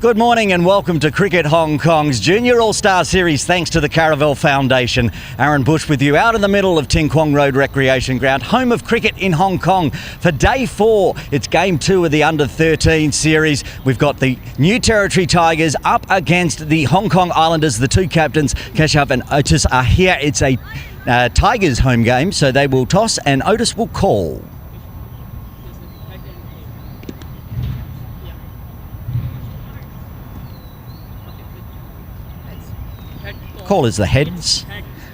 Good morning and welcome to Cricket Hong Kong's Junior All-Star Series thanks to the Caravel Foundation. Aaron Bush with you out in the middle of Ting Kwong Road Recreation Ground, home of cricket in Hong Kong. For day 4, it's game 2 of the Under-13 series. We've got the New Territory Tigers up against the Hong Kong Islanders. The two captains, Keshav and Otis, are here. It's a Tigers home game, so they will toss and Otis will call. Call is the heads.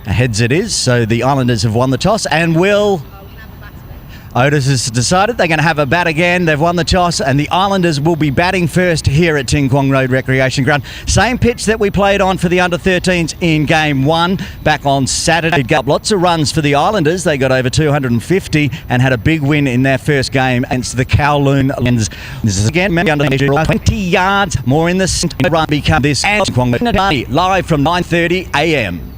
Heads it is, so the Islanders have won the toss and will... Otis has decided they're going to have a bat again. They've won the toss and the Islanders will be batting first here at Ting Kwong Road Recreation Ground. Same pitch that we played on for the Under-13s in Game 1 back on Saturday. Got lots of runs for the Islanders. They got over 250 and had a big win in their first game against the Kowloon Lions. This is again 20 yards more in the centre. Run become this live from 9:30 a.m.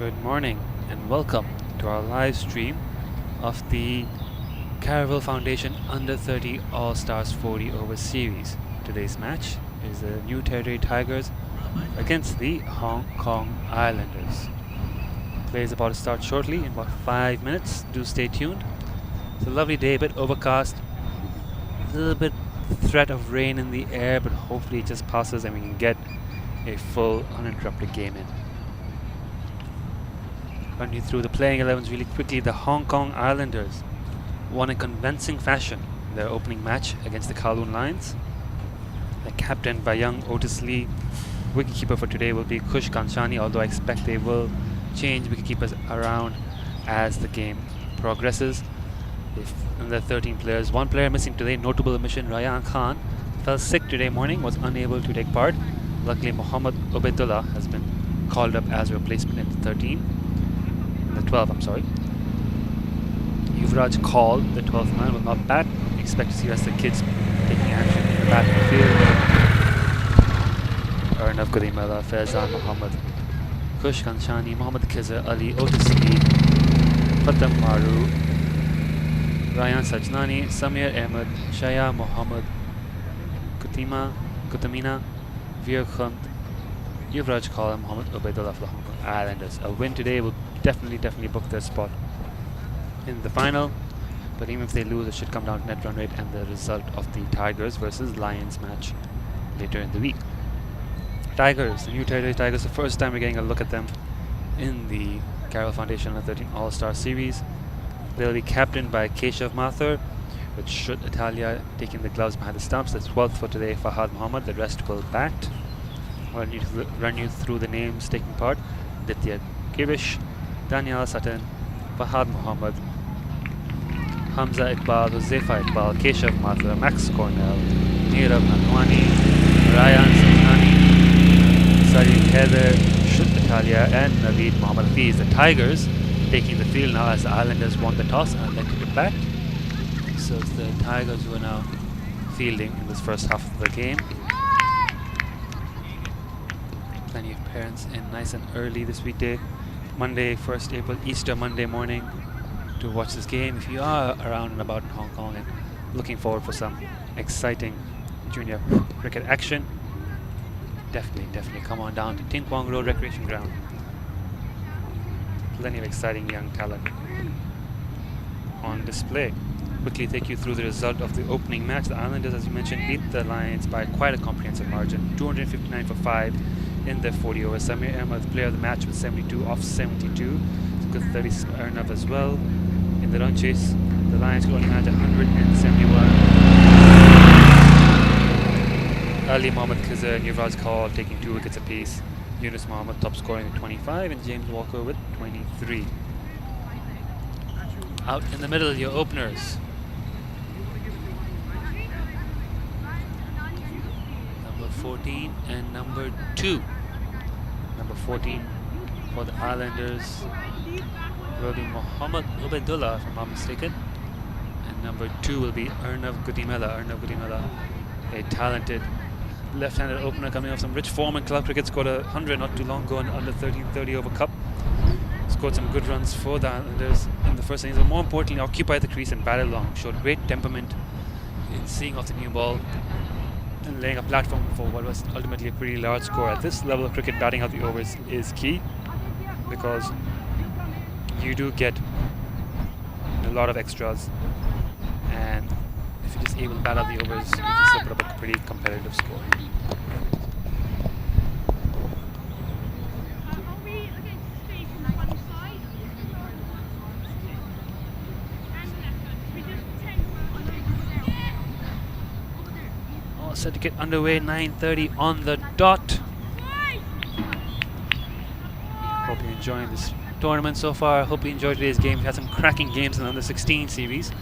Good morning and welcome to our live stream of the Caravel Foundation Under 30 All-Stars 40 Over Series. Today's match is the New Territory Tigers against the Hong Kong Islanders. Play is about to start shortly in about 5 minutes. Do stay tuned. It's a lovely day, a bit overcast, a little bit threat of rain in the air, but hopefully it just passes and we can get a full uninterrupted game in. Run you through the playing 11s really quickly. The Hong Kong Islanders won in convincing fashion in their opening match against the Kowloon Lions. They're captained by young Otis Lee. Wicketkeeper for today will be Kush Kanchani, although I expect they will change wicketkeepers around as the game progresses. In the 13 players, one player missing today, notable omission. Rayan Khan fell sick today morning, was unable to take part. Luckily, Mohammad Ubaidullah has been called up as a replacement in the 12, I'm sorry. Yuvraj Kaul, the 12th man, will not bat. Expect to see the rest of the kids taking action in the battlefield. Arnav Gudimela, Faizan Muhammad, Kush Kanchani, Mohammad Khizr Ali, Otis Lee, Fatam Maru, Ryan Sajnani, Samir Ahmed, Shaya Muhammad, Kutamina, Veer Khunt, Yuvraj Kaul and Mohammad Ubaidullah for the Hong Kong Islanders. A win today will definitely book their spot in the final, but even if they lose, it should come down to net run rate and the result of the Tigers versus Lions match later in the week. Tigers, the New Territory Tigers, the first time we're getting a look at them in the Caravel Foundation Under 13 All-Star Series. They'll be captained by Keshav Mathur, with Shrut Italia taking the gloves behind the stumps. That's 12th for today, Fahad Muhammad. The rest will bat. I'll run you through the names taking part. Ditya Kirish, Daniel Sutton, Fahad Muhammad, Hamza Iqbal, Huzefa Iqbal, Keshav Mathur, Max Cornell, Nirav Nanwani, Ryan Sajnani, Salim Heather, Shrut Italia, and Naveed Muhammad Hafiz. The Tigers taking the field now as the Islanders won the toss and elected to bat. So it's the Tigers who are now fielding in this first half of the game. Plenty of parents in nice and early this weekday, Monday, 1st April, Easter Monday morning, to watch this game. If you are around and about in Hong Kong and looking forward for some exciting junior cricket action, definitely come on down to Ting Kwong Road Recreation Ground. Plenty of exciting young talent on display. Quickly take you through the result of the opening match. The Islanders, as you mentioned, beat the Lions by quite a comprehensive margin, 259 for 5 in their 40 overs. Samir Ahmed, player of the match, with 72 off 72. It's good 36 for Arnav as well. In the run chase, the Lions could only manage 171. Ali Mohammad Khizr and Yuvraj Kaul taking 2 wickets apiece. Yunus Mohammed top scoring with 25 and James Walker with 23. Out in the middle, your openers. Number 14 and number 2. Number 14 for the Islanders will be Mohammad Ubaidullah, if I'm not mistaken. And number 2 will be Arnav Gudimela, a talented left-handed opener coming off some rich form in club cricket. Scored 100 not too long ago in under 30 over cup. Scored some good runs for the Islanders in the first innings, but more importantly occupied the crease and batted along. Showed great temperament in seeing off the new ball and laying a platform for what was ultimately a pretty large score. At this level of cricket, batting out the overs is key, because you do get a lot of extras, and if you're just able to bat out the overs, you can still put up a pretty competitive score. All set to get underway, 9:30 on the dot. Hope you're enjoying this tournament so far. Hope you enjoyed today's game. We had some cracking games in the under 16 series.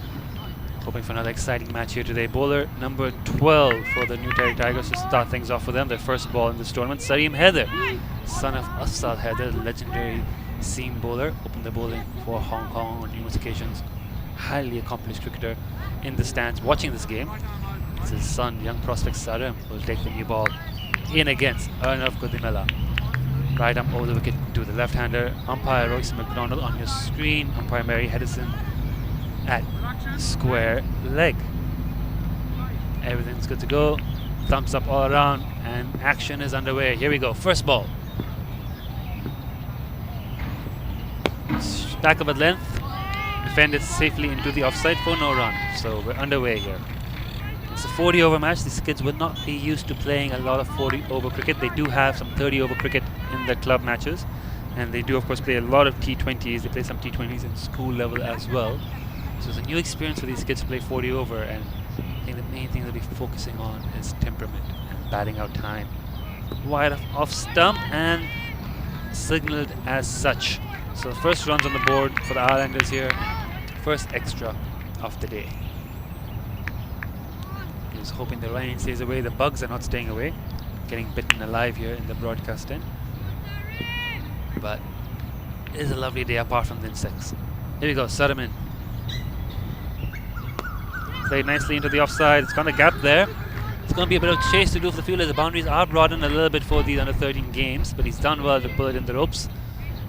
Hoping for another exciting match here today. Bowler number 12 for the New Territory Tigers to start things off for them. Their first ball in this tournament. Salim Heather, son of Afzal Heather, legendary seam bowler. Opened the bowling for Hong Kong on numerous occasions. Highly accomplished cricketer in the stands watching this game. It's his son, young prospect Sarim, who will take the new ball in against Arnav Gudimela. Right arm over the wicket to the left-hander. Umpire Royce McDonald on your screen. Umpire Mary Hedison at square leg. Everything's good to go. Thumbs up all around, and action is underway. Here we go. First ball. Back of a length. Defended safely into the offside for no run. So we're underway here. It's a 40-over match. These kids would not be used to playing a lot of 40-over cricket. They do have some 30-over cricket in the club matches, and they do of course play a lot of T20s. They play some T20s in school level as well. So it's a new experience for these kids to play 40 over, and I think the main thing they'll be focusing on is temperament and batting out time. Wide off stump and signaled as such. So the first runs on the board for the Islanders here. First extra of the day. He's hoping the rain stays away. The bugs are not staying away. Getting bitten alive here in the broadcast end. But it is a lovely day apart from the insects. Here we go, Sutherman. Played nicely into the offside. It's got a gap there. It's going to be a bit of chase to do for the fielders. The boundaries are broadened a little bit for these under 13 games, but he's done well to pull it in the ropes.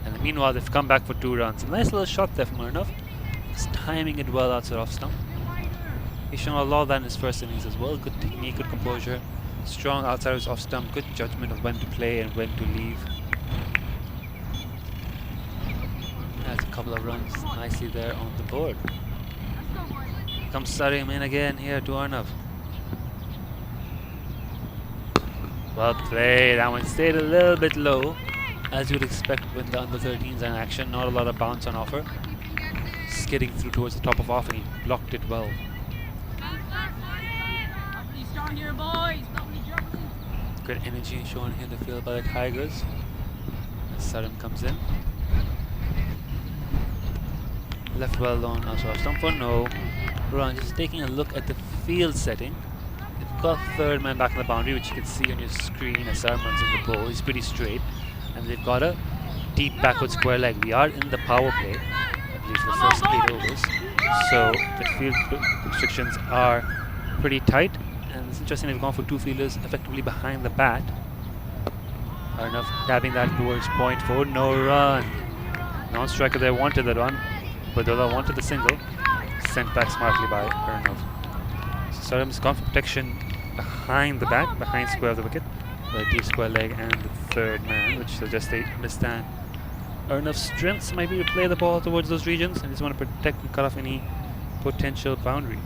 And meanwhile, they've come back for 2 runs. A nice little shot there from Arnav. He's timing it well outside off stump. He's shown a lot of that in his first innings as well. Good technique, good composure. Strong outsiders off stump. Good judgment of when to play and when to leave. That's a couple of runs nicely there on the board. Comes Sarim in again here to Arnav. Well played. That one stayed a little bit low, as you would expect when the under 13s are in action. Not a lot of bounce on offer. Skidding through towards the top of off, and he blocked it well. Good energy shown here in the field by the Tigers. As Sarim comes in. Left well long, also off stump for no run. Just taking a look at the field setting. They've got third man back in the boundary, which you can see on your screen as Sarim runs in the ball. He's pretty straight. And they've got a deep backward square leg. We are in the power play, at least for the first 8 overs. So the field restrictions are pretty tight. And it's interesting they've gone for 2 fielders effectively behind the bat. Arnav dabbing that towards point for no run. Non-striker there wanted the run. Badola wanted the single. Sent back smartly by Arnav. So Sarim's gone for protection behind the bat, behind square of the wicket. The deep square leg and the third man, which suggests they understand Arnav's strengths might be to play the ball towards those regions and just want to protect and cut off any potential boundaries.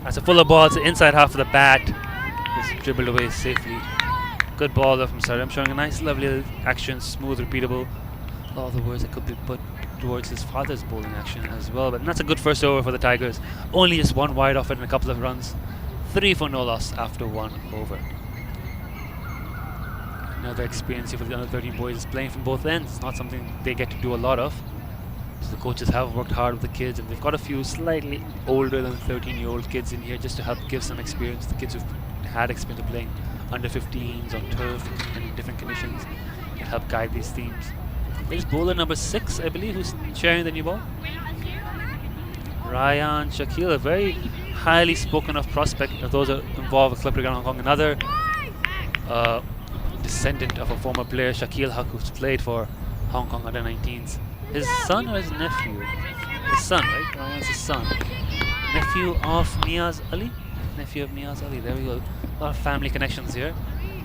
That's a fuller ball. It's the inside half of the bat. It's dribbled away safely. Good ball though from Sarim, showing a nice lovely action, smooth, repeatable. All the words that could be put towards his father's bowling action as well. But that's a good first over for the Tigers. Only just 1 wide off it and a couple of runs. 3 for no loss after 1 over. Another experience here for the under 13 boys is playing from both ends. It's not something they get to do a lot of. So the coaches have worked hard with the kids, and they've got a few slightly older than 13-year-old kids in here just to help give some experience. The kids who've had experience of playing under 15s on turf and in different conditions can help guide these teams. There's bowler number 6, I believe, who's sharing the new ball. Ryan Shakil, a very highly spoken of prospect of those that involved with Club Cricket Hong Kong. Another descendant of a former player, Shakil Haq, who's played for Hong Kong under 19s. His son or his nephew? His son, right? Ryan's his son. Nephew of Niaz Ali? Nephew of Niaz Ali, there we go. A lot of family connections here.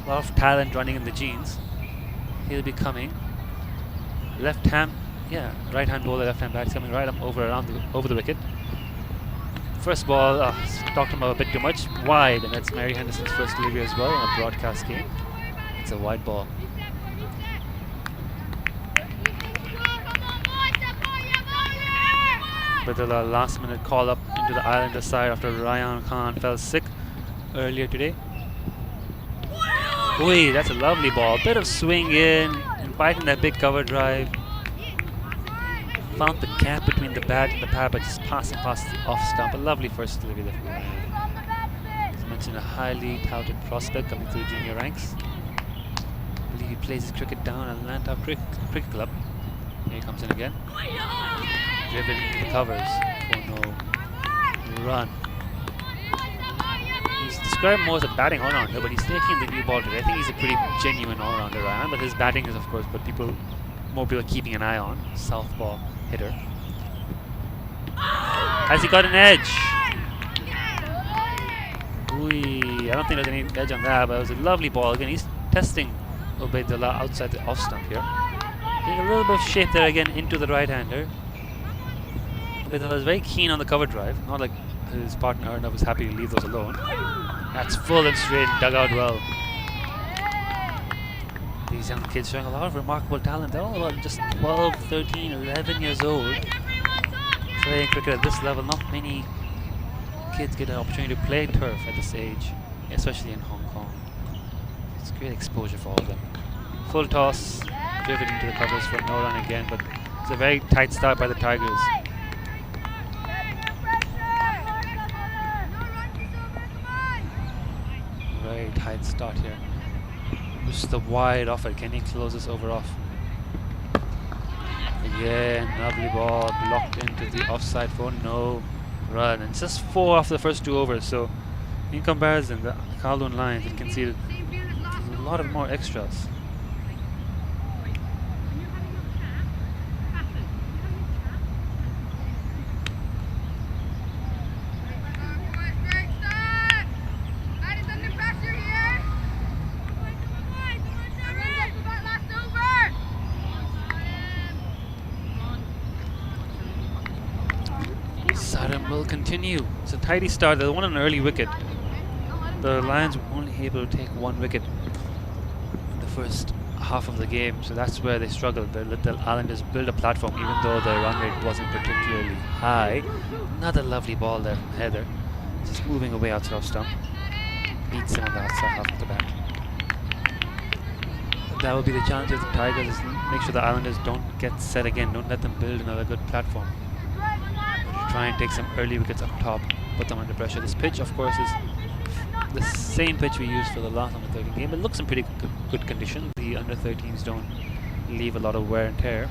A lot of talent running in the genes. He'll be coming. Left hand, yeah, right hand bowler, left hand bat, coming right up over the wicket. First ball, talked about a bit too much, wide, and that's Mary Henderson's first delivery as well in a broadcast game. It's a wide ball. With a last minute call up into the Islander side after Ryan Khan fell sick earlier today. Oi, that's a lovely ball. Bit of swing in, inviting that big cover drive. Found the gap between the bat and the pad, but just passing past the off stump. A lovely first delivery there from Ryan. As mentioned, a highly touted prospect coming through junior ranks. I believe he plays his cricket down at Atlanta Cricket Club. Here he comes in again. Driven into the covers for no run. He's describe him more as a batting all-rounder, but he's taking the new ball today. I think he's a pretty genuine all-rounder, Ryan, but his batting is, of course, what more people are keeping an eye on. Southpaw hitter. Has he got an edge? I don't think there's any edge on that, but it was a lovely ball. Again, he's testing Ubaidullah outside the off stump here. Getting a little bit of shape there again into the right-hander. Ubaidullah is very keen on the cover drive, not like his partner Arnav was happy to leave those alone. That's full and straight, dug out well. These young kids showing a lot of remarkable talent. They're all about just 12, 13, 11 years old. Playing cricket at this level, not many kids get an opportunity to play turf at this age, especially in Hong Kong. It's great exposure for all of them. Full toss, driven into the covers for no run again, but it's a very tight start by the Tigers. Very tight start here. Just the wide offer. Can he close this over off? Again, lovely ball blocked into the offside for no run. And it's just 4 after the first 2 overs. So, in comparison, the Kowloon Lions have conceded a lot of more extras. Will continue. It's a tidy start. They won an early wicket. The Lions were only able to take 1 wicket in the first half of the game, so that's where they struggled. The Little Islanders built a platform even though their run rate wasn't particularly high. Another lovely ball there from Heather. Just moving away outside of stump. Beats him on the outside half of the bat. That will be the challenge of the Tigers, is make sure the Islanders don't get set again. Don't let them build another good platform. Try and take some early wickets up top, put them under pressure. This pitch, of course, is the same pitch we used for the last under-13 game. It looks in pretty good condition. The under-13s don't leave a lot of wear and tear.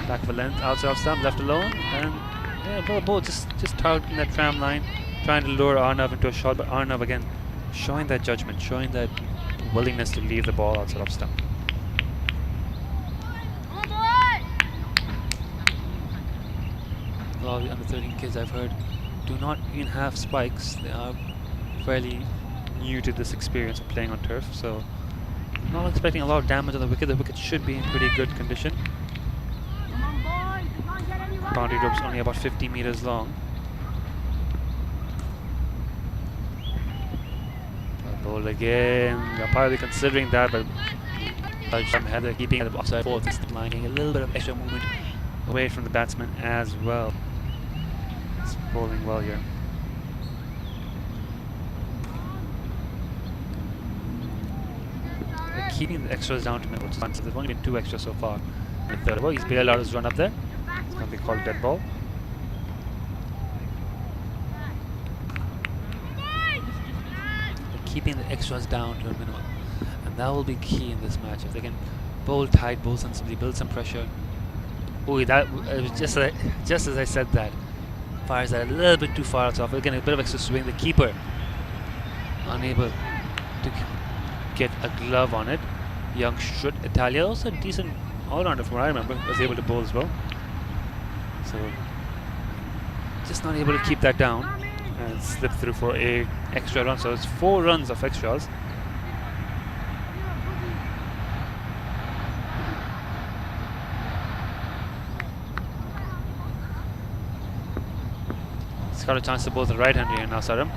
Back for length, outside of stump, left alone, and yeah, both just targeting that tram line, trying to lure Arnav into a shot, but Arnav again showing that judgment, showing that willingness to leave the ball outside of stump. A lot of the under-13 kids I've heard do not even have spikes. They are fairly new to this experience of playing on turf, so not expecting a lot of damage on the wicket. The wicket should be in pretty good condition. Boundary rope's only about 50 meters long. Ball again. They're probably considering that, but Heather keeping it offside fourth is lining a little bit of extra movement away from the batsman as well. It's bowling well here. They're keeping the extras down to middle, which is fun. So there's only been 2 extras so far in the third over. He's bailed out his run up there. It's going to be called a dead ball. They're keeping the extras down to a minimum, and that will be key in this match. If they can bowl tight, bowl sensibly, build some pressure. Oh, that was just as I said that. Fires that a little bit too far off. Again, a bit of extra swing. The keeper unable to get a glove on it. Young Shrut Italia, also a decent all-rounder from what I remember, was able to bowl as well. So just not able to keep that down and slip through for a extra run. So it's 4 runs of extras. He's got a chance to bowl the right-hander here now, Saram.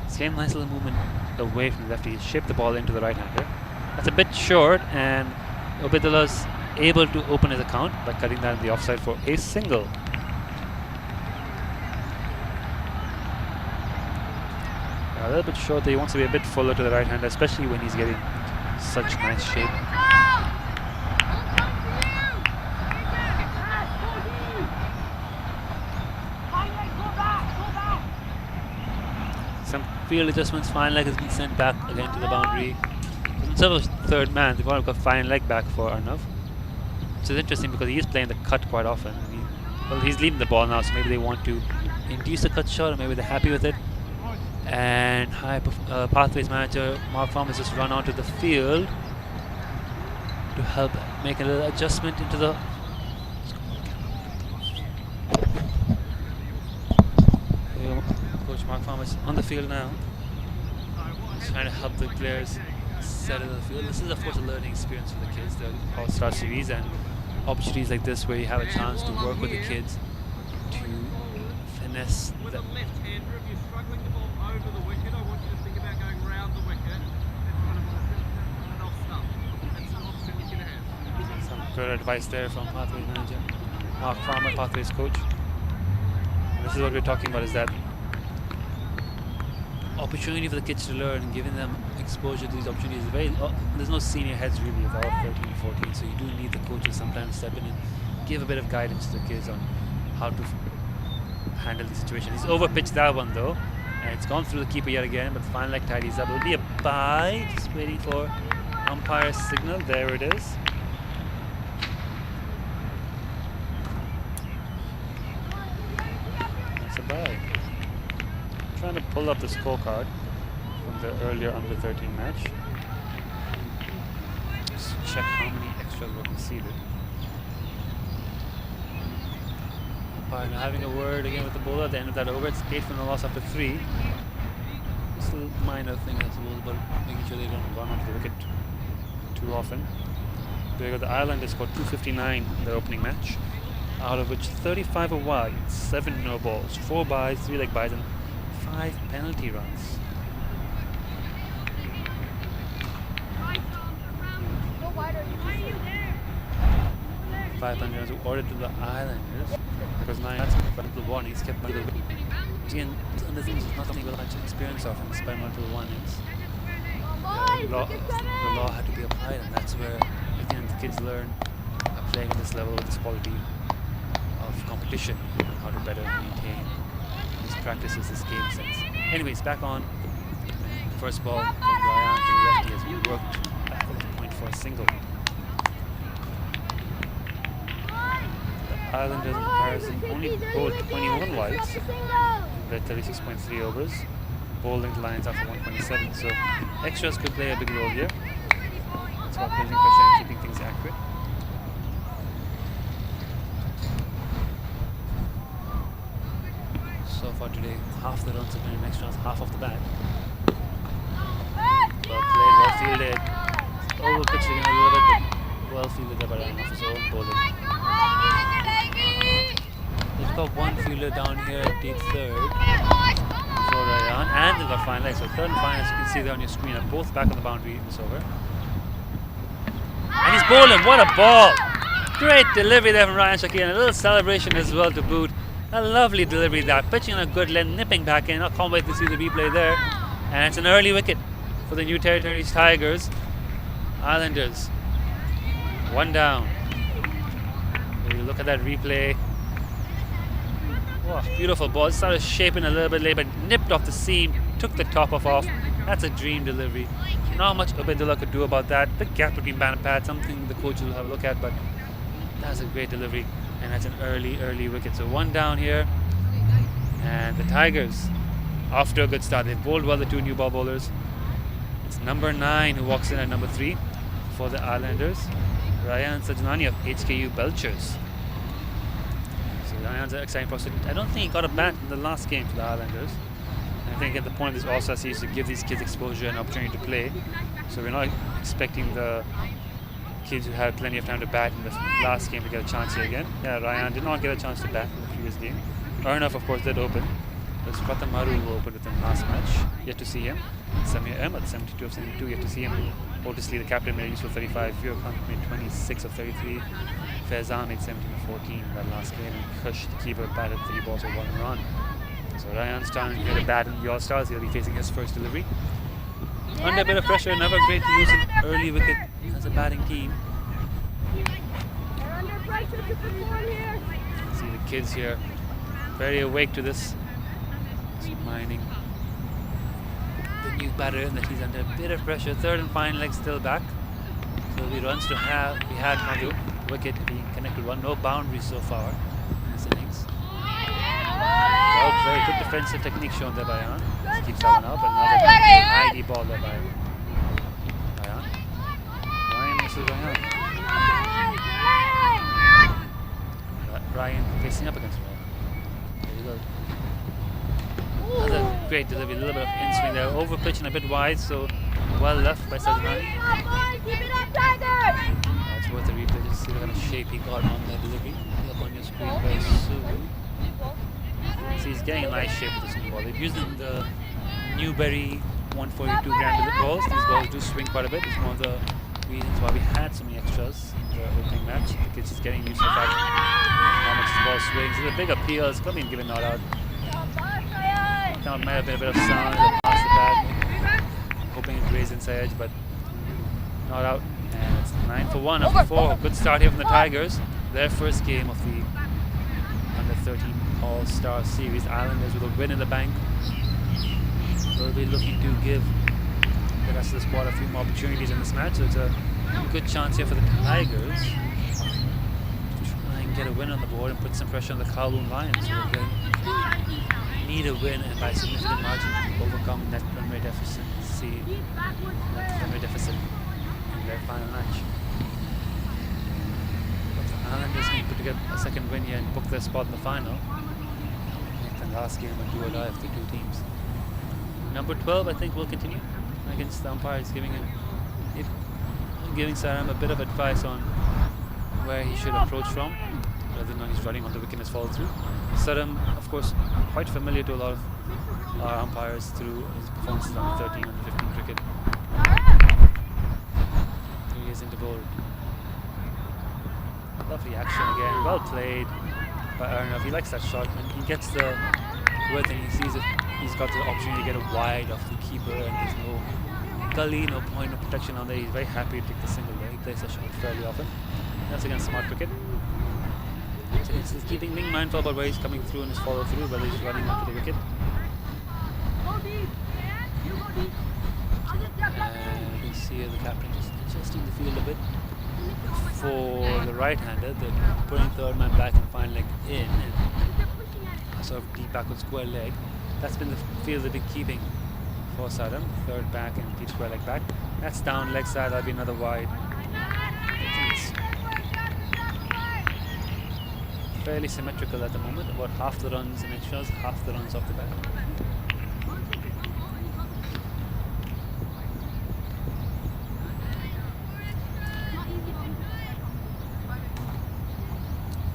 Same nice little movement away from the lefty. He shaped the ball into the right-hander. That's a bit short, and Ubaydullah's able to open his account by cutting that in the offside for a single. A little bit short there. He wants to be a bit fuller to the right-hander, especially when he's getting such nice shape. Some field adjustments. Fine leg has been sent back again to the boundary. So instead of third man, they've got fine leg back for Arnav. Which is interesting because he is playing the cut quite often. Well, he's leaving the ball now, so maybe they want to induce a cut shot, or maybe they're happy with it. And pathways manager Mark Farm has just run onto the field to help make a little adjustment into the Coach Mark Farm is on the field now. He's trying to help the players settle the field. This is of course a learning experience for the kids, the All-Star Series, and opportunities like this where you have a chance to work with the kids to finesse the left hander, if you're struggling the ball over the wicket, I want you to think about going round the wicket and off stump. That's an option you can have. Some good advice there from Pathways manager Mark Farmer, Pathways coach. And this is what we're talking about, is that opportunity for the kids to learn and giving them exposure to these opportunities. There's no senior heads really of all 13 and 14, so you do need the coaches sometimes step in and give a bit of guidance to the kids on how to handle the situation. He's overpitched that one though, and it's gone through the keeper yet again, but the final leg tidies up. It'll be a bye, just waiting for umpire's signal. There it is. That's a bye. Trying to pull up the scorecard from the earlier under 13 match. Just check how many extras were conceded. Umpire now having a word again with the bowler at the end of that over. It's 8 from the loss after 3. Just a little minor thing, I suppose, but making sure they don't run off the wicket too often. There you go. The Islanders scored 259 in their opening match, out of which 35 are wide, 7 no balls, 4 byes, 3 leg byes, and 5 penalty runs. 5 penalty runs were ordered to the Islanders because 9 the warnings kept by the wicket. Again, and the thing is not something we'll actually experience of in the experimental warnings. The law had to be applied, and that's where again the kids learn playing at this level with this quality of competition and how to better maintain these practices, this game sense. Anyways, back on. First ball from Ryan to the lefty as we worked back to the point for a single. The Islanders in comparison only bowled 21 wides in their 36.3 overs, bowling lines after 127. So extras could play a big role here. It's about building pressure and keeping things accurate. So far today, half the runs have been in extras, half off the bat. Well played, well fielded. Over pitched again a little bit, but well fielded there by Ryan off his own bowling. They've got one fielder down here at deep third for Ryan, and they've got fine legs. So third and fine, as you can see there on your screen, are both back on the boundary in this over. And he's bowling, what a ball! Great delivery there from Ryan Shaki, and a little celebration as well to boot. A lovely delivery there, pitching on a good length, nipping back in. I can't wait to see the replay there. And it's an early wicket for the New Territories Tigers. Islanders, 1 down. When you look at that replay, wow, beautiful ball. It started shaping a little bit late, but nipped off the seam, took the top off. That's a dream delivery. Not much Ubedullah could do about that. Big gap between bat and pad, something the coaches will have a look at, but that's a great delivery. And that's an early wicket. So 1 down here. And the Tigers, off to a good start. They've bowled well, the 2 new ball bowlers. It's number 9 who walks in at number 3 for the Islanders. Ryan Sajnani of HKU Belchers. So Ryan's an exciting prospect. I don't think he got a bat in the last game for the Islanders. And I think at the point of this All-Star Series to give these kids exposure and opportunity to play. So we're not expecting the kids who had plenty of time to bat in the last game to get a chance here again. Yeah, Ryan did not get a chance to bat in the previous game. Arnav, of course, did open. There's Pratham Maru who opened with him last match. Yet to see him. Samir Ahmed, 72 of 72, yet to see him. Otis Lee, the captain, made useful 35. Fio Khan made 26 of 33. Faizan made 17 of 14 in that last game. And Kush, the keeper, batted 3 balls for 1 run. So Ryan's trying to get a bat in the All-Stars. He'll be facing his first delivery. Under a bit of pressure, never great to lose an early wicket as a batting team. See the kids here, very awake to this. Minding the new batter that he's under a bit of pressure. Third and final leg still back. So he runs to have, we had Madhu, wicket being connected 1. No boundaries so far in this innings. Well played. Good defensive technique shown there by Ayan. Just keeps that one up. And another ID ball there by Ayan. Ryan misses Ryan. Ryan facing up against Ryan. There you go. Another great delivery. A little bit of in swing there. Over pitch and a bit wide. So well left by Sajnani. That's worth a replay. Just see the kind of shape he got on that delivery. Up on your screen very soon. So he's getting a nice shape with this new ball. They've used the Newberry 142 gram balls. These balls do swing quite a bit. It's one of the reasons why we had so many extras in the opening match. Because he's getting used to the fact how much the ball swings. It's a big appeal. It's going to be given not out. Now it might have been a bit of sound past the pad. Hoping it grazed inside edge, but not out. And it's 9 for 1 of 4. Good start here from the Tigers. Their first game of the Under 13 All-Star Series. Islanders with a win in the bank. They'll be looking to give the rest of the squad a few more opportunities in this match. So it's a good chance here for the Tigers to try and get a win on the board and put some pressure on the Kowloon Lions, who again need a win and by a significant margin to overcome that run rate deficit in their final match. But the Islanders can put together a second win here and book their spot in the final. Make the last game a do or die of the two teams. Number 12, I think, will continue against the umpires, giving Saram a bit of advice on where he should approach from, whether or not he's running on the wicket as follow through. Saram, of course, quite familiar to a lot of our umpires through his performances on 13 and 15 cricket. He is into bold. Lovely action again, well played by Arnav. He likes that shot when he gets the width and he sees it. He's got the opportunity to get it wide off the keeper and there's no gully, no point of protection on there. He's very happy to take the single there. He plays that shot fairly often. That's against smart cricket. So he's being mindful about where he's coming through in his follow through, whether he's running onto the wicket. And you can see the captain just adjusting the field a bit for the right-hander. They're putting third man back and fine leg in and a sort of deep backward square leg. That's been the field they've been keeping for Saddam. Third back and deep square leg back. That's down leg side. That'll be another wide. It's fairly symmetrical at the moment. About half the runs in extras, half the runs off the bat.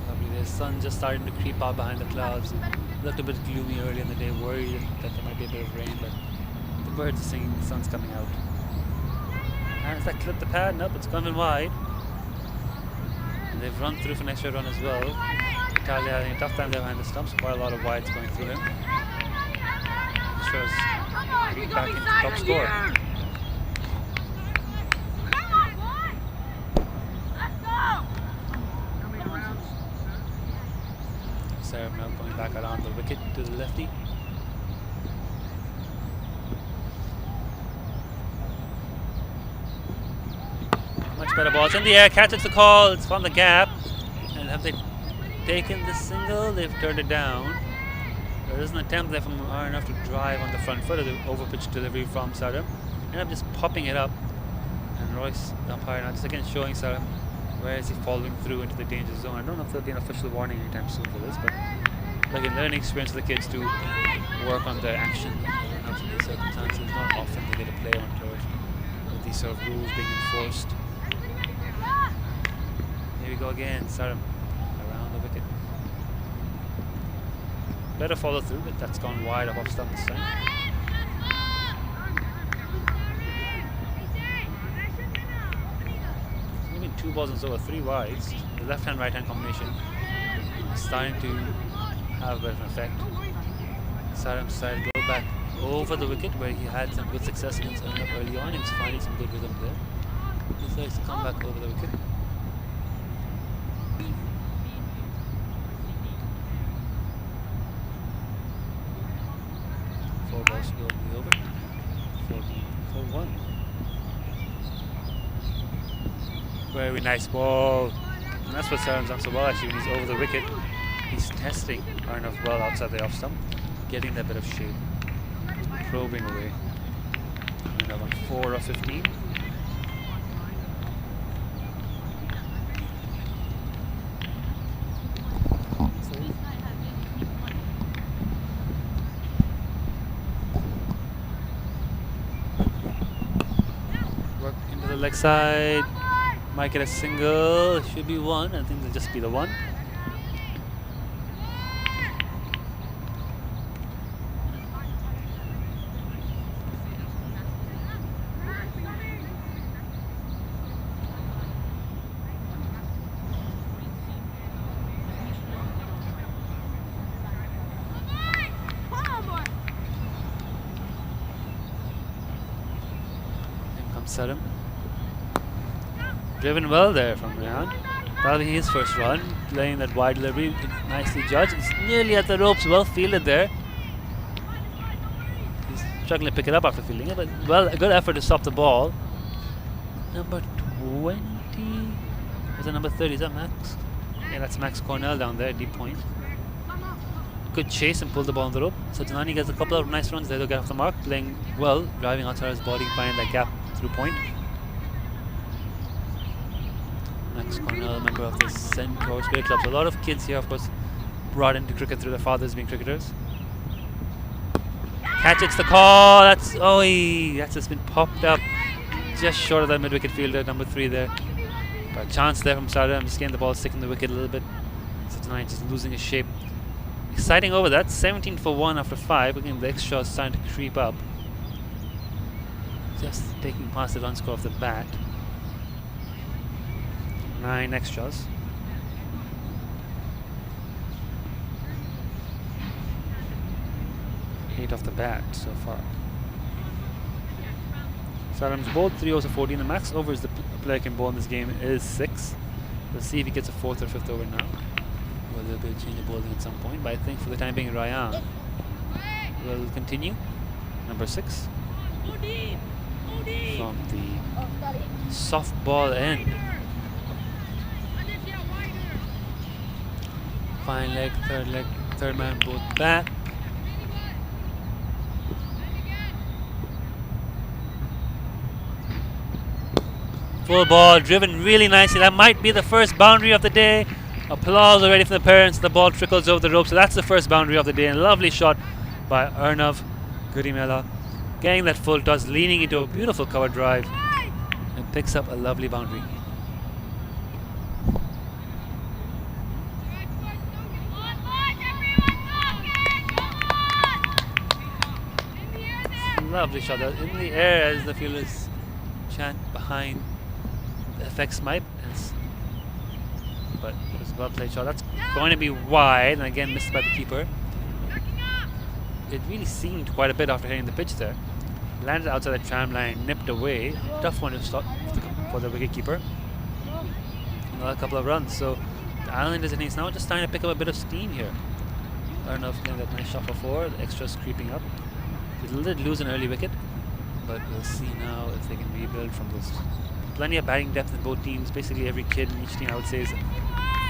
Lovely. The sun just starting to creep out behind the clouds. Looked a bit gloomy early in the day, worried that there might be a bit of rain, but the birds are singing, the sun's coming out. And as that clipped the pad, nope, it's gone in wide. And they've run through for an extra run as well. Italia having a tough time there behind the stumps, quite a lot of wides going through him. Shows back into top score. Sarah now going back around the wicket to the lefty. Much better balls in the air, catches the call, it's from the gap. And have they taken the single? They've turned it down. There is an attempt there from Arnav to drive on the front foot of the overpitch delivery from Saram. End up just popping it up. And Royce, the umpire, now just again showing Saram where is he following through into the danger zone. I don't know if there'll be an official warning anytime soon for this, but like a learning experience for the kids to work on their action under these circumstances. Not often they get to play on tour with these sort of rules being enforced. Here we go again, Saram around the wicket. Better follow through, but that's gone wide off stump this time. Two balls and so 3 wides. The left hand right hand combination is starting to have a bit of an effect. Saram decided to go back over the wicket where he had some good success against Arnav early on. He was finding some good rhythm there. He decides to come back over the wicket. Four balls to go in the over. 14 for 1. Very nice ball. And that's what Saram's done so well actually when he's over the wicket. He's testing Arnav well outside the off stump, getting that bit of shape, probing away. Arnav on 4 of 15. Work into the leg side. Might get a single. It should be one. I think it'll just be the one. In comes Saram. Driven well there from Ryan. That'll be his first run. Playing that wide delivery, nicely judged. It's nearly at the ropes, well fielded there. He's struggling to pick it up after fielding it, but well, a good effort to stop the ball. Number 20. Was it number 30? Is that Max? Yeah, that's Max Cornell down there, deep point. Good chase and pull the ball on the rope. Sajanani gets a couple of nice runs there to get off the mark. Playing well, driving outside his body, finding that gap through point. Max Cornell, a member of the Centaurs Cricket Club. So a lot of kids here, of course, brought into cricket through their fathers being cricketers. Catch, it's the call. That's that's just been popped up just short of that mid-wicket fielder, number 3 there. But a chance there from Sada. I'm just getting the ball sticking the wicket a little bit. Sajanani just losing his shape. Exciting over that. 17 for 1 after 5. Again, the extra is starting to creep up. Just taking past the run score off the bat. 9 extras. Eight off the bat so far. Saram's bowled 3 overs of 14. The max overs the player can bowl in this game is 6. Let's see if he gets a 4th or 5th over now. Well, there'll be a change of bowling at some point, but I think for the time being, Ryan will continue. Number 6. From the softball end. Fine leg, third man both back. Full ball, driven really nicely. That might be the first boundary of the day. Applause already from the parents. The ball trickles over the rope, so that's the first boundary of the day. And a lovely shot by Arnav Gurimela. Getting that full toss, leaning into a beautiful cover drive, and picks up a lovely boundary. Lovely shot in the air as the fielders chant behind the FX mic. But it was a well played shot. That's going to be wide, and again missed by the keeper. It really seemed quite a bit after hitting the pitch there. Landed outside the tram line, nipped away. Tough one to stop for the wicket keeper. Another couple of runs. So the Islanders innings now just starting to pick up a bit of steam here. Arnav getting that nice shot for 4. The extras creeping up. They did lose an early wicket, but we'll see now if they can rebuild from this. Plenty of batting depth in both teams. Basically every kid in each team, I would say, is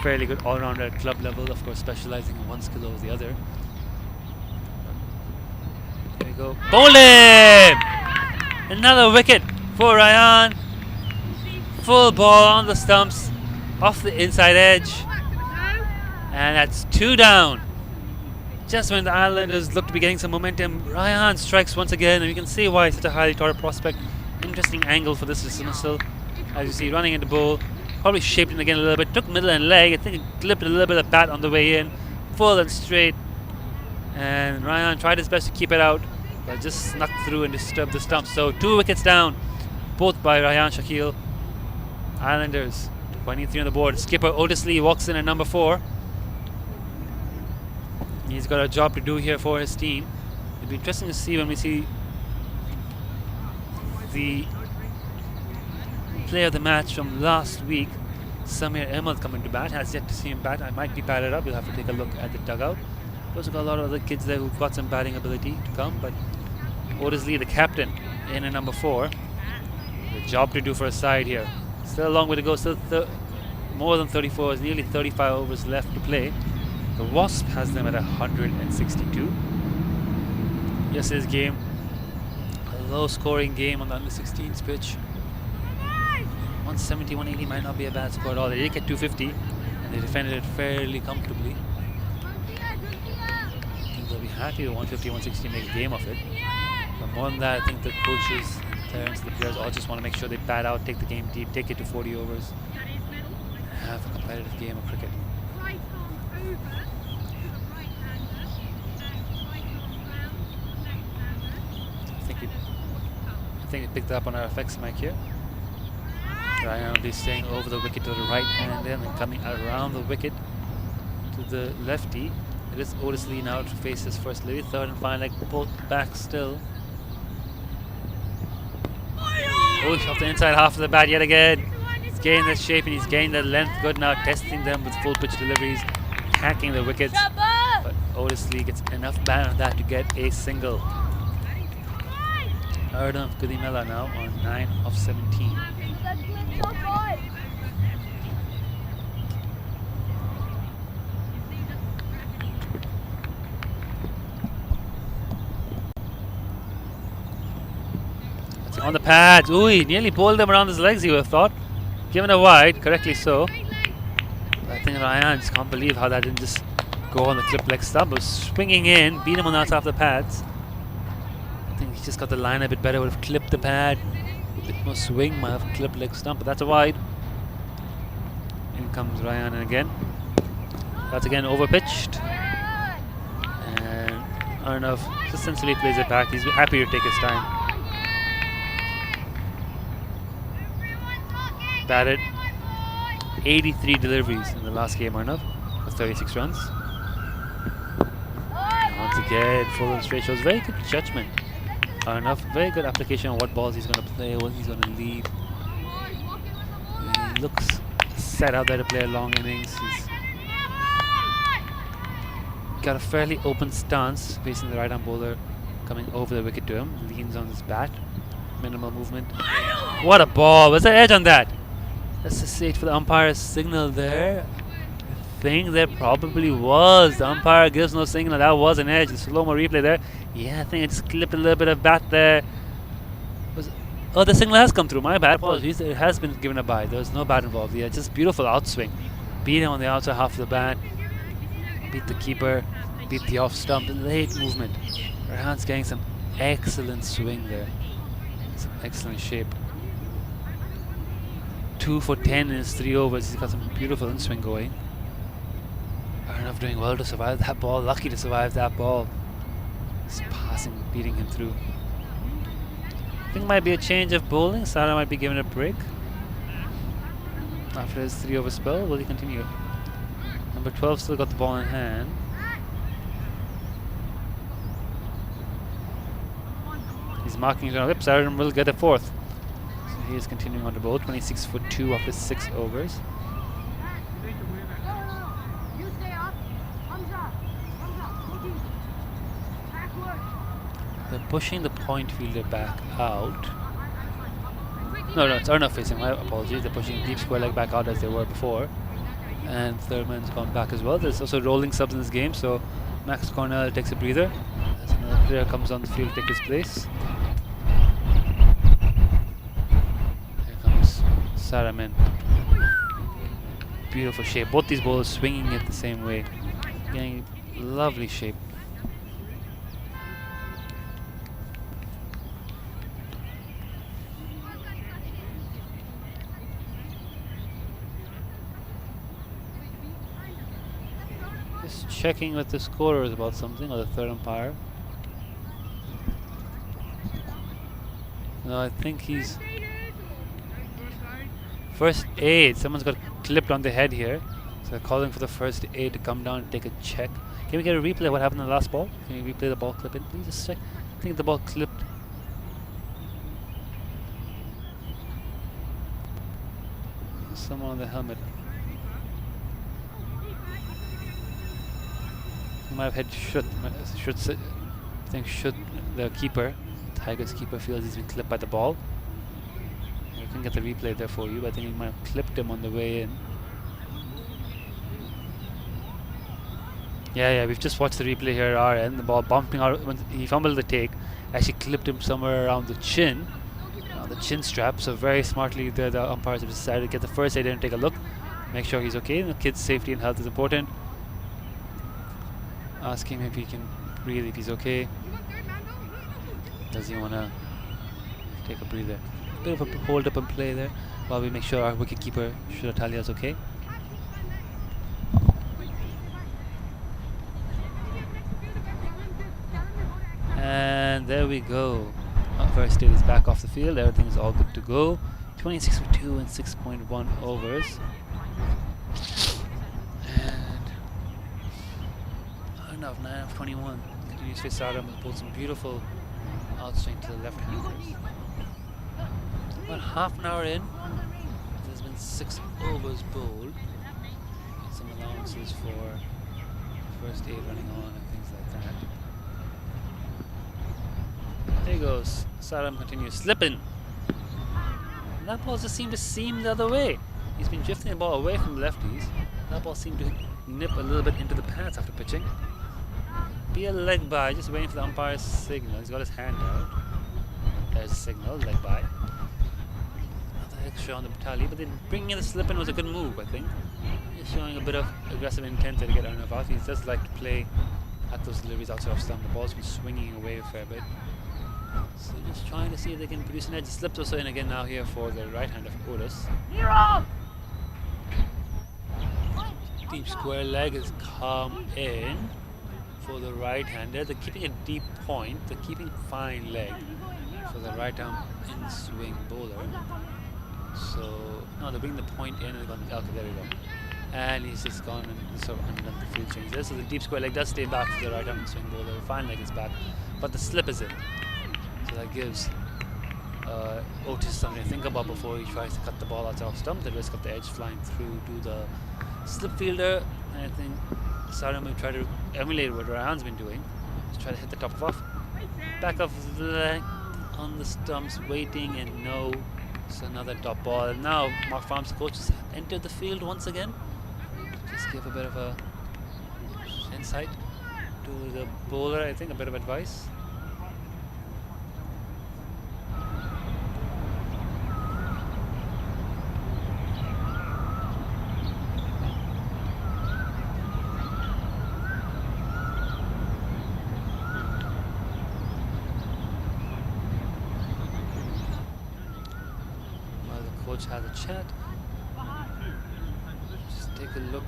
fairly good all-rounder at club level. Of course, specializing in one skill over the other. There we go. Bowled him! Another wicket for Ryan. Full ball on the stumps, off the inside edge. And that's 2 down. Just when the Islanders look to be getting some momentum, Ryan strikes once again, and you can see why he's such a highly touted prospect. Interesting angle for this dismissal. As you see, running into bowl. Probably shaped it again a little bit. Took middle and leg. I think it clipped a little bit of bat on the way in. Full and straight. And Ryan tried his best to keep it out, but just snuck through and disturbed the stump. So 2 wickets down, both by Ryan Shakil. Islanders 23 on the board. Skipper Otis Lee walks in at number 4. He's got a job to do here for his team. It'll be interesting to see when we see the player of the match from last week, Samir Ahmed, coming to bat. Has yet to see him bat. I might be batted up. We'll have to take a look at the dugout. We've also got a lot of other kids there who've got some batting ability to come, but Otis Lee, the captain, in at number 4. The job to do for a side here. Still a long way to go. Still more than 34. There's nearly 35 overs left to play. The Wasp has them at 162. Yesterday's game, a low-scoring game on the under-16s pitch. 170, 180 might not be a bad score at all. They did get 250, and they defended it fairly comfortably. I think they'll be happy with 150, 160 make a game of it. But more than that, I think the coaches, the parents, the players all just want to make sure they bat out, take the game deep, take it to 40 overs, and have a competitive game of cricket. I think we picked up on our effects mic here. Ryan will be staying over the wicket to the right hand and then coming around the wicket to the lefty. It is Otis Lee now to face his first lady. Third and final leg, both back still. Otis off the inside half of the bat yet again. He's gained that shape and he's gained that length. Good now, testing them with full pitch deliveries, hacking the wickets. But Otis Lee gets enough bat on that to get a single. Erdem of Gudimela now on 9 of 17. On the pads. Ooh, he nearly bowled them around his legs, you would have thought. Given a wide, correctly so. But I think Ryan just can't believe how that didn't just go on the clip leg stump. It was swinging in, beat him on the outside of the pads. I think he just got the line a bit better, would have clipped the pad. A bit more swing, might have clipped leg stump, but that's a wide. In comes Ryan again. That's again overpitched. And Arnav just sensibly plays it back. He's happy to take his time. Batted 83 deliveries in the last game, Arnav, for 36 runs. And once again, full and straight shows very good judgment. Arnav, very good application on what balls he's going to play, what he's going to leave. He looks set out there to play a long innings. He's got a fairly open stance facing the right arm bowler coming over the wicket to him. Leans on his bat. Minimal movement. What a ball! Was there edge on that? Let's just wait for the umpire's signal there. I think there probably was. The umpire gives no signal. That was an edge. The slow-mo replay there. Yeah, I think it just clipped a little bit of bat there. Oh, the signal has come through. My bad. Apologies. It has been given a bye. There was no bat involved. Yeah, just beautiful outswing. Beat him on the outside half of the bat. Beat the keeper. Beat the off stump. Late movement. Rehan's getting some excellent swing there. Some excellent shape. 2 for 10 in his 3 overs. He's got some beautiful in-swing going. Arnav doing well to survive that ball. Lucky to survive that ball. Just passing, beating him through. I think it might be a change of bowling. Sara might be given a break. After his 3 over spell, will he continue? Number 12 still got the ball in hand. He's marking it on lip. Sara will get a 4th. He is continuing on the bowl, 26 for 2 after 6 overs. They're pushing the point fielder back out. No, it's Arnav facing, my apologies. They're pushing deep square leg back out as they were before. And third man's gone back as well. There's also rolling subs in this game, so Max Cornell takes a breather. As another player comes on the field to take his place. Saramin. Beautiful shape. Both these bowlers swinging it the same way. Getting lovely shape. Just checking with the scorers about something, or the third umpire. No, I think he's... First aid. Someone's got clipped on the head here. So they're calling for the first aid to come down and take a check. Can we get a replay of what happened in the last ball? Can you replay the ball clipping? Please just check. I think the ball clipped. Someone on the helmet. He might have had Shut. I think Shut, the keeper, Tigers keeper, feels he's been clipped by the ball. I can get the replay there for you, but I think he might have clipped him on the way in. Yeah, we've just watched the replay here. RN, the ball bumping out when he fumbled the take, actually clipped him somewhere around the chin strap. So very smartly, the umpires have decided to get the first aid and take a look, make sure he's okay. The kid's safety and health is important. Ask him if he can breathe, if he's okay. Does he want to take a breather? Bit of a hold up and play there while we make sure our wicket keeper Shuratalia is okay. And there we go. Our first aid is back off the field. Everything is all good to go. 26 for 2 and 6.1 overs. And enough, 9 of 21. Continues to face Adam with some beautiful outswing to the left handers. About half an hour in, there's been 6 overs bowled. Some allowances for first aid running on and things like that. There he goes. Saram continues slipping. And that ball just seemed to seam the other way. He's been drifting the ball away from the lefties. That ball seemed to nip a little bit into the pads after pitching. Be a leg by, just waiting for the umpire's signal. He's got his hand out. There's a signal, leg by. Another extra on the Batali, but then bringing in the slip in was a good move, I think. He's showing a bit of aggressive intent to get Arnav out. He does like to play at those deliveries outside of stump. The ball's been swinging away a fair bit. So just trying to see if they can produce an edge. Slipped also in again now here for the right hand of Otis. Deep square leg has come in for the right hander. They're keeping a deep point. They're keeping fine leg for the right arm in swing bowler. So no, they're bringing the point in and they're going. Okay, there we go. And he's just gone and sort of undone the field change there. So the deep square leg does stay back for the right arm in swing bowler. The fine leg is back, but the slip is in. So that gives Otis something to think about before he tries to cut the ball out of stump. The risk of the edge flying through to the slip fielder. And I think Saram will try to emulate what Rahan's been doing. Just try to hit the top of off. Back of the leg on the stumps, waiting, and no. It's another top ball. And now Mark Farm's coach has entered the field once again. Just give a bit of a insight to the bowler, I think, a bit of advice. Has a chat. Just take a look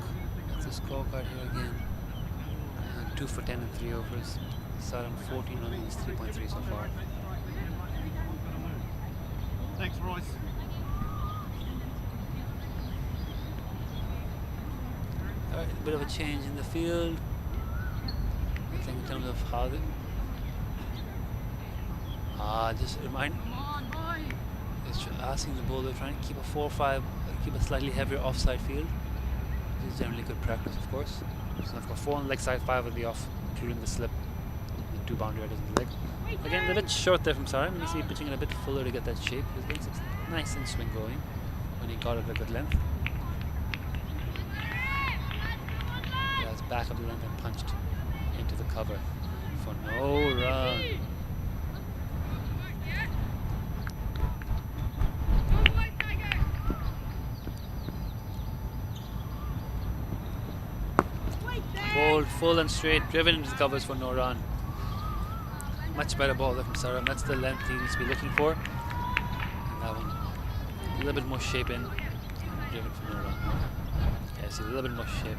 at the scorecard here again. 2 for 10 and 3 overs. Saram 14 on these 3.3 so far. Thanks, Royce. Alright, a bit of a change in the field. I think in terms of how they just remind asking the bowler, trying to keep a 4-5, keep a slightly heavier offside field, which is generally good practice, of course. So I've got 4 on the leg side, 5 on the off, including the slip, and 2 boundary riders on the leg. Again, a bit short there from Saram. You see pitching it a bit fuller to get that shape. He's getting some nice in swing going when he got it at good length. That's back of the length and punched into the cover for no run. Bowled full and straight, driven into the covers for no run. Much better ball there from Saram. That's the length he needs to be looking for. And that one, a little bit more shape in, driven for no run. Yeah, see a little bit more shape.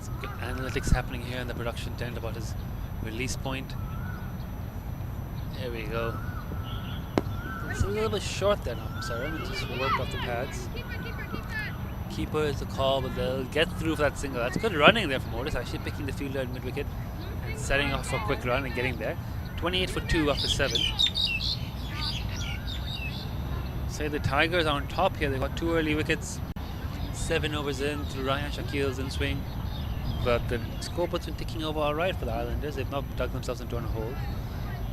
Some good analytics happening here in the production tent about his release point. There we go. It's a little bit short there now from Saram. It just worked off the pads. Keeper is the call, but they'll get through for that single. That's good running there from Otis, actually picking the fielder at mid-wicket and setting off for a quick run and getting there. 28 for 2 after 7. Say the Tigers are on top here. They got 2 early wickets. 7 overs in to Ryan Shakil's in swing. But the scoreboard's been ticking over alright for the Islanders. They've not dug themselves into a hole.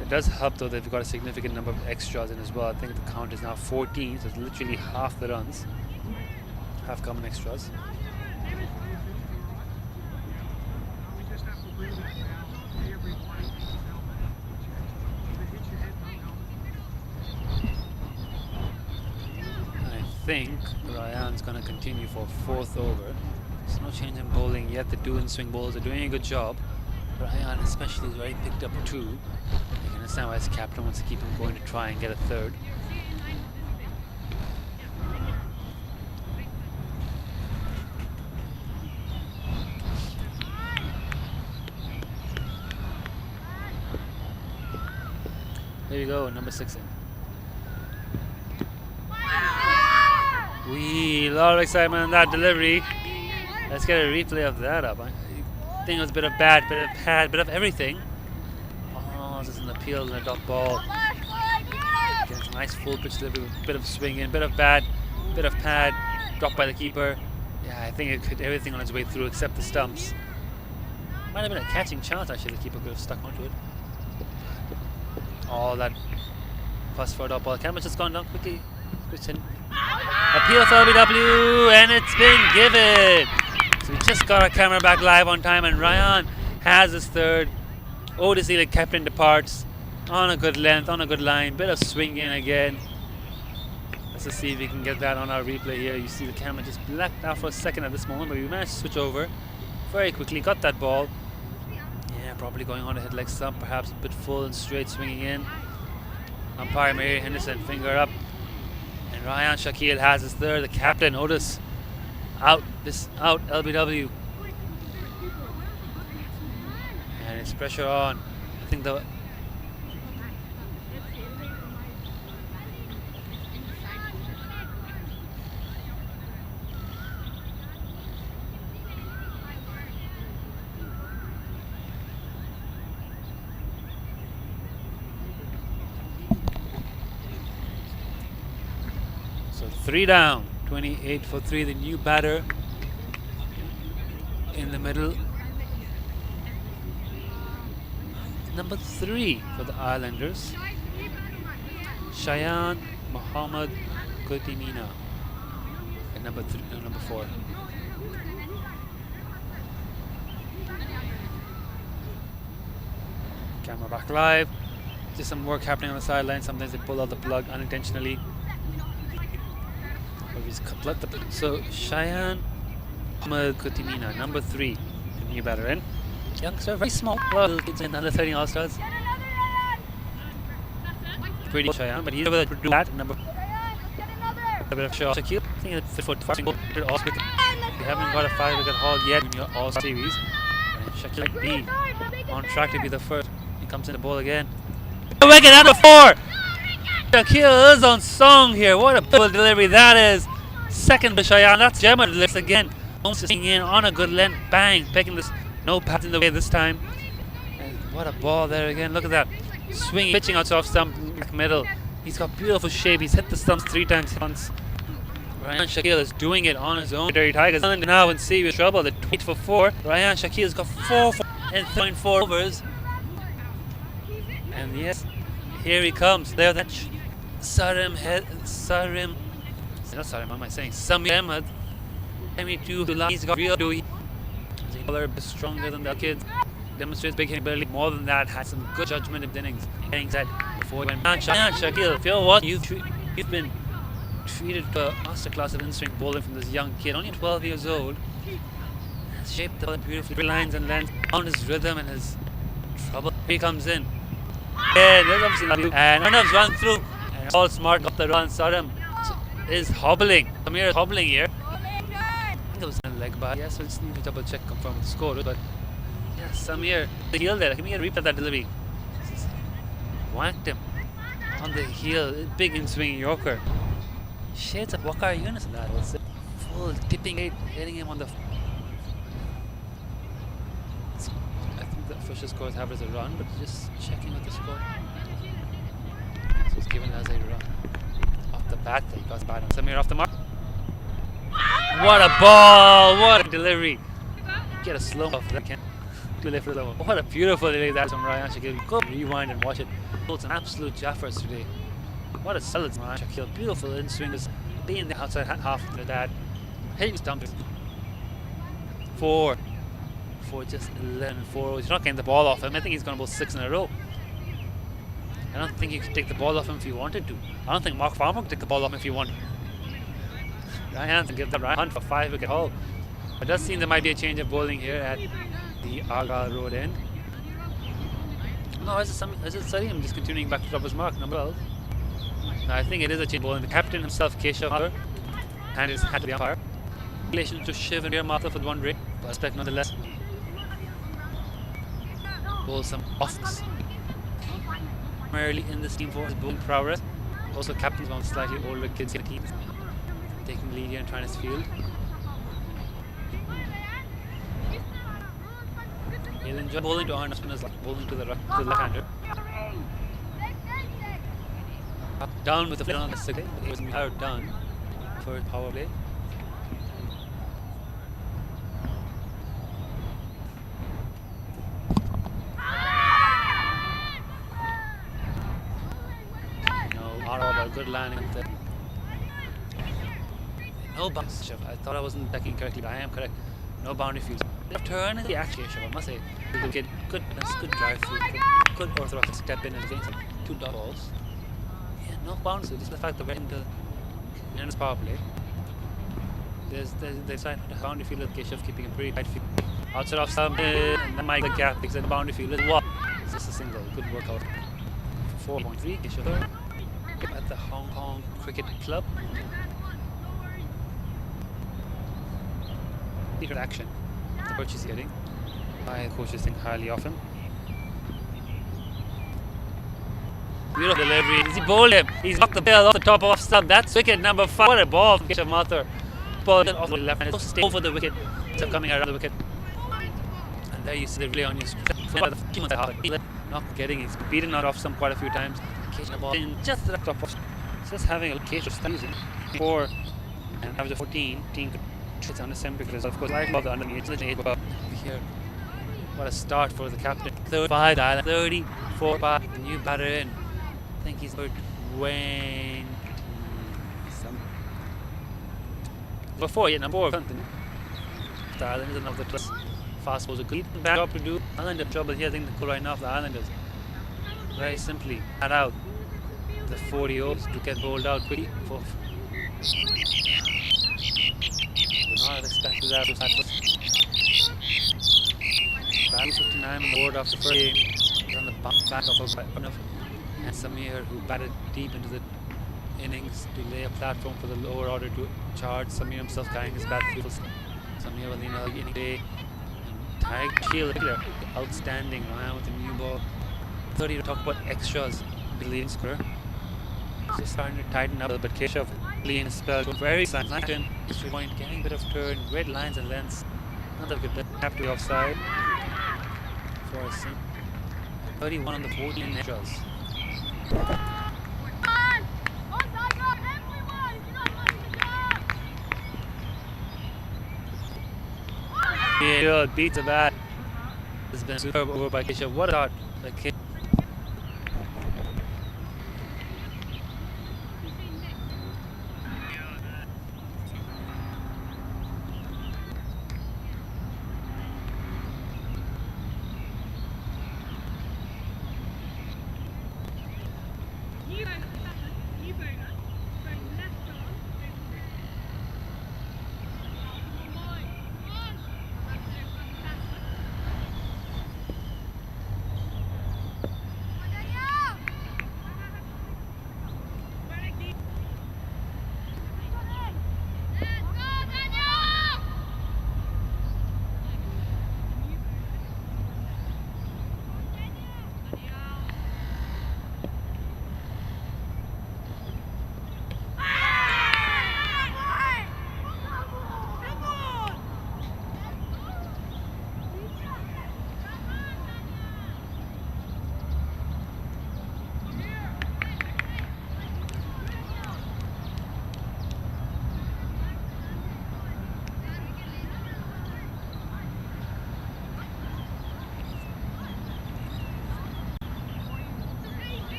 It does help though, they've got a significant number of extras in as well. I think the count is now 14, so it's literally half the runs. have come in extras. I think Ryan's going to continue for 4th over. There's no change in bowling yet. The 2 in-swing bowlers are doing a good job. Ryan especially has already picked up 2. You can understand why his captain wants to keep him going to try and get a 3rd. There you go, number 6 in. A lot of excitement on that delivery. Let's get a replay of that up. I think it was a bit of bad, bit of pad, bit of everything. Oh, this is an appeal and a dot ball. Gets a nice full pitch delivery with a bit of swing in, bit of bad, bit of pad, dropped by the keeper. Yeah, I think it hit everything on its way through except the stumps. Might have been a catching chance actually, the keeper could have stuck onto it. Oh, that fuss for a dot ball. Camera's just gone down quickly. Christian. Appeal for LBW, and it's been given. So we just got our camera back live on time, and Ryan has his 3rd. Odyssey, the captain, departs on a good length, on a good line. Bit of swing in again. Let's just see if we can get that on our replay here. You see the camera just blacked out for a second at this moment, but we managed to switch over very quickly. Got that ball. Yeah, probably going on a head leg stump, perhaps a bit full and straight, swinging in. Umpire Mary Henderson, finger up. And Ryan Shakil has his 3rd. The captain, Otis, out, LBW. And it's pressure on. I think the so 3 down, 28 for 3. The new batter in the middle. Number 3 for the Islanders, Shayan Muhammad Kutimina. And number 4. Camera back live. Just some work happening on the sideline. Sometimes they pull out the plug unintentionally. So Shayan Muhammad Kutimina, number 3, the new batter in. Youngster, very small. A lot of kids in under 13 All-Stars. Pretty Shayan, but he's able to do that. Number a bit of shot. Shaquille, I think it's 4 to 5. You haven't got a 5-wicket haul yet in your All-Star series. And Shaquille might be on track to be the first. He comes in the ball again. Wicket number 4. Shaquille is on song here. What a beautiful delivery that is. 2nd to Shayan. That's Gemma delivers again. Almost sitting in on a good length. Bang. Picking this. No pads in the way this time. And what a ball there again. Look at that. Swinging, pitching out off stump middle. He's got beautiful shape. He's hit the stumps 3 times once. Ryan Shakil is doing it on his own. Dirty Tigers now in serious trouble. The 8 for 4. Ryan Shakil has got 4 and 3.4 overs. And yes, here he comes. There that Sarim. Not Sarim, what am I saying? Samir Ahmed. 72 to last. He's got real doughy. Is stronger than the kids. Demonstrates big ability. More than that, has some good judgment of innings. Innings that before when Shakil, if you're what you've been treated to a masterclass of in-swing bowling from this young kid, only 12 years old. Has shaped the beautifully lines and lengths on his rhythm and his trouble. Here he comes in. Yeah, there's obviously nothing. And runners run through. And all smart got the run. Sarim is hobbling. Samir is hobbling here. There was a leg by. Yes, we just need to double check, confirm with the score. But yes, Samir, the heel there. Can we get a replay of that delivery? Whacked him on the heel. Big in swinging Yorker. Shades of Wakar Yunus in that. Was full tipping it, hitting him on the. I think the official scores have it as a run, but just checking with the score. So it's given as a run. Off the bat, he got bad on Samir off the mark. What a ball! What a delivery! Get a slow off that. What a beautiful delivery that is from Ryan Shakil. Go rewind and watch it. It's an absolute jaffers today. What a solid Ryan Shakil. Beautiful in swing. Being the outside half of that. Hey, stumped. 4. 4, just 11 4. He's not getting the ball off him. I think he's going to bowl 6 in a row. I don't think you could take the ball off him if you wanted to. I don't think Mark Farmer could take the ball off him if he wanted. Ryan can give the Ryan Hunt for 5 wicket haul. It does seem there might be a change of bowling here at the Argyle Road end. No, is it Salim just continuing back to Robert's mark, number 12? No, I think it is a change of bowling. The captain himself, Keshav Mathur, and his hat to the umpire. Relation to Shiv and Mathur for the one break, but I expect nonetheless. Bowl some offs. Primarily in this team for his bowling prowess. Also, captains one of the slightly older kids in the team, taking the lead here and trying his field. He'll enjoy bowling to Arnold as bowling to the left-hander. Down with the flip on the second. It was out done for his power play. Good landing there. No bounce. I thought I wasn't checking correctly, but I am correct. No boundary field. Left turn is the action, I must say. Good drive through. Good orthodox step in and getting some 2 dot balls. Yeah, no bounce. Just the fact that we're in the power play. There's a boundary field with Keshav keeping a pretty tight field. Outside off some, and then Mike the gap because the boundary field is what? It's just a single. Good workout. 4.3 Keshav. At the Hong Kong Cricket Club. Good action. The coach is getting. My coaches think highly of him. Beautiful delivery. He bowled him. He's knocked the ball off the top of stump. That's wicket number 5. What a ball from Keshav Mathur. Ball off the left hand. Stay over the wicket. It's coming around the wicket. And there you see the relay on your screen. Not getting. He's beaten out off some quite a few times. The ball in just the top of just having a cage of using 4 and average of 14 team it's under 7 because of course I love the under the 8 but here what a start for the captain. 35 dial 34 by the new batter in. I think he's about 20 some before number 4 something. The Islanders and of the plus fast bowls a good back up to do Islander trouble here. I think the goal right now of the Islanders very simply add out the 40 overs to get bowled out quickly. Would not have expected that. Battle 59 on the board after the first game. He's on the back of a and Samir, who batted deep into the innings to lay a platform for the lower order to charge. Samir himself carrying his bat field. Samir will lean out inning day. Tyke Shield, outstanding. Ryan with a new ball. 30 to talk about extras. Leading scorer. Just starting to tighten up, but Keshav lean spell very silent. History point, getting a bit of turn, red lines and lengths. Another good bit. Have to be offside for a sim. 31 on the 14 extras. Yeah, beats the bat. This has been superb over by Keshav. What a shot by Keshav.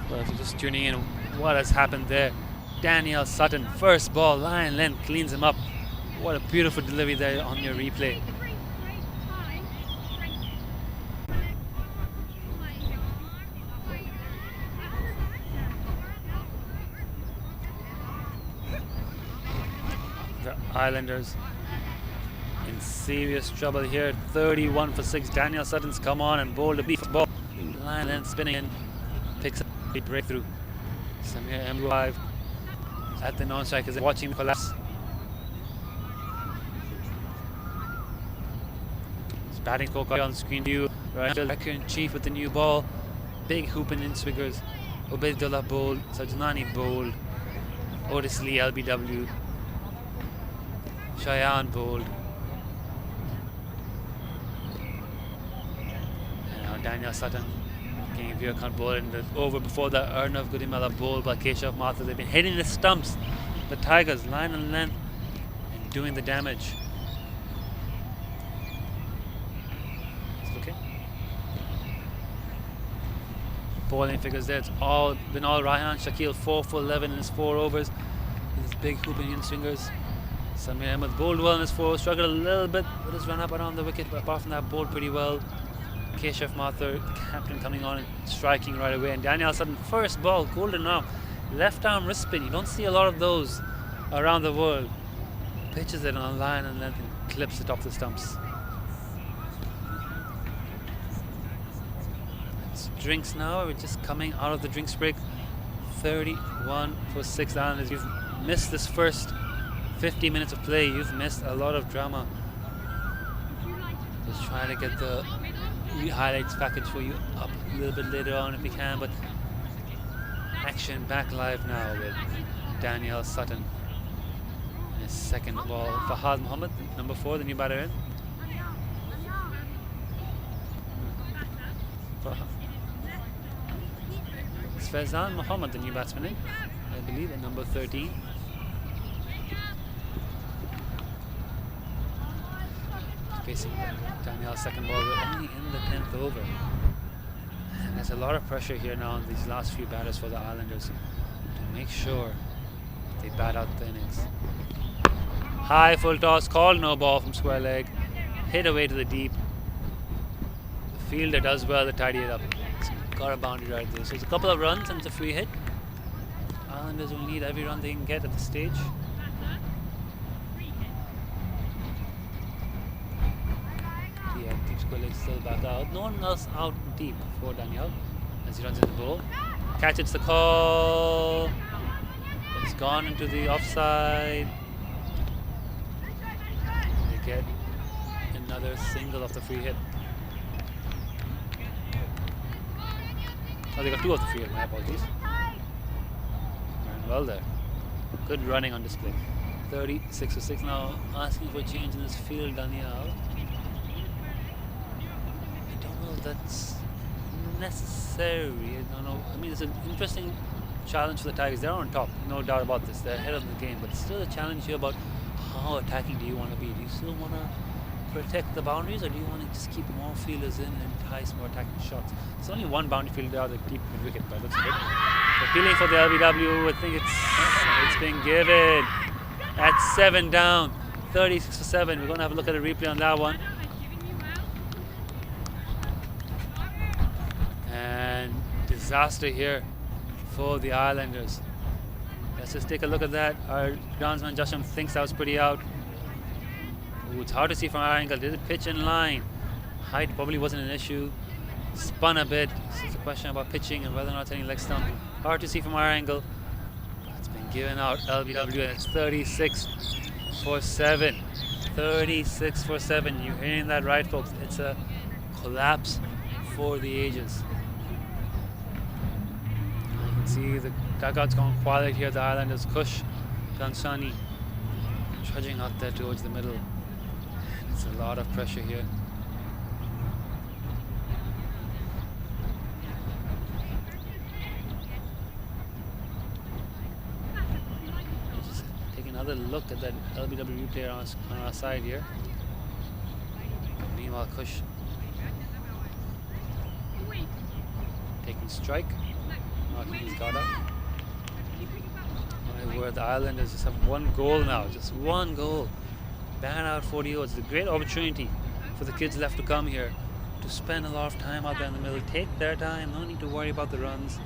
Well, if you're just tuning in, what has happened there? Danielle Sutton, first ball, line length, cleans him up. What a beautiful delivery there on your replay. The Islanders in serious trouble here. 31 for 6. Danielle Sutton's come on and bowled a beef ball. Line length spinning in, picks up a breakthrough. Samir M5 at the non-strikers, watching the collapse. His batting scorecard on screen view. Record in chief with the new ball. Big hooping in swingers. Ubaidullah bowled, Sajnani bowled, Otis Lee LBW, Shayan bowled. And now Danielle Sutton getting Virakant bowled in the over before the Arnav Gudimala bowled by Keshav Mathur. They've been hitting the stumps. The Tigers line and length and doing the damage. It's okay. Bowling figures there. It's all been all Raihan Shakil 4 for 11 in his 4 overs with his big hooping in swingers. Samir Ahmed bowled well in his 4, struggled a little bit with his run up around the wicket, but apart from that, bowled pretty well. Keshav Mathur, captain, coming on and striking right away. And Danielle Sutton, first ball, golden arm, left arm wrist spin. You don't see a lot of those around the world. Pitches it on line and length and clips it off the stumps. It's drinks now. We're just coming out of the drinks break. 31 for 6 Islanders. You've missed this first 50 minutes of play. You've missed a lot of drama. Just trying to get the highlights package for you up a little bit later on if we can, but action back live now with Danielle Sutton and his second ball. Fahad Mohammed, number 4, the new batter in. It's Faizan Mohammed, the new batsman in, I believe, at number 13. Facing Danielle's second ball. We're only in the 10th over. And there's a lot of pressure here now on these last few batters for the Islanders to make sure they bat out the innings. High full toss, called no ball from square leg. Hit away to the deep. The fielder does well to tidy it up. It's got a boundary right there. So it's a couple of runs and it's a free hit. Islanders will need every run they can get at this stage. Still back out. No one else out deep for Danielle as he runs in the bowl. Catch, it's the call. It's gone into the offside. They get another single off the free hit. Oh, they got 2 off the free hit. My apologies. Ran well there. Good running on display. 36 for 6 now. Asking for a change in this field, Danielle. That's necessary. I don't know. I mean, it's an interesting challenge for the Tigers. They're on top, no doubt about this. They're ahead of the game, but it's still a challenge here about how attacking do you want to be. Do you still want to protect the boundaries, or do you want to just keep more fielders in and entice more attacking shots? There's only one boundary fielder out, the deep mid wicket, but that's good. Appealing for the LBW. I think it's been given at 7 down, 36 for 7. We're going to have a look at a replay on that one. And disaster here for the Islanders. Let's just take a look at that. Our groundsman Josham thinks that was pretty out. Ooh, it's hard to see from our angle. Did it pitch in line? Height probably wasn't an issue. Spun a bit. This is a question about pitching and whether or not it's any leg stump. Hard to see from our angle. It's been given out. LBW, and it's 36 for 7. 36 for 7. You're hearing that right, folks. It's a collapse for the ages. See the dugout's gone quiet here. The Islanders, Kush, Ghansani trudging out there towards the middle. It's a lot of pressure here. Just take another look at that LBW player on our side here. Meanwhile, Kush taking strike. Knocking his guard up. where the Islanders just have one goal now, just one goal. Ban out 40 overs. It's a great opportunity for the kids left to come here to spend a lot of time out there in the middle. Take their time. No need to worry about the runs.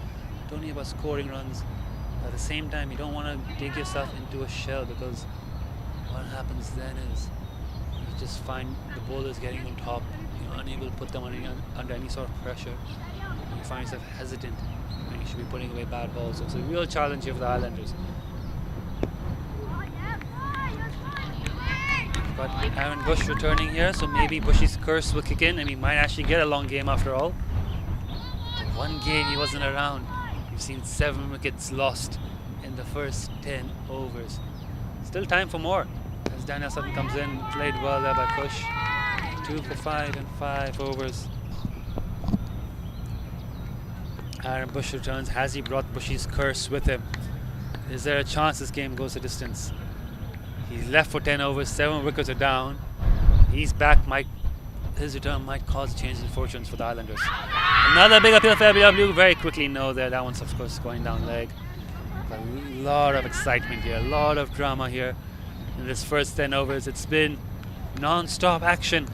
Don't need about scoring runs. At the same time, you don't want to dig yourself into a shell, because what happens then is you just find the bowlers getting on top. You're unable to put them under any sort of pressure. And you find yourself hesitant when you should be putting away bad balls. So it's a real challenge here for the Islanders. But Aaron Bush returning here, so maybe Bushy's curse will kick in and we might actually get a long game after all. The one game he wasn't around, we've seen 7 wickets lost in the first 10 overs. Still time for more as Daniel Sutton comes in. Played well there by Bush. 2 for 5 in 5 overs. Aaron Bush returns. Has he brought Bushy's curse with him? Is there a chance this game goes the distance? He's left for 10 overs, 7 wickets are down. He's back. His return might cause change in fortunes for the Islanders. Another big appeal for LBW. Very quickly, no there. That one's of course going down leg. A lot of excitement here, a lot of drama here in this first 10 overs. It's been non-stop action.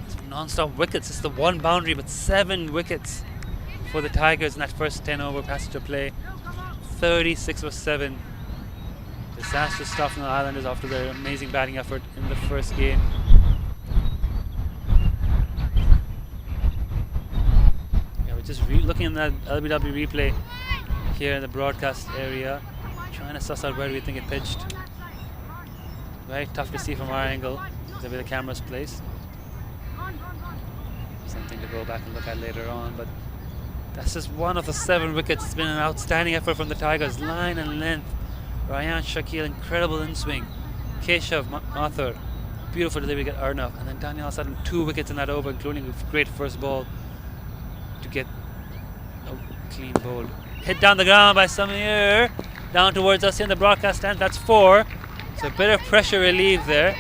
It's been non-stop wickets. It's the one boundary, but 7 wickets for the Tigers in that first 10 over passage of play. 36 for 7. Disastrous stuff from the Islanders after their amazing batting effort in the first game. Yeah, we're just looking at that LBW replay here in the broadcast area, trying to suss out where we think it pitched. Very tough to see from our angle, the way the camera's placed. Something to go back and look at later on, but that's just one of the 7 wickets. It's been an outstanding effort from the Tigers, line and length. Ryan Shakil, incredible in swing. Keshav Mathur, beautiful delivery to get Arnav, and then Daniel Sutton 2 wickets in that over, including a great first ball to get a clean bowl. Hit down the ground by Samir, down towards us in the broadcast stand. That's 4. So a bit of pressure relief there.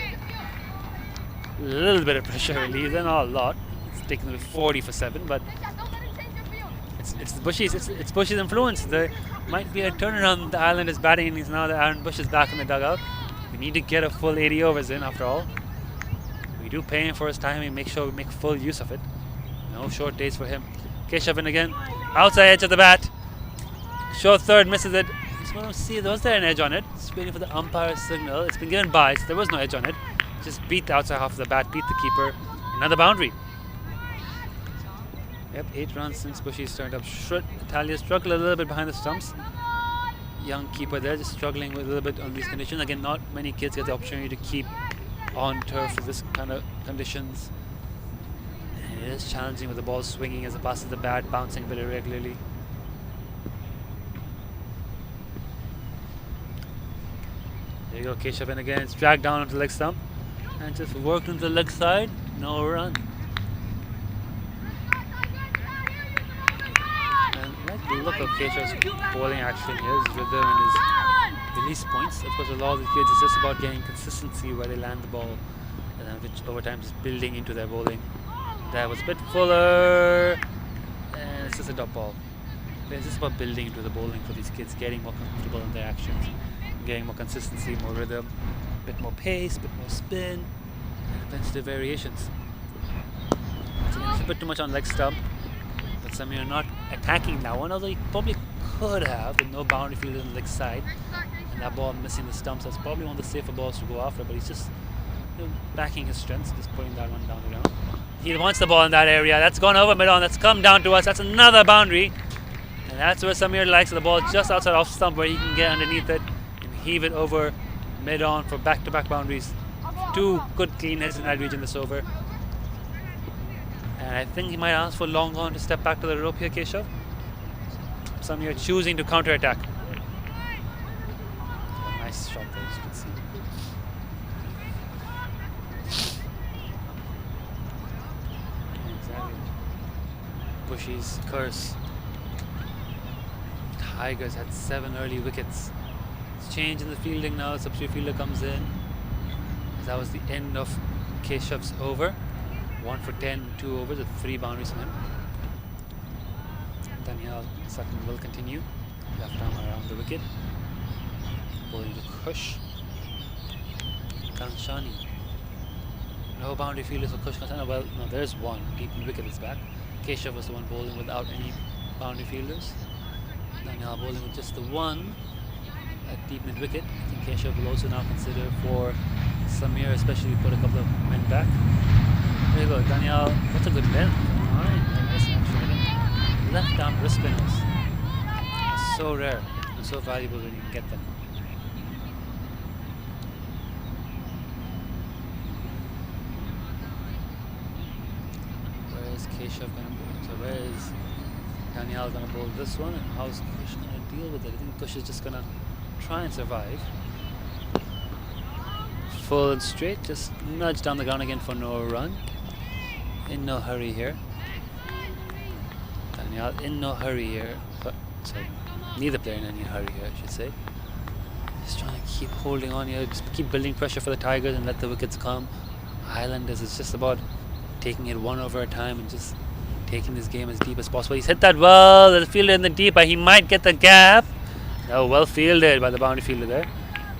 A little bit of pressure relief, then not a lot. It's taken them 40 for 7, but it's Bushy's. It's Bushy's influence. There might be a turnaround in the Islanders batting innings now that Aaron Bush is back in the dugout. We need to get a full 80 overs in after all. We do pay him for his time and make sure we make full use of it. No short days for him. Keshav in again. Outside edge of the bat. Short third, misses it. Just want to see, was there an edge on it? Just waiting for the umpire's signal. It's been given by, so there was no edge on it. Just beat the outside half of the bat, beat the keeper. Another boundary. Yep, 8 runs since Bushy's turned up. Italia struggled a little bit behind the stumps. Young keeper there, just struggling with a little bit on these conditions. Again, not many kids get the opportunity to keep on turf for this kind of conditions. And it is challenging with the ball swinging as it passes the bat, bouncing a bit irregularly. There you go, Keshav in again. It's dragged down onto the leg stump and just worked into the leg side. No run. Look at Keshav's bowling action here, his rhythm and his release points. Of course, a lot of the kids, it's just about getting consistency where they land the ball, and then which over time is building into their bowling. That was a bit fuller, and it's just a dot ball. But it's just about building into the bowling for these kids, getting more comfortable in their actions, getting more consistency, more rhythm, a bit more pace, a bit more spin, and eventually variations. So it's a bit too much on leg stump. But Samir not attacking that one, although he probably could have with no boundary field on the leg side. And that ball missing the stumps, that's probably one of the safer balls to go after, but he's just backing his strengths, just putting that one down the ground. He wants the ball in that area. That's gone over mid-on, that's come down to us. That's another boundary. And that's where Samir likes the ball, just outside off stump where he can get underneath it and heave it over mid-on for back-to-back boundaries. 2 good clean hits in that region this over. And I think he might ask for long on to step back to the rope here, Keshav. Samir choosing to counter-attack. Nice shot there, as you can see. Exactly. Bushy's curse. Tigers had 7 early wickets. It's change in the fielding now. The substitute fielder comes in. That was the end of Keshav's over. 1 for 10, 2 overs with 3 boundaries from him. Daniel Sutton will continue. Left arm around the wicket. Bowling to Kush. Kanshani. No boundary fielders for Kush Kanshani. Well, no, there's one. Deep in wicket is back. Keshav was the one bowling without any boundary fielders. Daniel bowling with just the one at deep mid wicket. I think Keshav will also now consider for Samir, especially put a couple of men back. There you go, Daniel. That's a good length. Nice actually. Left arm wrist spinners. So rare and so valuable when you can get them. Where is Keshav going to bowl? So where is Daniel going to bowl this one? And how's Kush going to deal with it? I think Kush is just going to try and survive. Full and straight, just nudge down the ground again for no run. In no hurry here. Daniel in no hurry here. Sorry, neither player in any hurry here, I should say. Just trying to keep holding on here, just keep building pressure for the Tigers and let the wickets come. Islanders, it's just about taking it one over a time and just taking this game as deep as possible. He's hit that well, the fielder in the deep, but he might get the gap. Oh, well fielded by the boundary fielder there.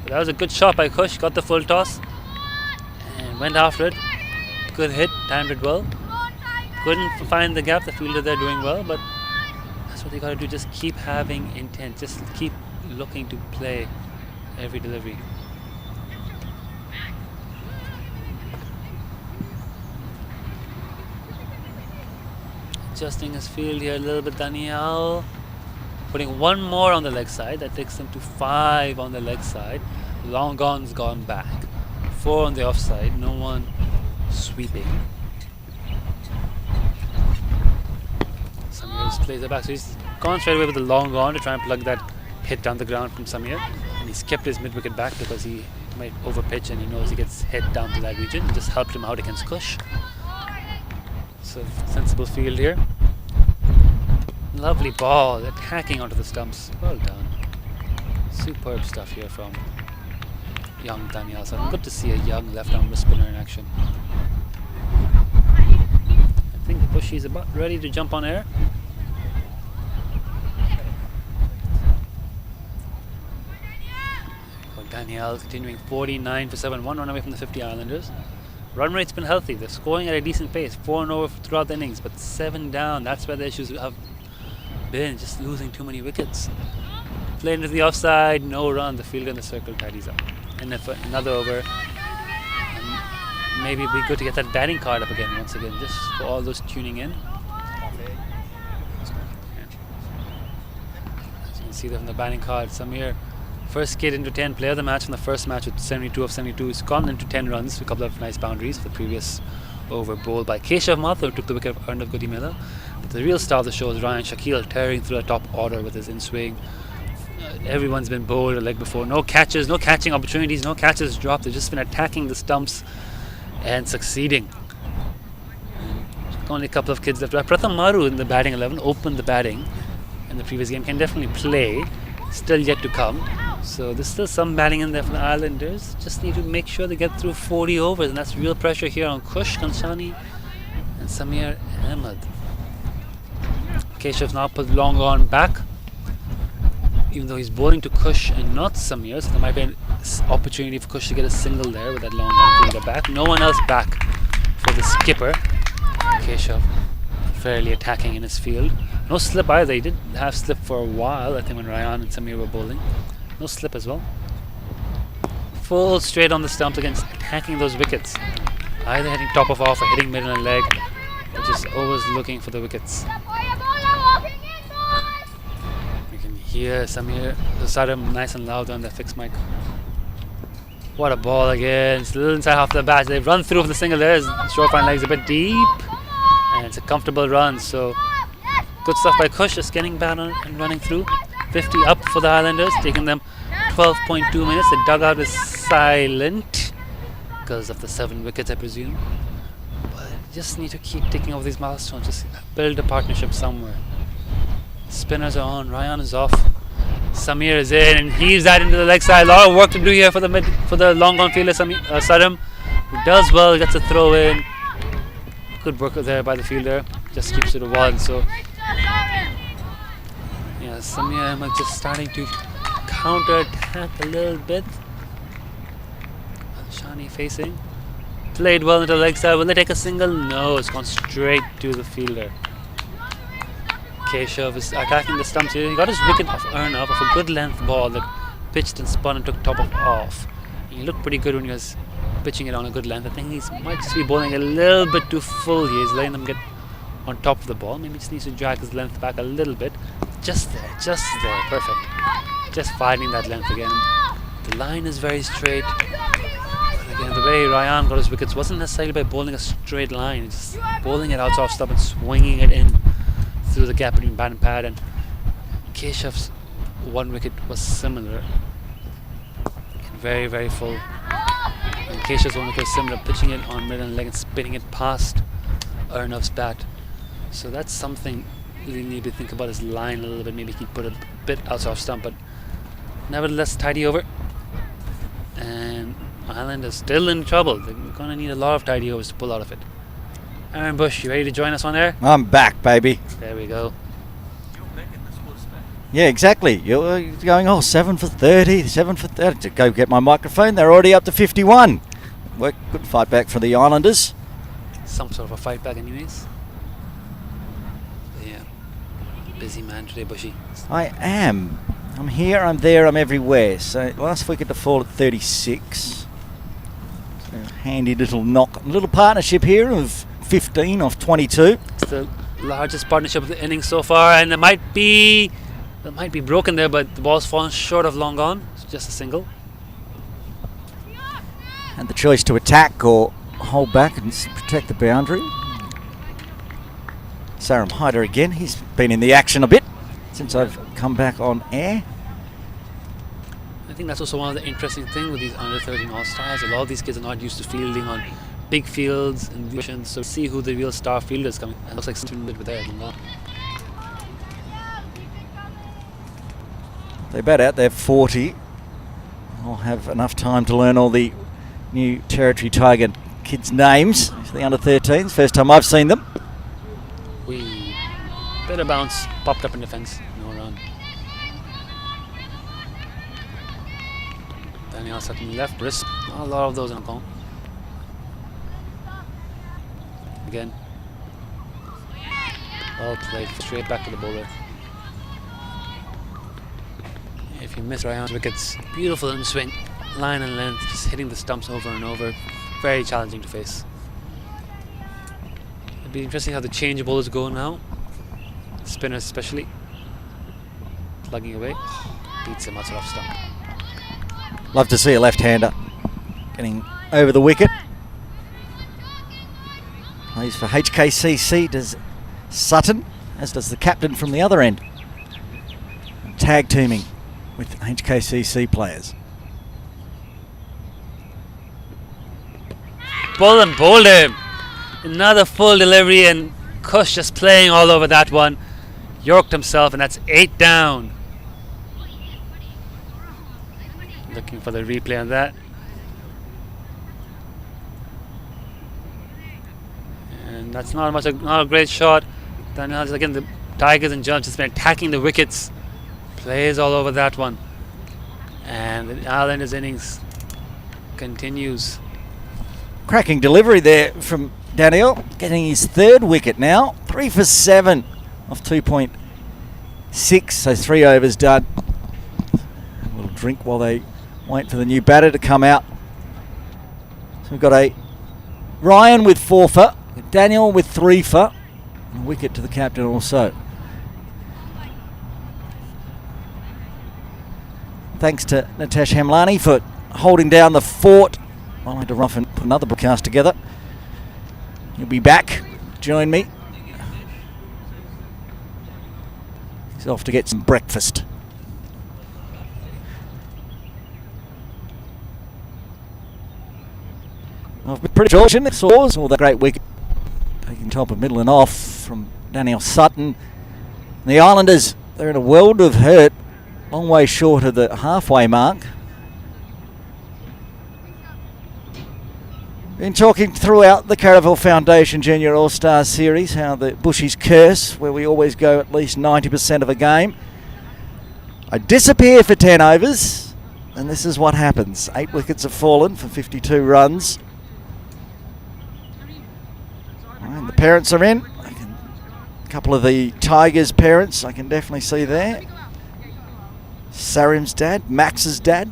But that was a good shot by Kush, got the full toss and went after it. Good hit, timed it well. Couldn't find the gap, the fielder there doing well, but that's what they got to do, just keep having intent, just keep looking to play every delivery. Adjusting his field here a little bit, Daniel. Putting one more on the leg side, that takes him to 5 on the leg side. Long gone's gone back. 4 on the offside, no one sweeping. Samir plays it back, so he's gone straight away with the long gone to try and plug that hit down the ground from Samir. And he's kept his mid wicket back because he might over pitch and he knows he gets hit down to that region. It just helped him out against Kush. So sensible field here. Lovely ball, attacking onto the stumps. Well done. Superb stuff here from young Daniel. So good to see a young left-arm wrist spinner in action. I think Bushy's about ready to jump on air. Daniel continuing 49 for 7, 1 run away from the 50 Islanders. Run rate's been healthy. They're scoring at a decent pace, 4 and over throughout the innings, but 7 down. That's where the issues have been, just losing too many wickets. Play into the offside, no run. The fielder in the circle tidies up. And if another over, maybe it'd be good to get that batting card up again once again, just for all those tuning in. As you can see there from the batting card, Samir, first skate into 10, player of the match from the first match with 72 of 72. He's gone into 10 runs, a couple of nice boundaries for the previous over bowled by Keshav Mathur, who took the wicket of Arnav Godimela. But the real star of the show is Ryan Shakil, tearing through the top order with his in-swing. Everyone's been bowled a leg before. No catches, no catching opportunities, no catches dropped. They've just been attacking the stumps and succeeding. Only a couple of kids left. Pratham Maru in the batting 11 opened the batting in the previous game. Can definitely play. Still yet to come. So there's still some batting in there for the Islanders. Just need to make sure they get through 40 overs, and that's real pressure here on Kush, Kanshani and Samir Ahmed. Keshav's now put long on back, even though he's bowling to Kush and not Samir, so there might be an opportunity for Kush to get a single there with that long on fielder back. No one else back for the skipper. Keshav fairly attacking in his field. No slip either. He did have slip for a while, I think, when Ryan and Samir were bowling. No slip as well. Full straight on the stumps against attacking those wickets. Either hitting top of off or hitting middle and leg. But just always looking for the wickets. You can hear Samir Saram nice and loud on the fixed mic. What a ball again. It's a little inside half the bat. They've run through for the single there. Short fine legs a bit deep. And it's a comfortable run. So good stuff by Kush, just getting back on and running through. 50 up for the Islanders, taking them 12.2 minutes. The dugout is silent because of the 7 wickets, I presume. But just need to keep ticking over these milestones. Just build a partnership somewhere. Spinners are on, Ryan is off. Samir is in and heaves that into the leg side. A lot of work to do here for the long on fielder Saram, who does well, gets a throw in. Good work there by the fielder, just keeps it a 1. So yeah, Samir Ahmed just starting to counter attack a little bit. Shani facing. Played well into the leg side. Will they take a single? No, it's gone straight to the fielder. Keshav is attacking the stumps here. He got his wicket off Arnav of a good length ball that pitched and spun and took top of off. He looked pretty good when he was pitching it on a good length. I think he might just be bowling a little bit too full here. He's letting them get on top of the ball. Maybe he just needs to drag his length back a little bit. Just there, perfect. Just finding that length again. The line is very straight. But again, the way Ryan got his wickets wasn't necessarily by bowling a straight line. It's just bowling it out off stump and swinging it in through the gap between bat and pad. And Keshav's one wicket was similar. Very, very full. And Keshav's one wicket was similar, pitching it on mid and leg and spinning it past Arnav's bat. So that's something you need to think about his line a little bit. Maybe he could put a bit out off stump, but nevertheless tidy over. And Ireland is still in trouble. They're going to need a lot of tidy overs to pull out of it. Aaron Bush, you ready to join us on there? I'm back, baby. There we go. Yeah, exactly. You're going, 7 for 30, 7 for 30. To go get my microphone. They're already up to 51. Good fight back for the Islanders. Some sort of a fight back anyways. Yeah. Busy man today, Bushy. I am. I'm here, I'm there, I'm everywhere. So last week at the fall at 36. So handy little partnership here of 15 off 22. It's the largest partnership of the innings so far, and it might be broken there, but the ball's fallen short of long on. It's just a single. And the choice to attack or hold back and protect the boundary. Saram Hyder again. He's been in the action a bit since I've come back on air. I think that's also one of the interesting things with these under 13 All-Stars. A lot of these kids are not used to fielding on big fields and divisions, so see who the real star fielder is coming. It looks like something a bit there. They bat out their 40. I'll have enough time to learn all the new Territory Tiger kids' names for the under 13s. First time I've seen them. Bit of bounce, popped up in defence, no run. Daniel Sutton left wrist, not a lot of those on call. Again. Well played, straight back to the bowler. If you miss Ryan's wickets, beautiful in swing, line and length, just hitting the stumps over and over. Very challenging to face. It'd be interesting how the change of bowlers go now. Spinners especially. Plugging away. Beats him out off stump. Love to see a left-hander getting over the wicket. Plays for HKCC, does Sutton, as does the captain from the other end. Tag teaming with HKCC players. Ball and bowled him. Another full delivery, and Kush just playing all over that one. Yorked himself, and that's 8 down. Looking for the replay on that. And that's not a great shot. Daniel, again, the Tigers and Jones has been attacking the wickets. Plays all over that one. And the Islanders innings continues. Cracking delivery there from Daniel, getting his 3rd wicket now. 3 for 7 off 2.6, so 3 overs done. A little drink while they wait for the new batter to come out. So we've got a Ryan with 4 for, Daniel with 3 for, and a wicket to the captain also. Thanks to Natesh Hamlani for holding down the fort. I'll have to rough and put another broadcast together. He'll be back. Join me. He's off to get some breakfast. I've been pretty fortunate. Saws all that great wicket taking top of middle and off from Daniel Sutton. The Islanders, they're in a world of hurt. Long way short of the halfway mark. Been talking throughout the Caravel Foundation Junior All-Star Series how the Bushies curse, where we always go at least 90% of a game. I disappear for 10 overs, and this is what happens. 8 wickets have fallen for 52 runs. And the parents are in. A couple of the Tigers parents I can definitely see there. Sarim's dad, Max's dad.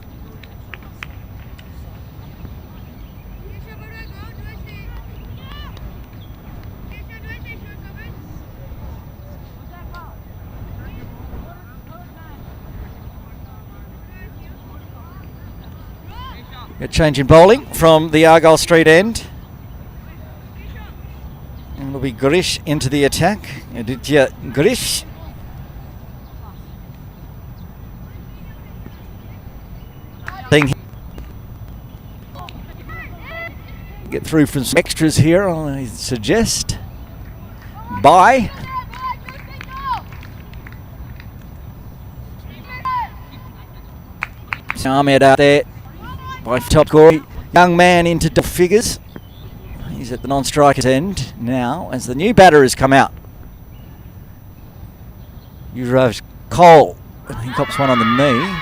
A change in bowling from the Argyle Street end. And it'll be Grish into the attack. Aditya Grish. Get through from some extras here, I suggest. Bye. Ahmed out there by top scorer. Young man into double figures. He's at the non-striker's end now as the new batter has come out. Yuvraj Cole. He cops one on the knee.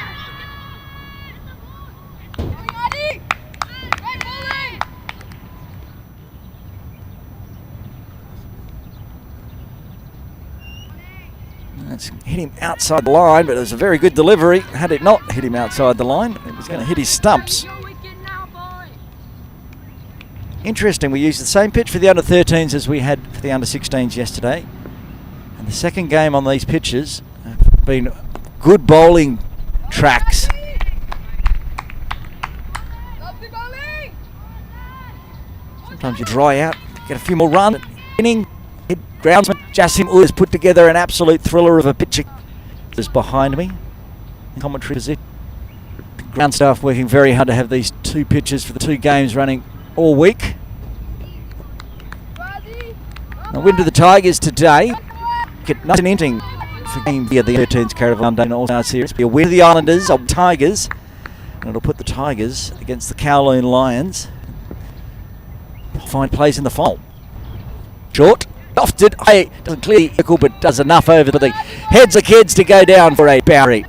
That's hit him outside the line, but it was a very good delivery. Had it not hit him outside the line, it was going to hit his stumps. Interesting, we used the same pitch for the under-13s as we had for the under-16s yesterday. And the second game on these pitches have been good bowling tracks. Sometimes you dry out, get a few more runs. Inning, groundsman Jassim Ud has put together an absolute thriller of a pitch. Is behind me. Commentary position. Ground staff working very hard to have these two pitches for the two games running all week. A win to the Tigers today. Nice and inting for game via the U13's Caravel and All-Star Series. Be a win to the Islanders of Tigers, and it'll put the Tigers against the Kowloon Lions. Fine plays in the final. Short, lofted, doesn't clearly circle, but does enough over for the heads of kids to go down for a boundary.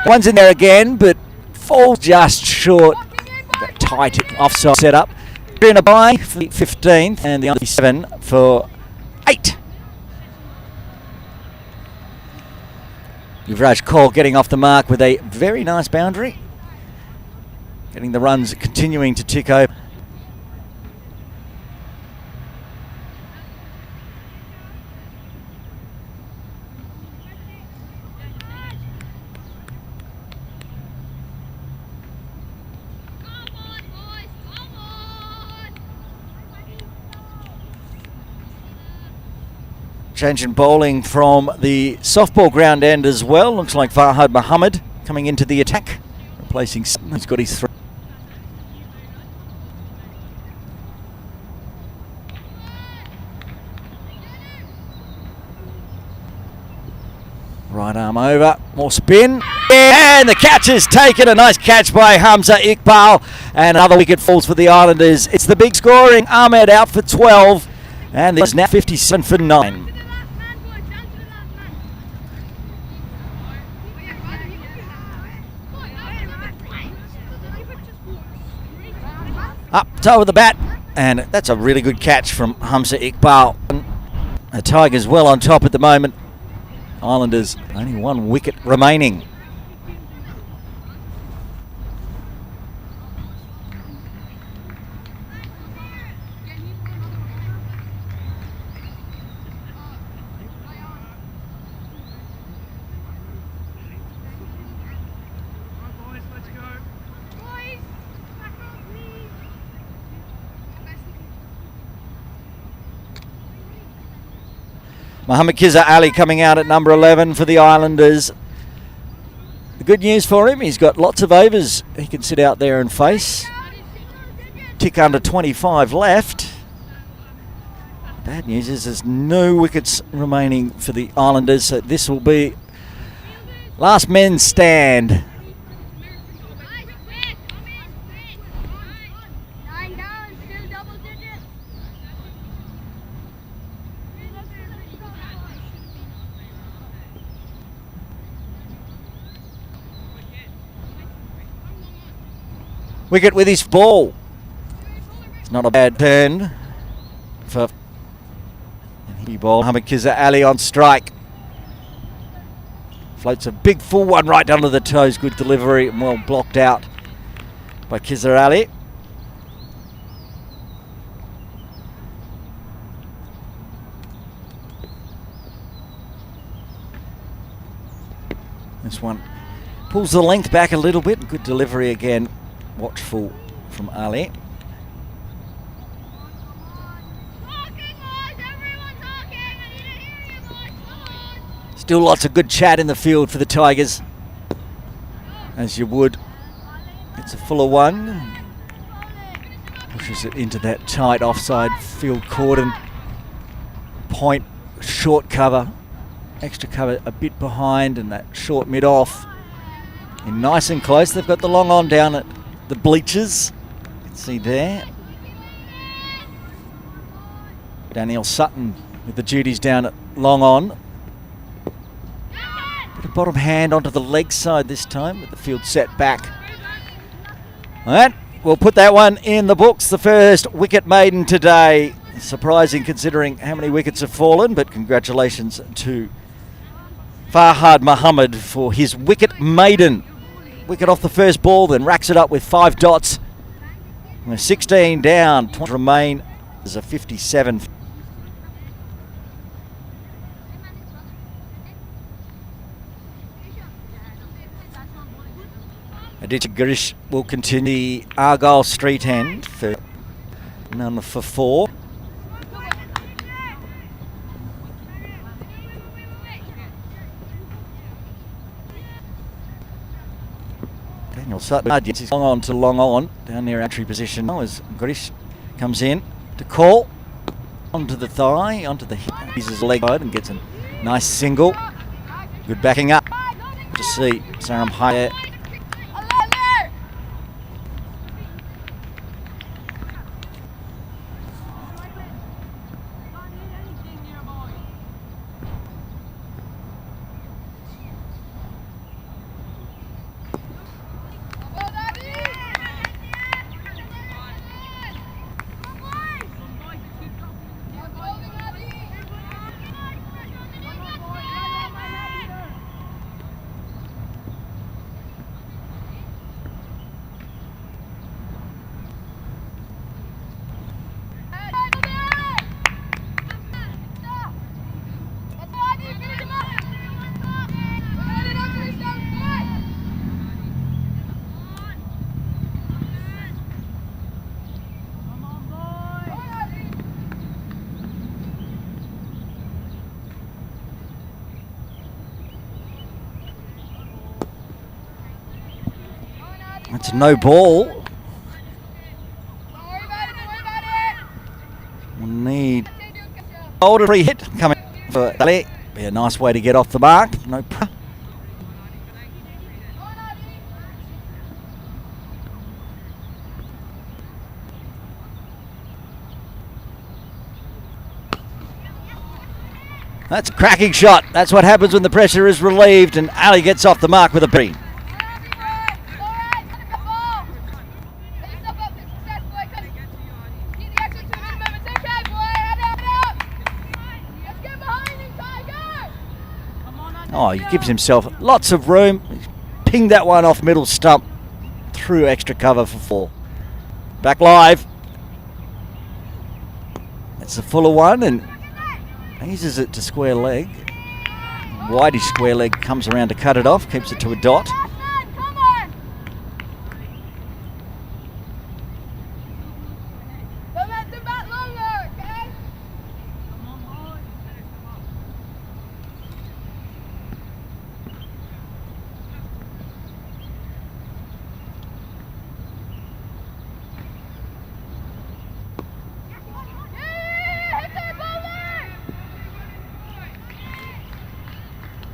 One's in there again, but falls just short. Tight offside setup. In a bye for the 15th and the under 7 for 8. Yuvraj Kaul getting off the mark with a very nice boundary. Getting the runs continuing to tick over. Change in bowling from the softball ground end as well. Looks like Farhad Muhammad coming into the attack, replacing. He's got his 3. Right arm over, more spin, and the catch is taken. A nice catch by Hamza Iqbal, and another wicket falls for the Islanders. It's the big scoring Ahmed out for 12, and there's now 57 for 9. Up toe of the bat, and that's a really good catch from Hamza Iqbal. The Tigers well on top at the moment. Islanders only 1 wicket remaining. Muhammad Kizza Ali coming out at number 11 for the Islanders. The good news for him, he's got lots of overs he can sit out there and face. Tick under 25 left. Bad news is there's no wickets remaining for the Islanders, so this will be last men stand. Wicket with his ball. It's not a bad turn for he ball. Hamakiza Ali on strike. Floats a big full one right under the toes. Good delivery and well blocked out by Kizza Ali. This one pulls the length back a little bit. Good delivery again. Watchful from Ali. Still lots of good chat in the field for the Tigers, as you would. It's a fuller one. Pushes it into that tight offside field cordon. Point, short cover, extra cover a bit behind, and that short mid-off. And nice and close. They've got the long on down at the bleachers. You can see there. Daniel Sutton with the duties down at long on. Bit of bottom hand onto the leg side this time with the field set back. All right, we'll put that one in the books. The first wicket maiden today. Surprising considering how many wickets have fallen, but congratulations to Farhad Muhammad for his wicket maiden. Wicket off the first ball, then racks it up with 5 dots. We're 16 down, 20 remain. There's a 57. Aditya Girish will continue Argyle Street End for none for 4. Daniel Sutton is long on down near entry position now as Girish comes in to call onto the thigh, onto the hip, uses his leg side and gets a nice single. Good backing up to see Saram Haya. That's no ball. We'll need older free hit coming for Ali. Be a nice way to get off the mark. No problem. That's a cracking shot. That's what happens when the pressure is relieved and Ali gets off the mark with a beat. Oh, he gives himself lots of room. He's pinged that one off middle stump through extra cover for 4. Back live. That's the fuller one and uses it to square leg. Whitey square leg comes around to cut it off, keeps it to a dot.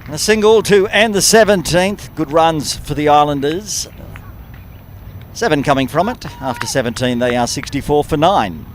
A single to end the 17th. Good runs for the Islanders. 7 coming from it. After 17, they are 64 for 9.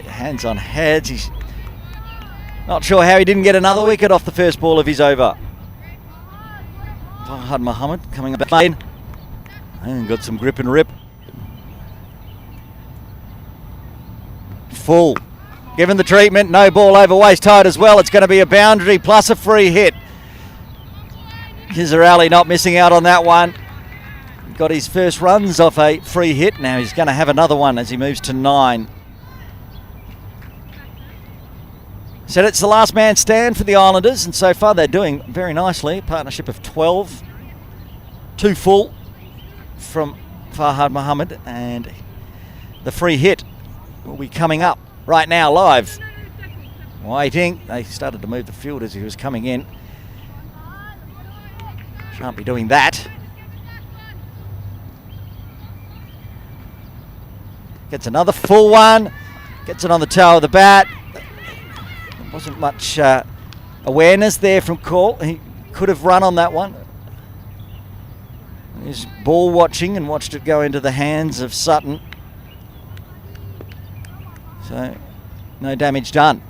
Hands on heads. He's not sure how he didn't get another wicket off the first ball of his over. Fahad Mohammed coming up in and got some grip and rip. Full. Given the treatment, no ball over waist height as well. It's going to be a boundary plus a free hit. Caravel not missing out on that one. Got his first runs off a free hit. Now he's going to have another one as he moves to 9. Said it's the last man stand for the Islanders, and so far they're doing very nicely. Partnership of 12. 2 full from Fahad Mohammed, and the free hit will be coming up right now live. Waiting. They started to move the field as he was coming in. Shan't be doing that. Gets another full one. Gets it on the toe of the bat. Wasn't much awareness there from Cole. He could have run on that one. He's ball watching and watched it go into the hands of Sutton. So no damage done.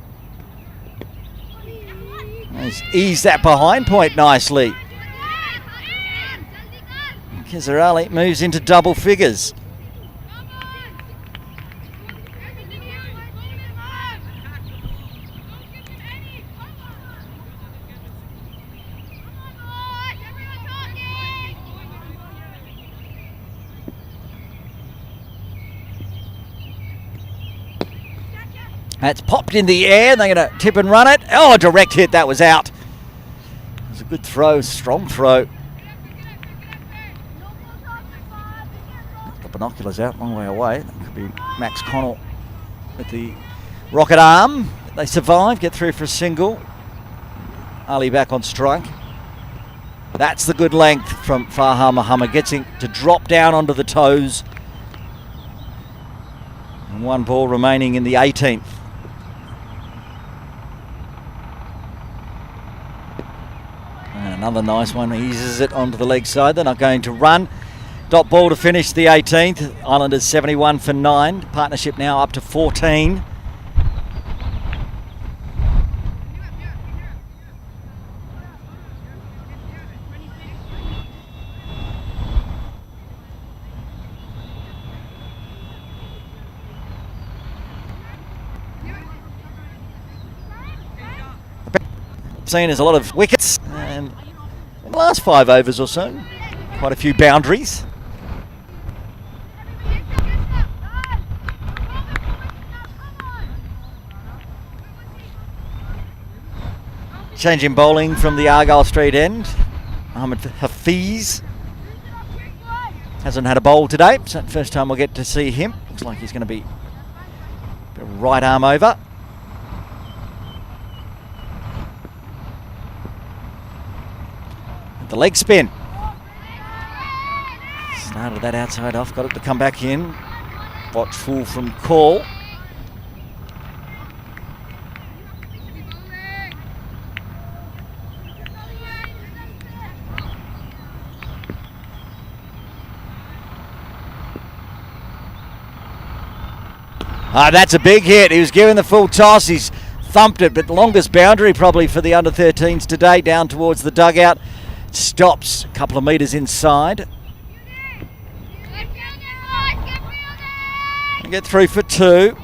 He's eased that behind point nicely. Caravel moves into double figures. That's popped in the air. They're going to tip and run it. Oh, a direct hit. That was out. It was a good throw, strong throw. Got binoculars out, long way away. That could be Max Connell with the rocket arm. They survive, get through for a single. Ali back on strike. That's the good length from Fahad Mohammed. Gets him to drop down onto the toes. And 1 ball remaining in the 18th. And another nice one, eases it onto the leg side. They're not going to run. Dot ball to finish the 18th. Islanders 71 for 9. Partnership now up to 14. Seen as a lot of wickets, and in the last 5 overs or so, quite a few boundaries. Change in bowling from the Argyle Street end. Ahmed Hafiz hasn't had a bowl today, so first time we'll get to see him. Looks like he's going to be a right arm over. The leg spin. Started that outside off, got it to come back in. Watchful from Call. That's a big hit. He was given the full toss. He's thumped it, but the longest boundary probably for the under-13s today, down towards the dugout. Stops a couple of metres inside. And get through for 2.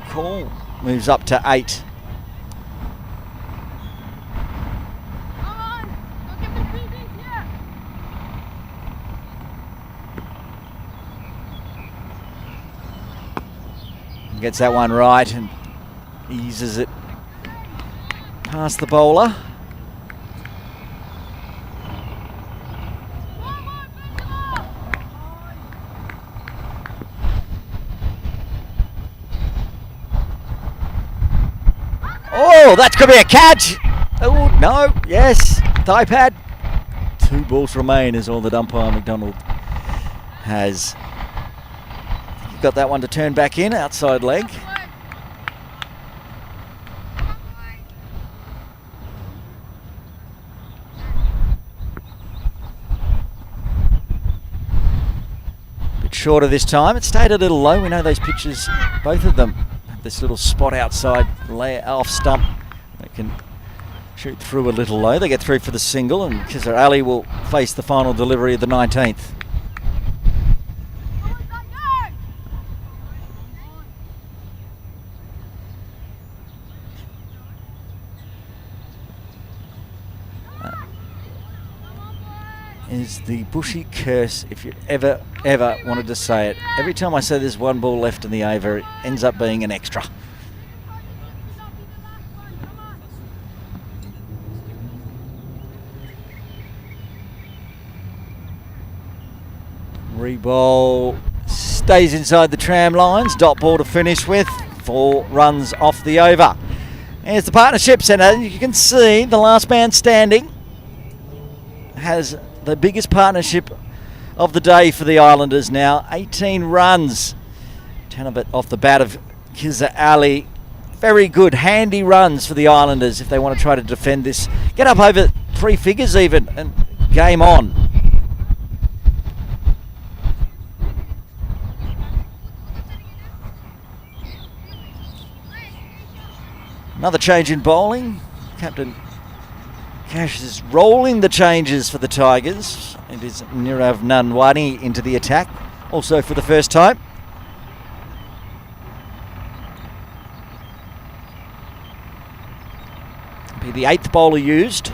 Call moves up to 8. Gets that one right and eases it past the bowler. Oh, that could be a catch. Oh, no, yes, thigh pad. 2 balls remain is all that umpire McDonald has. You've got that one to turn back in, outside leg. Bit shorter this time. It stayed a little low. We know those pitches, both of them, have this little spot outside, off stump. They can shoot through a little low. They get through for the single, and Kizzer Ali will face the final delivery of the 19th. Is the Bushy curse, if you ever wanted to say it. Every time I say there's 1 ball left in the over, it ends up being an extra. Rebowl stays inside the tram lines. Dot ball to finish with. 4 runs off the over. Here's the partnership centre. You can see the last man standing has the biggest partnership of the day for the Islanders now. 18 runs. 10 of it off the bat of Kizzer Ali. Very good, handy runs for the Islanders if they want to try to defend this. Get up over 3 figures even and game on. Another change in bowling. Captain Cash is rolling the changes for the Tigers. It is Nirav Nanwani into the attack, also for the first time. Be the 8th bowler used.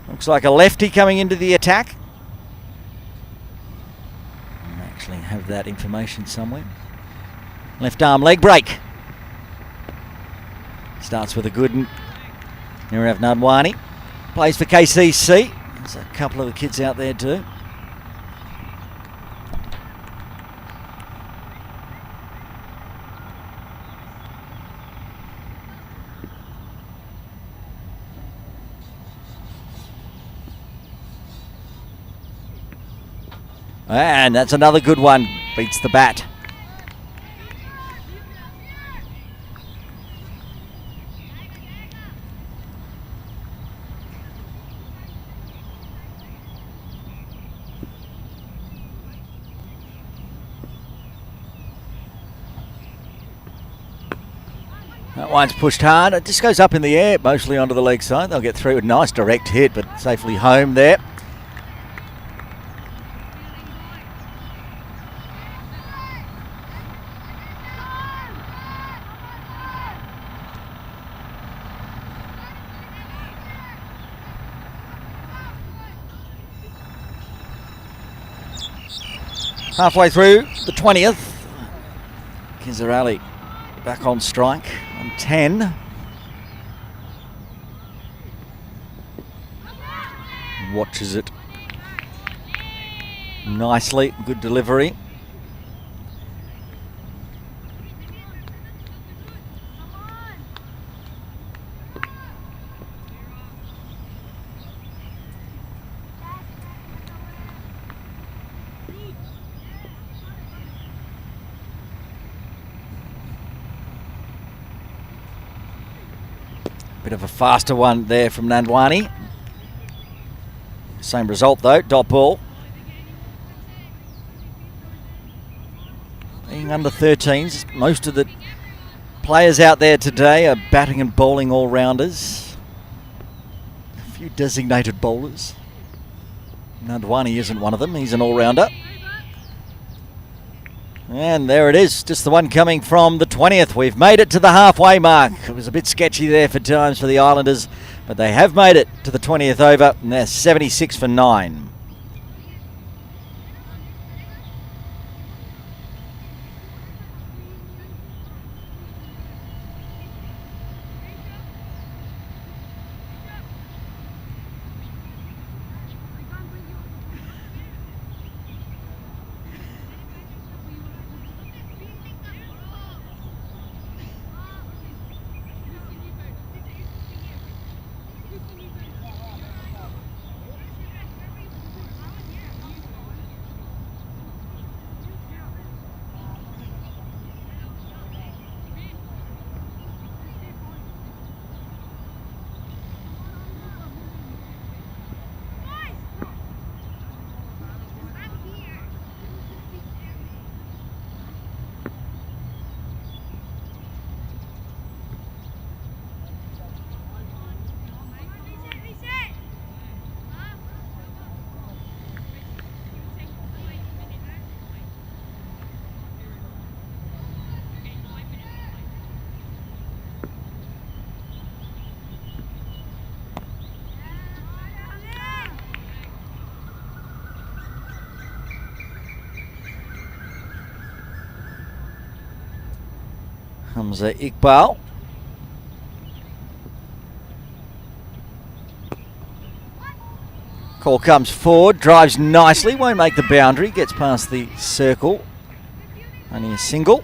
Looks like a lefty coming into the attack. I actually have that information somewhere. Left arm leg break. Starts with a good one. Nirav Nanwani plays for KCC. There's a couple of the kids out there too. And that's another good one. Beats the bat. That one's pushed hard. It just goes up in the air, mostly onto the leg side. They'll get through. A nice direct hit, but safely home there. Halfway through the 20th, Kizzer Ali back on strike on 10. Watches it nicely, good delivery. Bit of a faster one there from Nandwani. Same result though, dot ball. Being under 13s, most of the players out there today are batting and bowling all-rounders. A few designated bowlers. Nandwani isn't one of them. He's an all-rounder. And there it is, just the one coming from the 20th. We've made it to the halfway mark. It was a bit sketchy there for times for the Islanders, but they have made it to the 20th over, and they're 76 for 9. Hamza Iqbal. Call comes forward, drives nicely, won't make the boundary, gets past the circle. Only a single.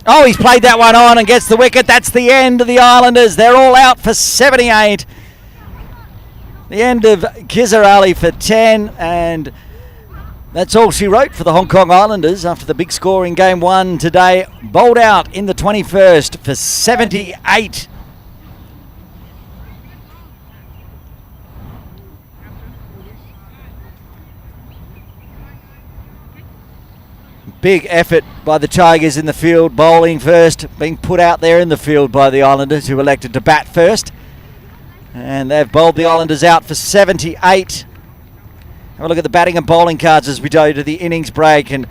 Oh, he's played that one on and gets the wicket. That's the end of the Islanders. They're all out for 78. The end of Kizar Ali for 10, and that's all she wrote for the Hong Kong Islanders after the big score in Game 1 today. Bowled out in the 21st for 78. Big effort by the Tigers in the field, bowling first, being put out there in the field by the Islanders, who elected to bat first. And they've bowled the Islanders out for 78. Have a look at the batting and bowling cards as we go to the innings break, and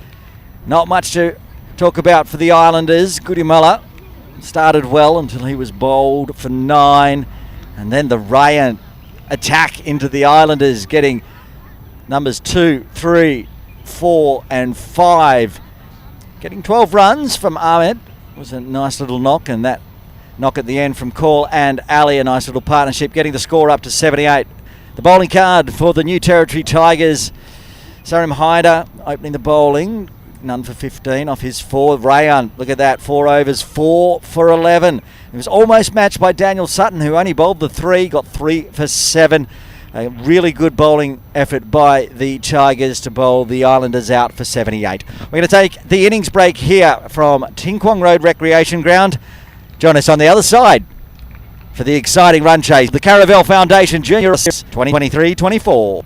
not much to talk about for the Islanders. Gudimala started well until he was bowled for 9, and then the Ryan attack into the Islanders, getting numbers 2, 3, 4 and 5. Getting 12 runs from Ahmed was a nice little knock, and that knock at the end from Call and Ali, a nice little partnership, getting the score up to 78. The bowling card for the New Territory Tigers, Sarim Haider opening the bowling, none for 15 off his 4. Rayan, look at that, 4 overs, 4 for 11. It was almost matched by Daniel Sutton, who only bowled the 3, got 3 for 7. A really good bowling effort by the Tigers to bowl the Islanders out for 78. We're going to take the innings break here from Ting Kwong Road Recreation Ground. Join us on the other side for the exciting run chase. The Caravel Foundation Junior 2023-24.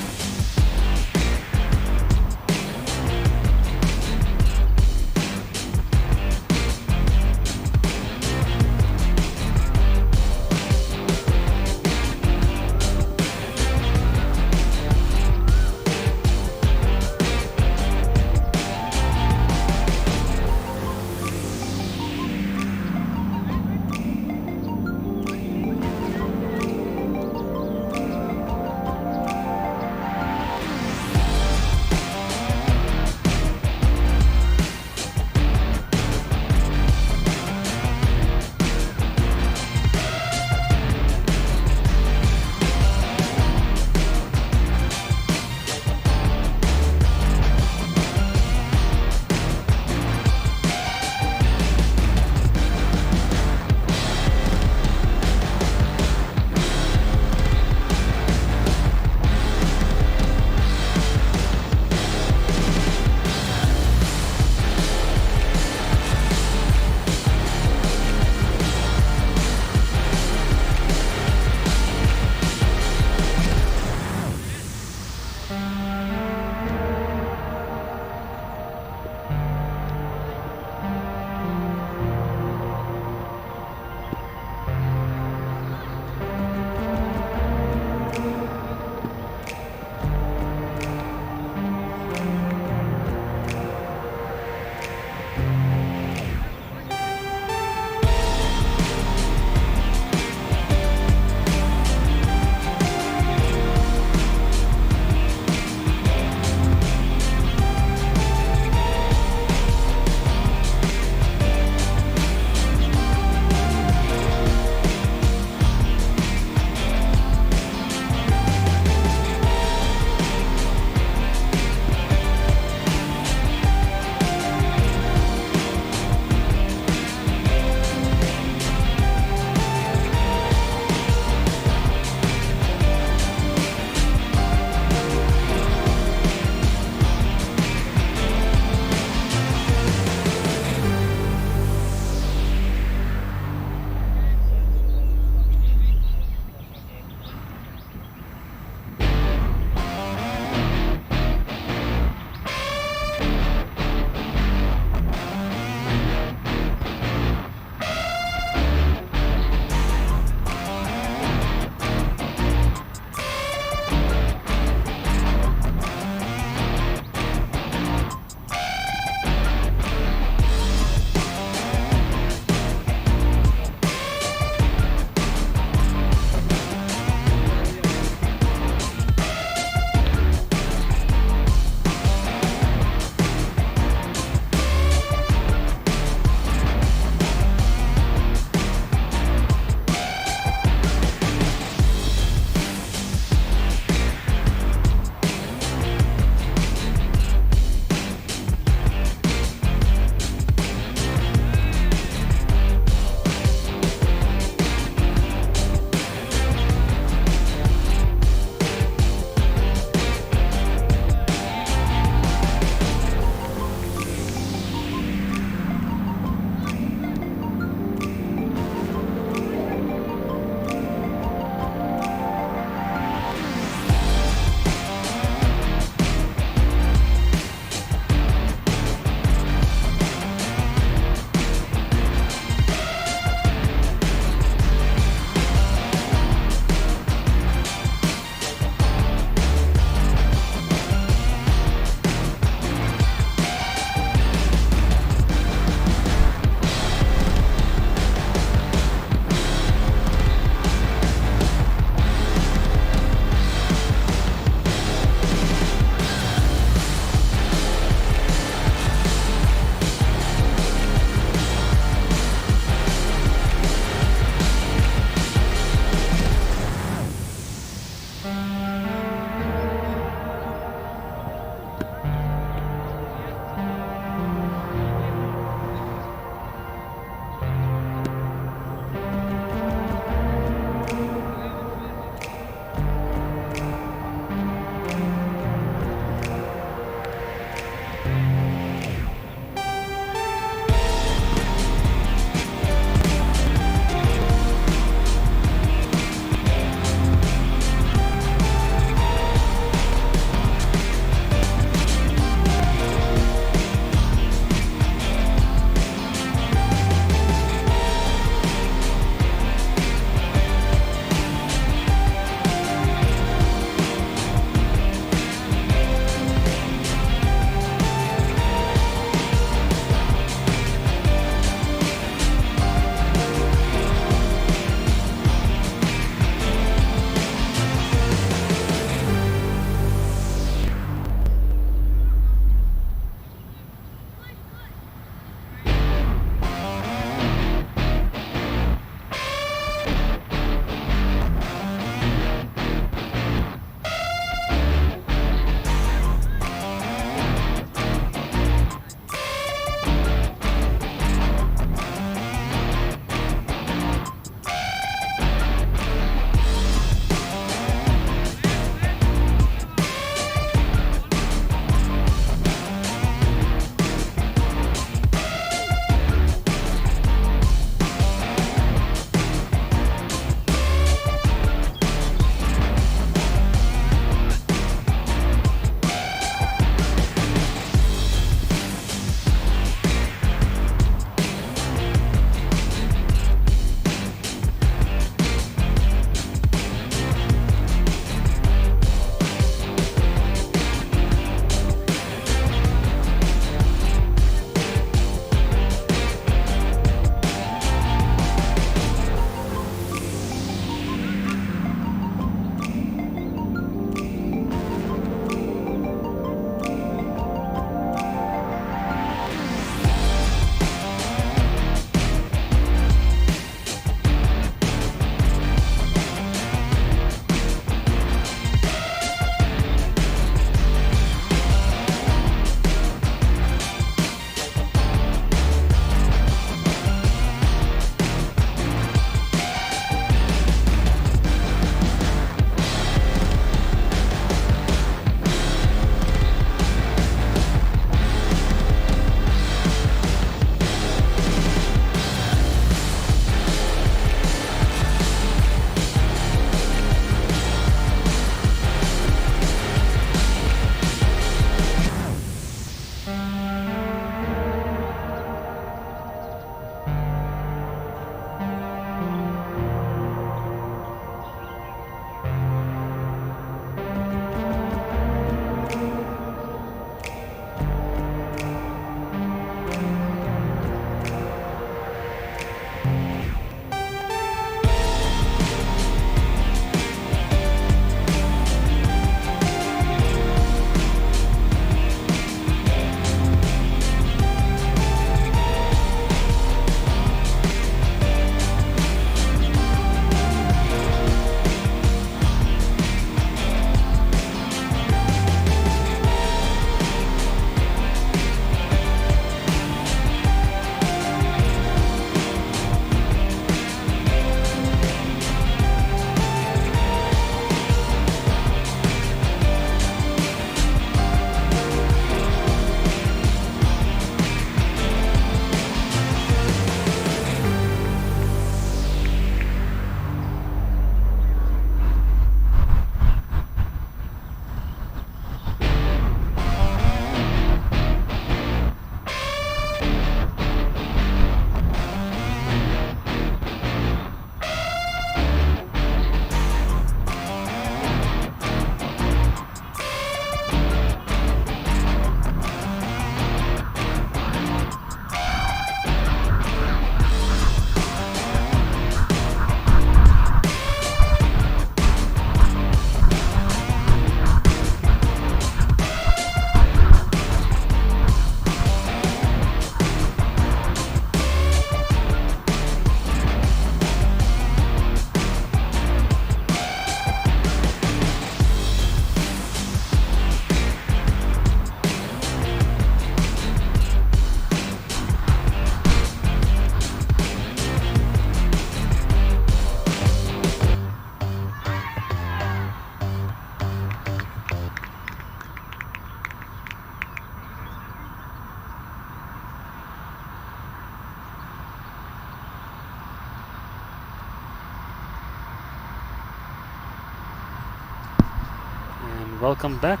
And welcome back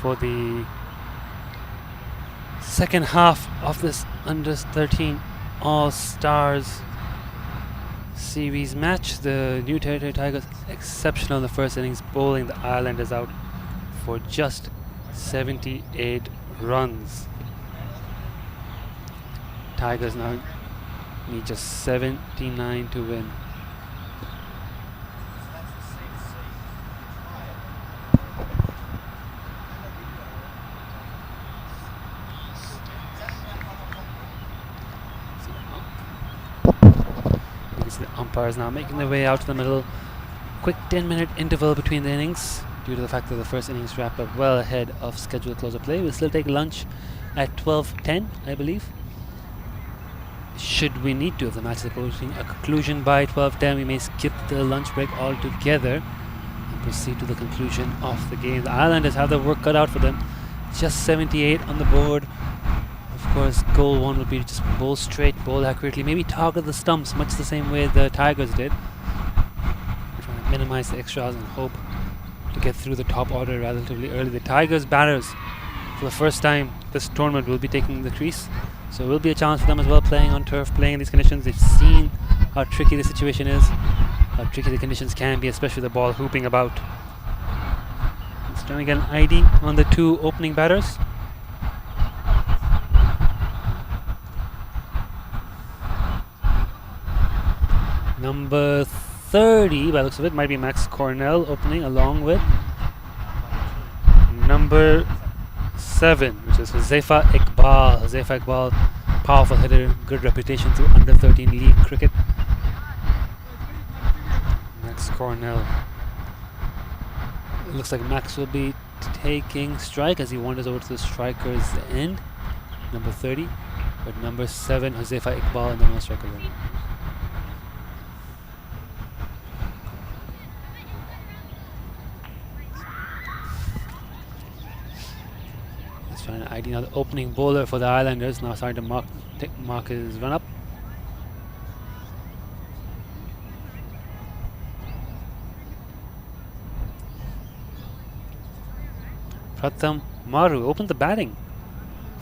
for the second half of this Under 13 All-Stars series match. The New Territory Tigers exceptional in the first innings, bowling the Islanders out for just 78 runs. Tigers now need just 79 to win. The umpires now making their way out to the middle. Quick 10-minute interval between the innings due to the fact that the first innings wrapped up well ahead of scheduled close of play. We'll still take lunch at 12:10, I believe. Should we need to, if the match is approaching a conclusion by 12:10, we may skip the lunch break altogether and proceed to the conclusion of the game. The Islanders have their work cut out for them. Just 78 on the board. Of course, goal one would be to just bowl straight, bowl accurately, maybe target the stumps much the same way the Tigers did. Trying to minimize the extras and hope to get through the top order relatively early. The Tigers batters, for the first time this tournament, will be taking the crease, so it will be a chance for them as well, playing on turf, playing in these conditions. They've seen how tricky the situation is, how tricky the conditions can be, especially the ball hooping about. It's trying to get an ID on the two opening batters. Number 30, by the looks of it, might be Max Cornell opening, along with number 7, which is Huzefa Iqbal. Huzefa Iqbal, powerful hitter, good reputation through under 13 league cricket. Max Cornell. It looks like Max will be taking strike as he wanders over to the striker's end. Number 30, but number 7, Huzefa Iqbal, in the no striker zone. Trying to ID now the opening bowler for the Islanders, now starting to mark his run up. Pratham Maru opened the batting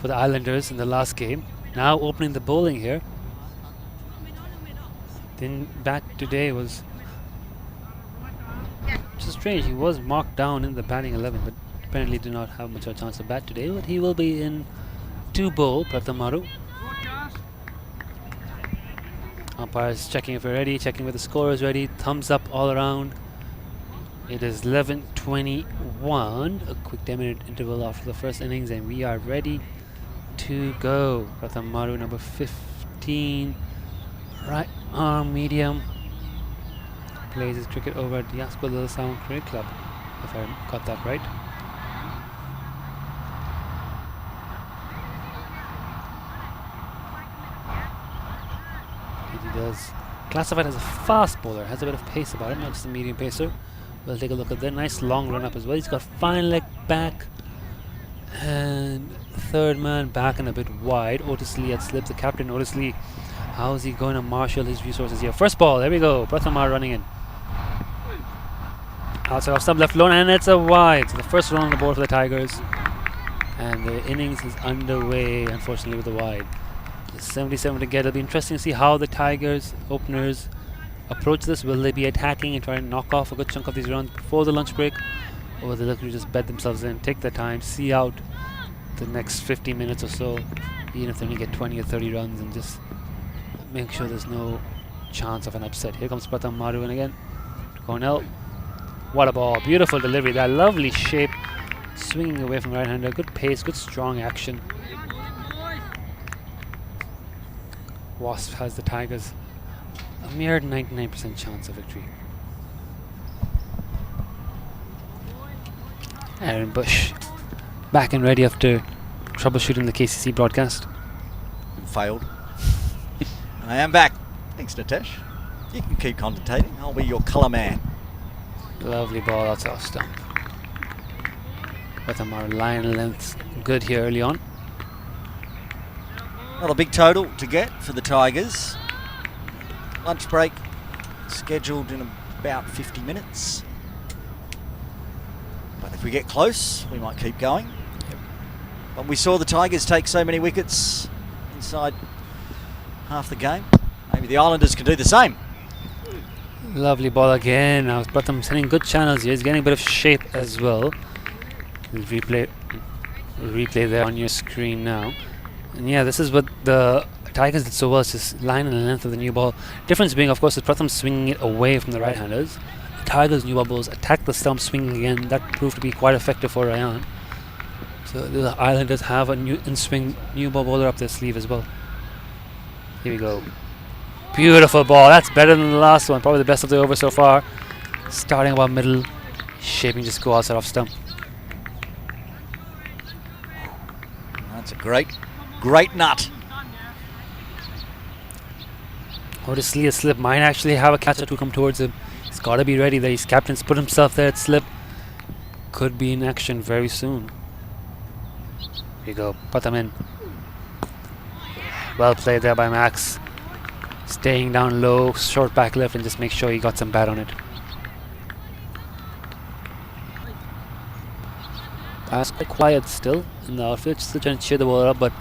for the Islanders in the last game, now opening the bowling here. Then bat today was just strange. He was marked down in the batting 11, but apparently did not have much of a chance to bat today, but he will be in to bowl, Pratham Maru. Umpires checking if we're ready, checking whether the score is ready. Thumbs up all around. It is 11:21, a quick 10-minute interval after the first innings, and we are ready to go. Pratham Maru, number 15, right arm medium, plays his cricket over at Yaskwa Sound Cricket Club, if I got that right. Does classified as a fast bowler, has a bit of pace about him, not just a medium pacer. We'll take a look at that. Nice long run up as well. He's got fine leg back, and third man back and a bit wide. Otis Lee had slipped. The captain, Otis Lee, how is he going to marshal his resources here? First ball, there we go. Pratham Maru running in. Outside off stump, left alone, and it's a wide. So the first run on the board for the Tigers, and the innings is underway, unfortunately, with the wide. 77 to get. It'll be interesting to see how the Tigers openers approach this. Will they be attacking and try and knock off a good chunk of these runs before the lunch break, or will they look to just bed themselves in, take their time, see out the next 50 minutes or so, even if they only get 20 or 30 runs, and just make sure there's no chance of an upset. Here comes Pratham Maru in again. Cornell. What a ball. Beautiful delivery. That lovely shape, swinging away from right-hander. Good pace, good strong action. Wasp has the Tigers a mere 99% chance of victory. Aaron Bush back and ready after troubleshooting the KCC broadcast. Failed. I am back. Thanks, Nitesh. You can keep commentating. I'll be your colour man. Lovely ball outside off stump. Pratham Maru line length good here early on. Not a big total to get for the Tigers. Lunch break scheduled in about 50 minutes. If we get close, we might keep going. But we saw the Tigers take so many wickets inside half the game. Maybe the Islanders can do the same. Lovely ball again. Now Pratham sending good channels here. He's getting a bit of shape as well. Replay there on your screen now. And yeah, this is what the Tigers did so well. It's just line and length of the new ball. Difference being, of course, is Pratham swinging it away from the right-handers. The Tigers' new ball balls attack the stump swinging again. That proved to be quite effective for Ryan. So the Islanders have a new in-swing new ball bowler up their sleeve as well. Here we go. Beautiful ball. That's better than the last one. Probably the best of the over so far. Starting about middle, shaping just go outside off stump. That's a great nut. Obviously, a slip might actually have a catcher to come towards him. He's got to be ready there. His captain's put himself there at slip. Could be in action very soon. Here you go. Put them in. Well played there by Max. Staying down low, short back left, and just make sure he got some bat on it. That's quite quiet still in the outfield. Still trying to cheer the ball up, but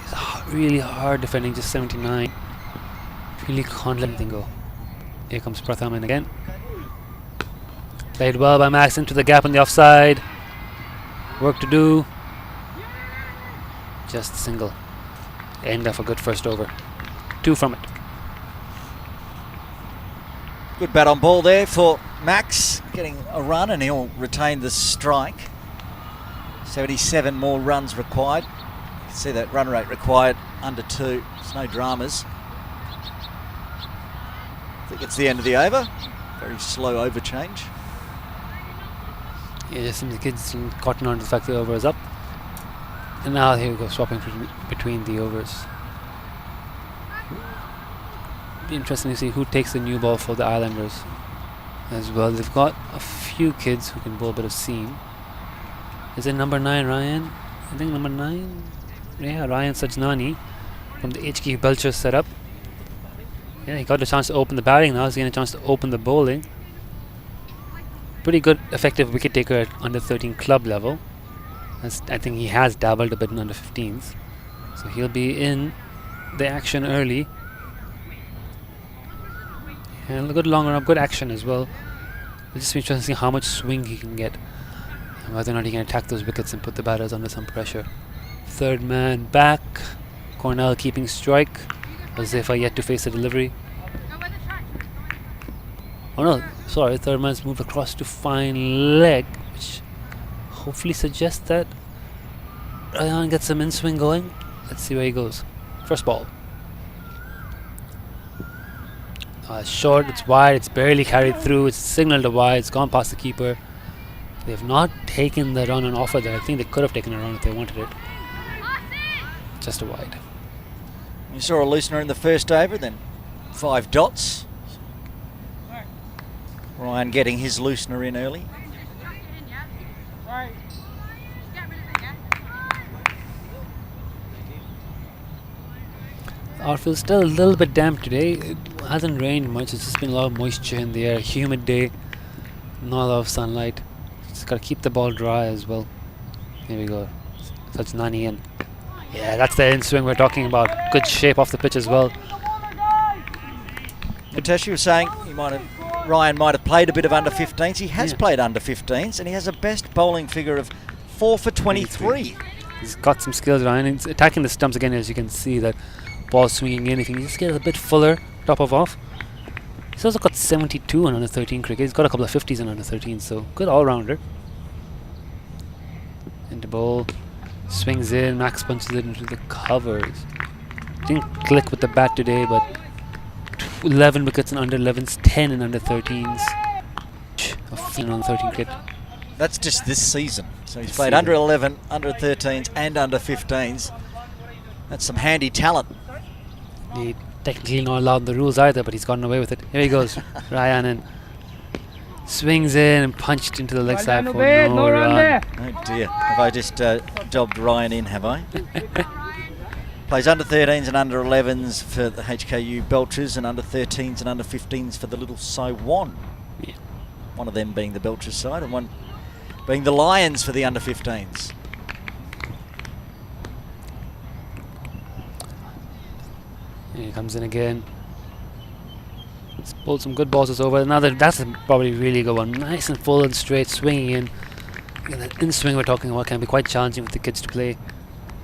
it's really hard defending just 79. Really can't let anything go. Here comes Pratham in again. Played well by Max into the gap on the offside. Work to do. Just single. End of a good first over. 2 from it. Good bat on ball there for Max, getting a run, and he'll retain the strike. 77 more runs required. You can see that run rate required under 2. There's no dramas. I think it's the end of the over. Very slow over change. Yeah, just seems the kids cotton on to the fact the over is up. And now here we go, swapping between the overs. Be interesting to see who takes the new ball for the Islanders as well. They've got a few kids who can bowl a bit of seam. Is it number 9 Ryan? I think number 9. Yeah, Ryan Sajnani from the HK Belcher setup. Yeah, he got a chance to open the batting now. He's getting a chance to open the bowling. Pretty good, effective wicket taker at under 13 club level. I think he has dabbled a bit in under 15s. So he'll be in the action early. And a good long run up, good action as well. It'll just be interesting to see how much swing he can get. And whether or not he can attack those wickets and put the batters under some pressure. Third man back. Cornell keeping strike. Azefa yet to face the delivery. Oh no, sorry, third man's moved across to fine leg, which hopefully suggests that Ryan gets some in-swing going. Let's see where he goes. First ball. It's short, it's wide, it's barely carried through, it's signaled a wide, it's gone past the keeper. They've not taken the run on offer there. I think they could have taken a run if they wanted it. Just a wide. You saw a loosener in the first over, then 5 dots. Ryan getting his loosener in early. Outfield's still a little bit damp today. It hasn't rained much. It's just been a lot of moisture in the air. Humid day. Not a lot of sunlight. Just gotta keep the ball dry as well. Here we go. That's Nani in. Yeah, that's the in-swing we're talking about. Good shape off the pitch as well. Natasha was saying Ryan might have played a bit of under 15s. He has played under 15s, and he has a best bowling figure of 4 for 23. He's got some skills, Ryan. He's attacking the stumps again, as you can see that ball swinging in. If he can just get a bit fuller, top of off. He's also got 72 in under 13 cricket. He's got a couple of 50s in under 13, so good all-rounder. Into bowl. Swings in, Max punches it into the covers. Didn't click with the bat today, but 11 wickets in under 11s, 10 in under 13s. A fin on 13 cricket. That's just this season. So he's played under 11, under 13s, and under 15s. That's some handy talent. He technically not allowed in the rules either, but he's gotten away with it. Here he goes, Ryan, and swings in and punched into the leg side for no run. Oh dear, have I just dobbed Ryan in, have I? Plays under 13s and under 11s for the HKU Belchers, and under 13s and under 15s for the Little Saiwan. Yeah. One of them being the Belchers side, and one being the Lions for the under-15s. He comes in again. He's pulled some good balls over. That's probably a really good one. Nice and full and straight, swinging in. And that in swing we're talking about can be quite challenging for the kids to play.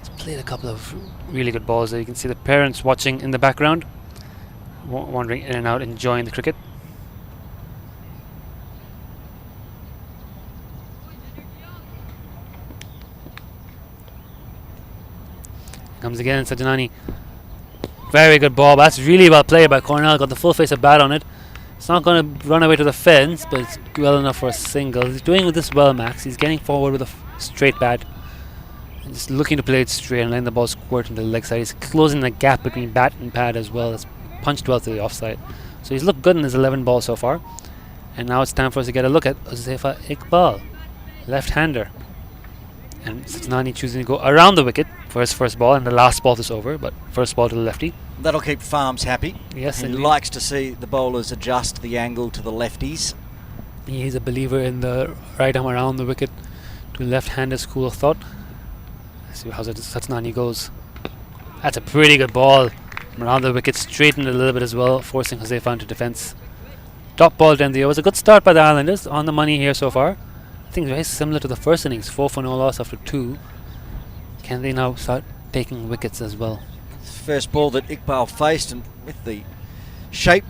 He's played a couple of really good balls there. You can see the parents watching in the background, wandering in and out, enjoying the cricket. Comes again, Sajanani. Very good ball. That's really well played by Cornell. Got the full face of bat on it. It's not going to run away to the fence, but it's well enough for a single. He's doing with this well, Max. He's getting forward with a straight bat. And just looking to play it straight and letting the ball squirt into the leg side. He's closing the gap between bat and pad as well. It's punched well to the offside. So he's looked good in his 11 balls so far. And now it's time for us to get a look at Uzaifa Iqbal, left-hander. And Sajanani choosing to go around the wicket for his first ball, and the last ball is over, but first ball to the lefty. That'll keep Farms happy. Yes, he indeed. likes to see the bowlers adjust the angle to the lefties. He's a believer in the right arm around the wicket to left-handed school of thought. Let's see how Sajanani goes. That's a pretty good ball around the wicket, straightened a little bit as well, forcing Uzaifa into defence. Top ball to end the over. It was a good start by the Islanders, on the money here so far. I think very similar to the first innings, 4 for no loss after 2. Can they now start taking wickets as well? First ball that Iqbal faced, and with the shape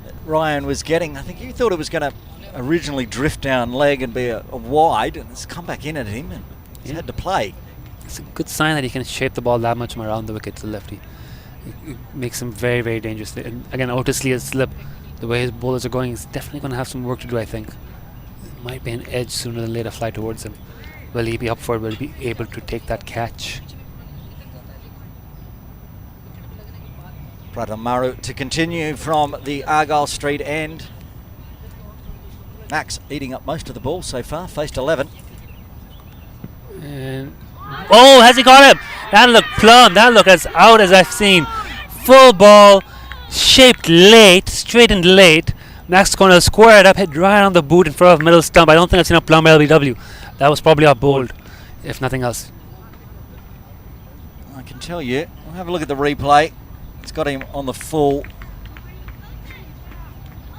that Ryan was getting, I think you thought it was going to originally drift down leg and be a wide, and it's come back in at him, and he's had to play. It's a good sign that he can shape the ball that much from around the wicket to the lefty. It makes him very, very dangerous. And again, Otis Lee's slip, the way his bowlers are going, he's definitely going to have some work to do, I think. Might be an edge sooner than later fly towards him. Will he be up for it? Will he be able to take that catch? Pratamaru to continue from the Argyle Street end. Max eating up most of the ball so far, faced 11. And oh, has he got him? That looked plumb. That looked as out as I've seen. Full ball, shaped late, straightened late. Max Cornell squared up, hit right on the boot in front of middle stump. I don't think I've seen a plumb LBW. That was probably a bowled, if nothing else. I can tell you, we'll have a look at the replay. It's got him on the full.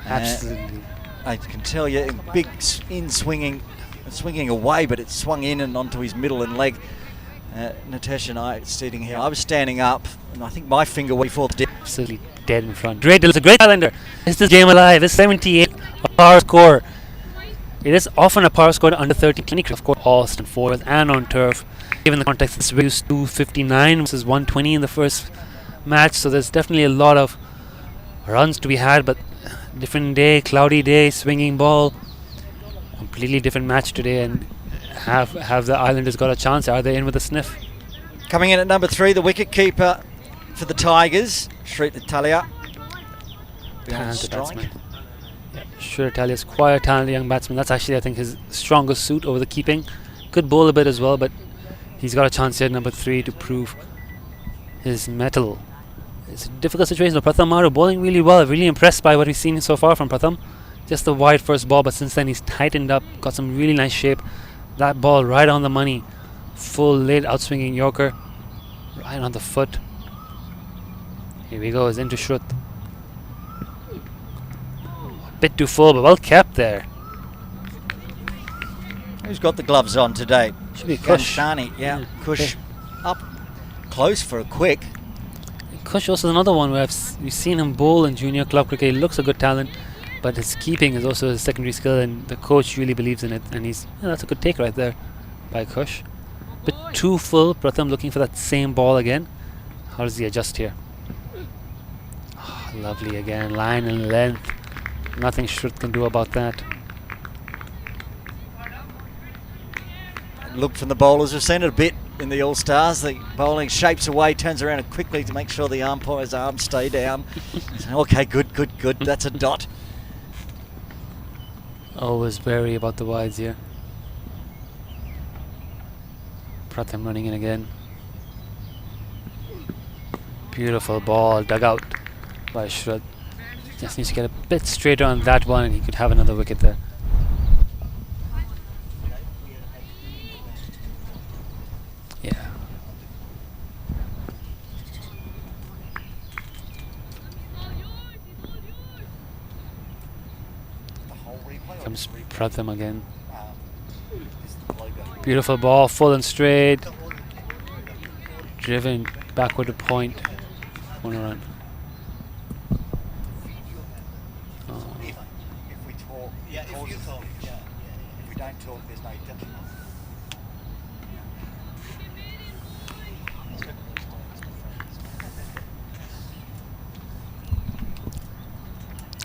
Absolutely. I can tell you, big swinging away, but it swung in and onto his middle and leg. Natasha and I sitting here. I was standing up, and I think my finger went before the dip. Absolutely dead in front. It's a great Tailender. It's this game alive. It's 78, a power score. It is often a power score under 30 clinic, of course, all and fours and on turf. Given the context, it's reduced 259 versus 120 in the first match, so there's definitely a lot of runs to be had, but different day, cloudy day, swinging ball, completely different match today, and have the Islanders got a chance? Are they in with a sniff? Coming in at number 3, the wicket keeper for the Tigers, Sri Italia. Talented batsman. Yeah, sure, Italia's quite a talented young batsman. That's actually, I think, his strongest suit over the keeping. Could bowl a bit as well, but he's got a chance here at number 3 to prove his mettle. It's a difficult situation. Pratham Maru bowling really well. Really impressed by what we've seen so far from Pratham. Just the wide first ball, but since then he's tightened up, got some really nice shape. That ball right on the money. Full late outswinging Yorker. Right on the foot. Here we go, it's into Shrut. Bit too full, but well kept there. Who's got the gloves on today? Should be Kush. Ganshani, yeah. Kush Okay. up close for a quick. Kush also is another one where we've seen him bowl in junior club cricket. He looks a good talent, but his keeping is also a secondary skill, and the coach really believes in it. And that's a good take right there by Kush. Bit too full. Pratham looking for that same ball again. How does he adjust here? Oh, lovely again. Line and length. Nothing Shrut can do about that. Look from the bowlers. We've seen it a bit in the All-Stars. The bowling shapes away, turns around and quickly to make sure the umpire's arms stay down. Okay, good. That's a dot. Always wary about the wides here. Pratham running in again. Beautiful ball dug out by Shrut. Just needs to get a bit straighter on that one, and he could have another wicket there. Pratham again. Beautiful ball, full and straight. Driven backward to point. Corner run. If we talk, if we don't talk, there's no doubt.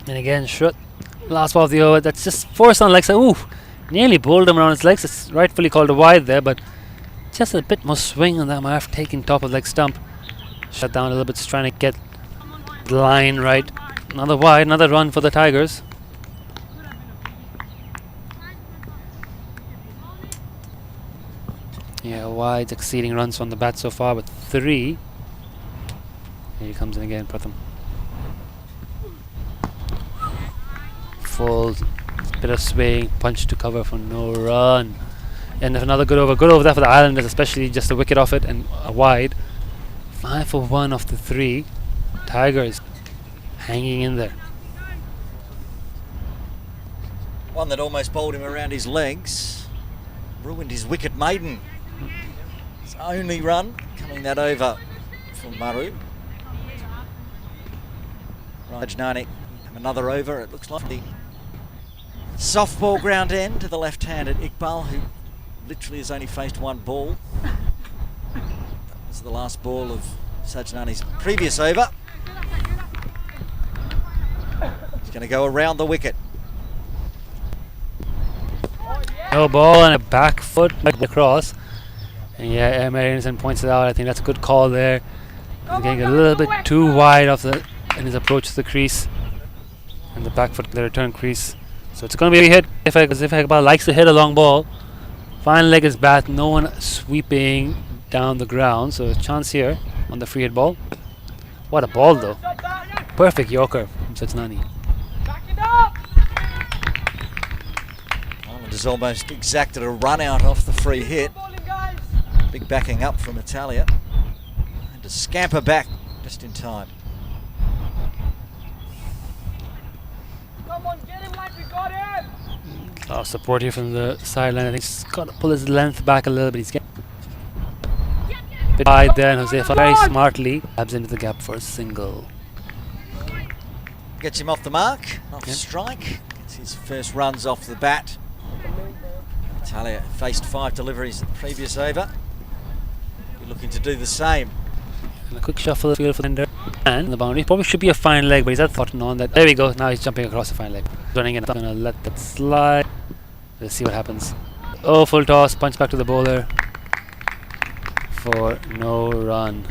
And again, Shrut, last ball of the over. That's just forced on legs. Ooh, nearly bowled him around his legs. It's rightfully called a wide there, but just a bit more swing on that. Might have taken top of leg stump. Shut down a little bit, just trying to get the line right. Another wide, another run for the Tigers. Yeah, wide exceeding runs from the bat so far with 3. Here he comes in again, Pratham. Full bit of swing, punch to cover for no run. And another good over there for the Islanders, especially just a wicket off it and a wide. 5 for 1 off the 3. Tigers hanging in there. One that almost bowled him around his legs. Ruined his wicket maiden. His only run coming that over from Maru. Rajnani have another over, it looks like. The softball ground end to the left-handed Iqbal, who literally has only faced one ball. That was the last ball of Sajnani's previous over. He's going to go around the wicket. No ball and a back foot across. And yeah, Anderson points it out. I think that's a good call there. He's getting a little bit too wide off in his approach to the crease. And the back foot, the return crease. So it's going to be a hit if Iqbal likes to hit a long ball. Fine leg is bat, no one sweeping down the ground. So a chance here on the free hit ball. What a ball though. Perfect Yorker from Sajnani. Has almost exacted a run out off the free hit. Big backing up from Italia. And to scamper back just in time. Come on, get him like we got him. A lot of support here from the sideline. I think he's got to pull his length back a little bit. He's getting a bit wide there, and Jose very smartly grabs into the gap for a single. Gets him off the mark, off strike. Gets his first runs off the bat. Italia faced 5 deliveries in the previous over. You're looking to do the same. And a quick shuffle of the field for Tailender. And the boundary probably should be a fine leg, but he's had thought on that. There we go. Now he's jumping across the fine leg. Running in. I'm gonna let that slide. Let's see what happens. Oh, full toss. Punch back to the bowler for no run.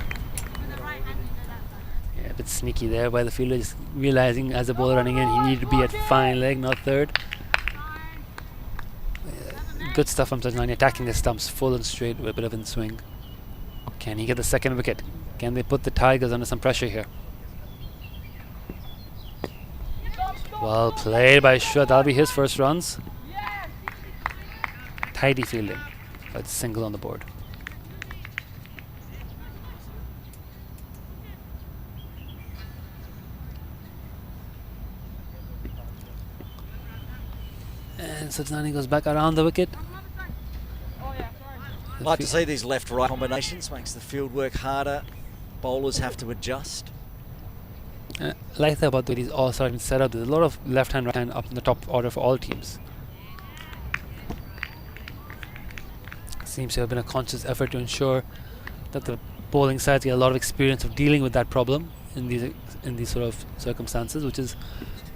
Yeah, a bit sneaky there by the fielder, just realizing as the bowler running in, he needed to be at fine leg, not third. Good stuff from Sajnani, attacking the stumps full and straight with a bit of in swing. Can he get the second wicket? Can they put the Tigers under some pressure here? Well played by Shua. That'll be his first runs. Tidy fielding. But single on the board. And Sajnani goes back around the wicket. I'd like to see these left-right combinations. Makes the field work harder. Bowlers have to adjust. Like that about the way these all starting set up. There's a lot of left-hand, right-hand up in the top order for all teams. Seems to have been a conscious effort to ensure that the bowling sides get a lot of experience of dealing with that problem in these sort of circumstances, which is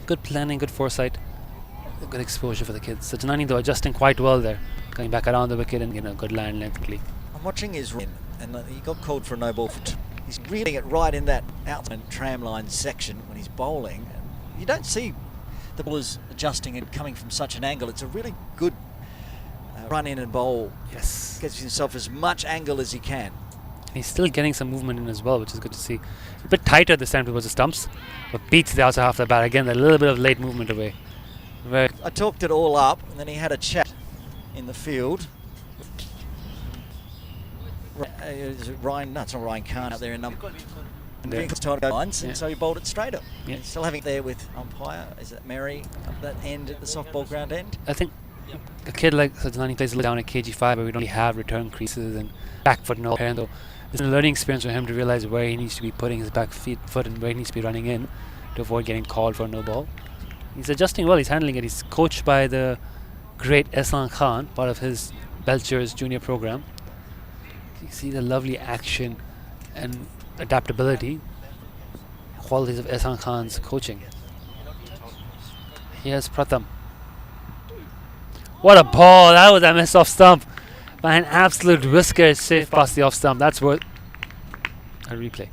good planning, good foresight, good exposure for the kids. Sajnani though adjusting quite well there, going back around the wicket and good line lengthly. I'm watching his run, and he got called for a no ball for he's reeling it right in that outside tram line section when he's bowling. You don't see the bowlers adjusting and coming from such an angle. It's a really good run in and bowl. Yes. Gets himself as much angle as he can. He's still getting some movement in as well, which is good to see. A bit tighter this time towards the stumps, but beats the outside half the bat. Again, a little bit of late movement away. I talked it all up, and then he had a chat in the field. Is it Ryan? No, it's not Ryan Khan out there in number. Being time to go lines, Yeah. and so he bowled it straight up. Yeah. Still having it there with umpire. Is it Mary up that end at the softball ground end? I think a kid like Sajjani plays a little down at KG5 where we don't really have return creases and back foot and all parent, though. It's a learning experience for him to realize where he needs to be putting his back foot and where he needs to be running in to avoid getting called for a no ball. He's adjusting well, he's handling it. He's coached by the great Ehsan Khan, part of his Belcher's junior program. You see the lovely action and adaptability, qualities of Ehsan Khan's coaching. Here's Pratham. What a ball! That was a miss off stump by an absolute whisker safe past the off stump. That's worth a replay.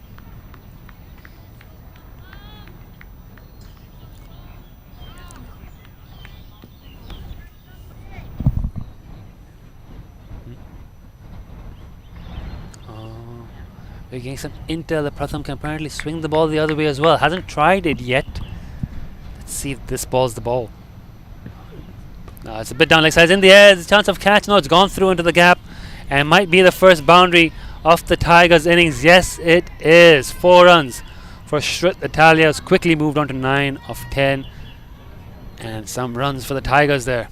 We're getting some intel that Pratham can apparently swing the ball the other way as well. Hasn't tried it yet. Let's see if this ball's the ball. No, it's a bit down leg side. It's in the air. There's a chance of catch. No, it's gone through into the gap. And might be the first boundary of the Tigers' innings. Yes, it is. 4 runs for Shrit Italia. Has quickly moved on to 9 of 10. And some runs for the Tigers there.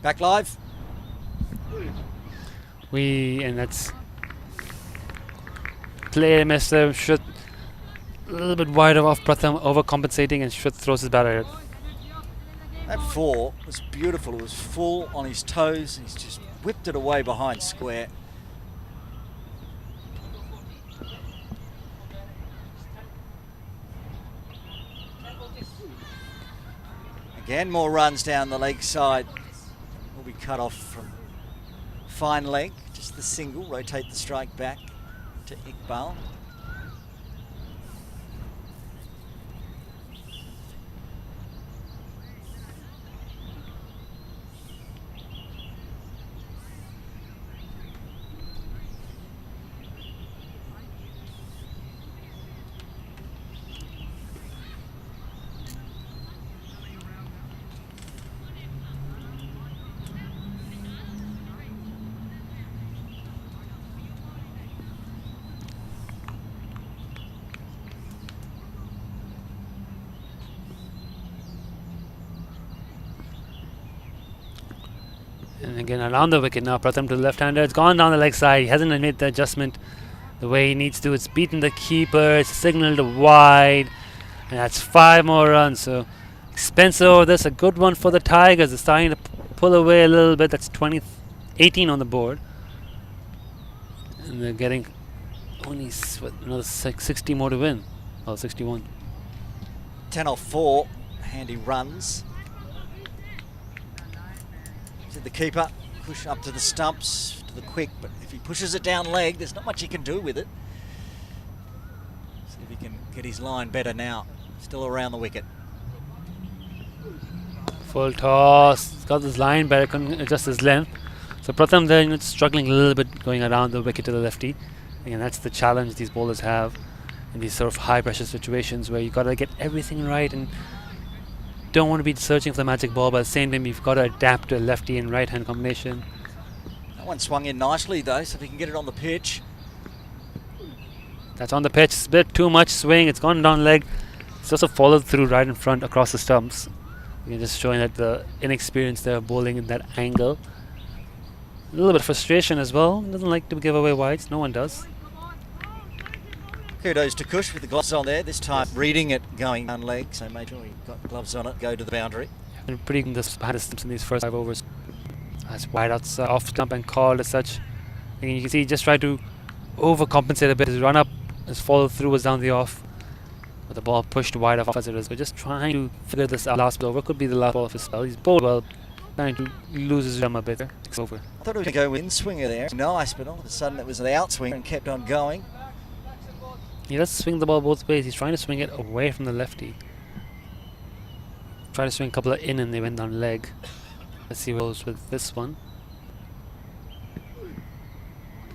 Back live. And that's play Mr. Shrit a little bit wide off Pratham, overcompensating, and Shrit throws his bat at it. That 4 was beautiful. It was full on his toes. He's just whipped it away behind square. Again, more runs down the leg side. Will be cut off from fine leg. Just the single. Rotate the strike back to Iqbal. And again around the wicket now, Pratham to the left-hander. It's gone down the leg side. He hasn't made the adjustment the way he needs to. It's beaten the keeper. It's signaled wide. And that's 5 more runs. So expensive over this. A good one for the Tigers. They're starting to pull away a little bit. That's 18 on the board. And they're getting only another 60 more to win. Oh, 61. 10 off 4. Handy runs. The keeper push up to the stumps, to the quick, but if he pushes it down leg, there's not much he can do with it. See if he can get his line better now. Still around the wicket. Full toss. He's got his line better, couldn't adjust his length. So Pratham there struggling a little bit going around the wicket to the lefty. Again, that's the challenge these bowlers have in these sort of high pressure situations where you've got to get everything right and don't want to be searching for the magic ball, but at the same time you've got to adapt to a lefty and right hand combination. That one swung in nicely though, so if he can get it on the pitch. That's on the pitch. It's a bit too much swing. It's gone down leg. It's also followed through right in front across the stumps. Again, just showing that the inexperience there of bowling in that angle. A little bit of frustration as well. Doesn't like to give away wides. No one does. Kudos to Kush with the gloves on there. This time reading it going down leg, so make sure you've got gloves on it. Go to the boundary. Been pretty good behind the stumps in these first 5 overs. That's wide outside, off stump and called as such. And you can see he just tried to overcompensate a bit. His run up, his follow through was down the off. But the ball pushed wide off as it is. We're just trying to figure this out. Last over could be the last ball of his spell. He's bowled well, trying to lose his rhythm a bit. It's over. I thought it was going to go in swinger there. Nice, but all of a sudden it was the outswing and kept on going. He does swing the ball both ways. He's trying to swing it away from the lefty. Try to swing a couple of in and they went down leg. Let's see what goes with this one.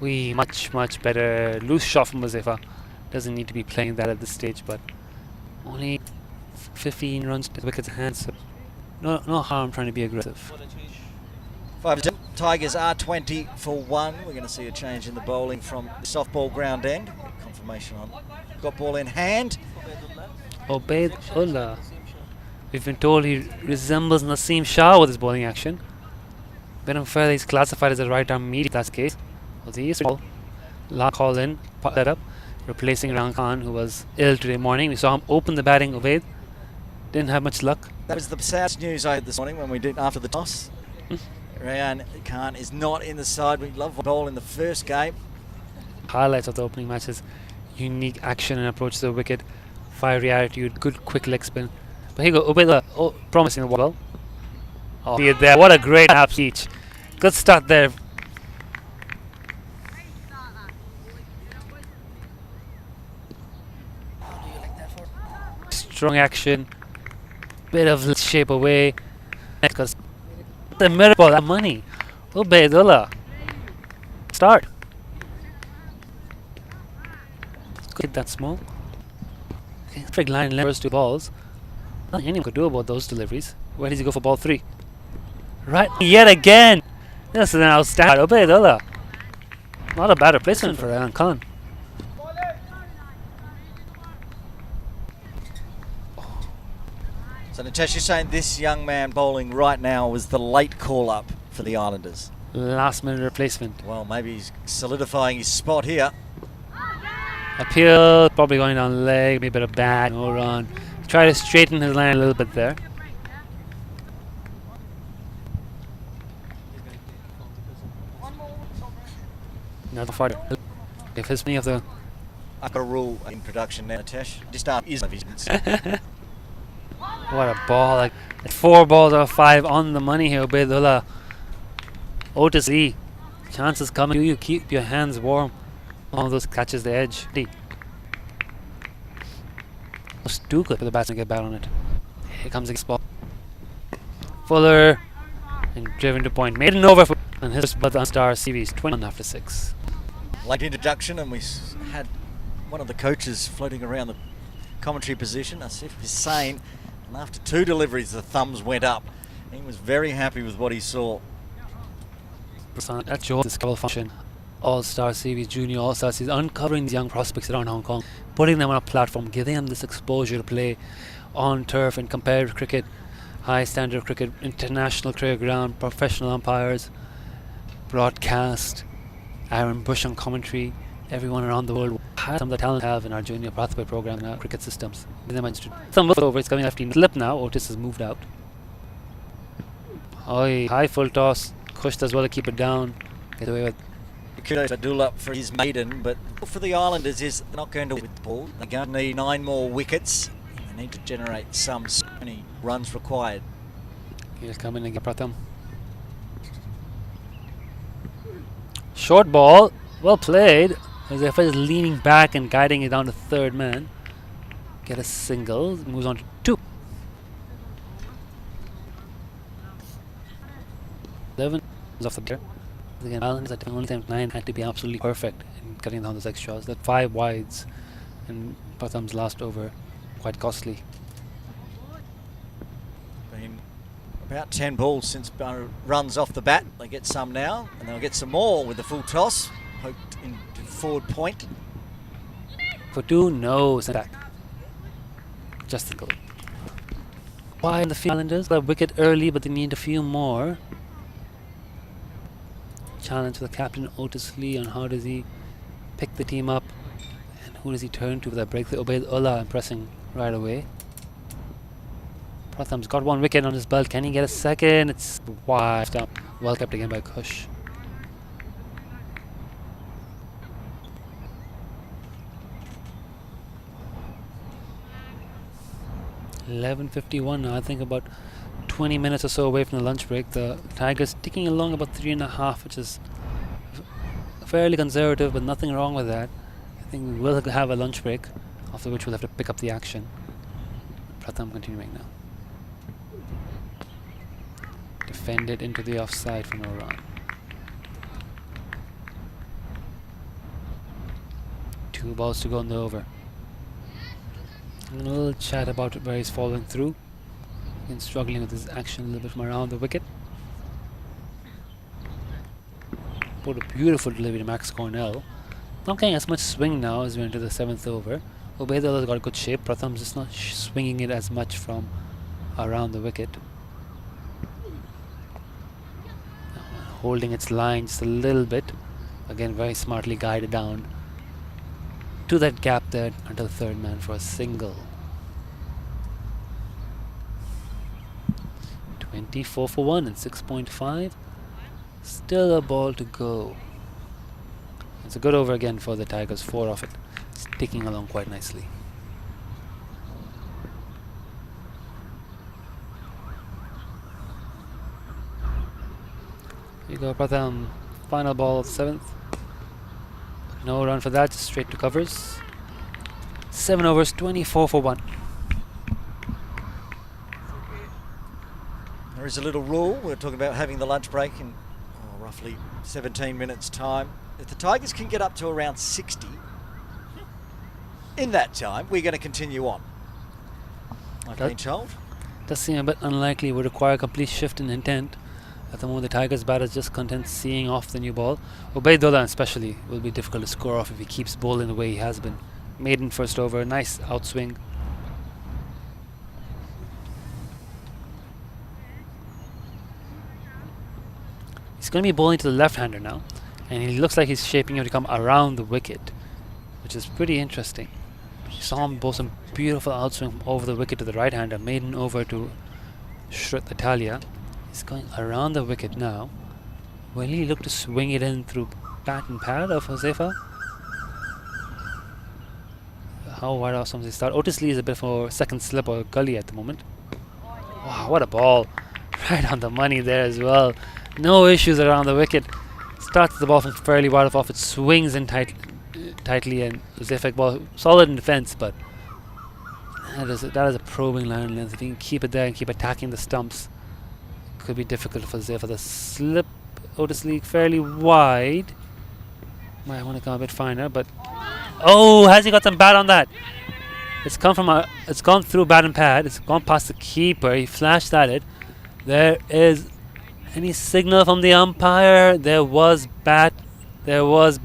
Much better loose shot from Muzefa. Doesn't need to be playing that at this stage, but only 15 runs to the wicket's hands, so no harm trying to be aggressive. 5-2. Tigers are 20 for 1. We're going to see a change in the bowling from the softball ground end. Get confirmation on. Got ball in hand. Ubaidullah. We've been told he resembles Naseem Shah with his bowling action. Bit unfair, he's classified as a right-arm medium in that case. Well, he used to ball. La called in, put that up, replacing Imran Khan, who was ill today morning. We saw him open the batting. Ubaid didn't have much luck. That was the saddest news I had this morning when we did after the toss. Imran Khan is not in the side. We love bowl in the first game. Highlights of the opening matches: unique action and approach to the wicket, fiery attitude, good quick leg spin. But here you go, Ubaidullah, promising the ball. Oh, see it there! What a great half each. Good start there. Strong action, bit of shape away. Because the mirror ball, that money. Ubaidullah, start. Good, that small. Perfect line levers to balls. Nothing anyone could do about those deliveries. Where does he go for ball 3? Right, yet again. This is an outstanding Ubaidullah. Not a bad replacement for Imran Khan. So Nitesh, you're saying this young man bowling right now was the late call-up for the Islanders? Last minute replacement. Well, maybe he's solidifying his spot here. Appeal, probably going down leg, maybe a bit of bat, no run. Try to straighten his line a little bit there. Another fighter. If his me of the I've got a rule in production now, Nitesh. Just aren't his visions. what a ball! Like 4 balls out of 5 on the money here, Ubaidullah. Otis E. Chances coming to you. Keep your hands warm. All of those catches the edge. It's too good for the batsman to get back on it. Here comes the ball. Fuller and driven to point. Made an over for and his but on Star series 21 after 6. Late introduction, and we had one of the coaches floating around the commentary position, Asif Hussain, and after 2 deliveries the thumbs went up. He was very happy with what he saw. That shows the skill function. All-Star Series, Junior All-Star Series, uncovering these young prospects around Hong Kong, putting them on a platform, giving them this exposure to play on turf in competitive cricket, high standard cricket, international cricket ground, professional umpires, broadcast, Aaron Bush on commentary, everyone around the world. Some of the talent have in our junior pathway program in our cricket systems. Some over, it's coming after slip now. Otis has moved out. Oi, high full toss, Kush as well to keep it down, get away with. Kudos to Abdullah for his maiden, but for the Islanders is not going to win the ball. They're going to need 9 more wickets. They need to generate so many runs required. He'll come in and get Pratham. Short ball, well played. Zafar is leaning back and guiding it down to 3rd man. Get a single, moves on to 2. 11 is off the player. Again, Islanders at only time 9 had to be absolutely perfect in cutting down those extras. That 5 wides and Pratham's last over, quite costly. Been about 10 balls since runs off the bat. They get some now, and they'll get some more with the full toss. Poked into forward point. For 2, no, sent back. Just the goal. Why in the Islanders? Got a wicket early, but they need a few more. Challenge to the captain Otis Lee on how does he pick the team up, and who does he turn to for that breakthrough? Ubaidullah impressing right away. Pratham's got 1 wicket on his belt. Can he get a second? It's wide down. Well kept again by Kush. $11:51 now. I think about 20 minutes or so away from the lunch break. The Tigers ticking along about 3.5, which is fairly conservative, but nothing wrong with that. I think we will have a lunch break, after which we'll have to pick up the action. Pratham continuing now. Defended into the offside for no run. 2 balls to go in the over. And a little chat about where he's following through. And struggling with his action a little bit from around the wicket. Put a beautiful delivery to Max Cornell. Not getting as much swing now as we enter the 7th over. Ubaidullah has got a good shape. Pratham's just not swinging it as much from around the wicket. Holding its line just a little bit. Again, very smartly guided down to that gap there until the 3rd man for a single. 24 for 1 and 6.5. Still a ball to go. It's a good over again for the Tigers. 4 off it. It's ticking along quite nicely. Here you go, Pratham. Final ball of 7th. No run for that, just straight to covers. 7 overs, 24 for 1. There is a little rule. We're talking about having the lunch break in roughly 17 minutes time. If the Tigers can get up to around 60 in that time, we're going to continue on. I've been told. Does seem a bit unlikely. Would require a complete shift in intent. At the moment, the Tigers batter is just content seeing off the new ball. Ubaidullah especially will be difficult to score off if he keeps bowling the way he has been. Maiden first over, nice outswing. He's going to be bowling to the left-hander now, and he looks like he's shaping him to come around the wicket, which is pretty interesting. You saw him bowl some beautiful outswing from over the wicket to the right-hander, maiden over to Shrit Italia. He's going around the wicket now. Will he look to swing it in through bat and pad of Josefa? How wide off does he start? Otis Lee is a bit of a second slip or gully at the moment. Wow, what a ball. Right on the money there as well. No issues around the wicket. Starts the ball from fairly wide off. It swings in tightly, and Josefa ball solid in defense, but that is a probing line length. If you can keep it there and keep attacking the stumps, it could be difficult for Josefa. The slip, Otis Lee fairly wide. Might want to come a bit finer, but oh, has he got some bat on that? It's gone through bat and pad. It's gone past the keeper. He flashed at it. There is any signal from the umpire? There was bat. There was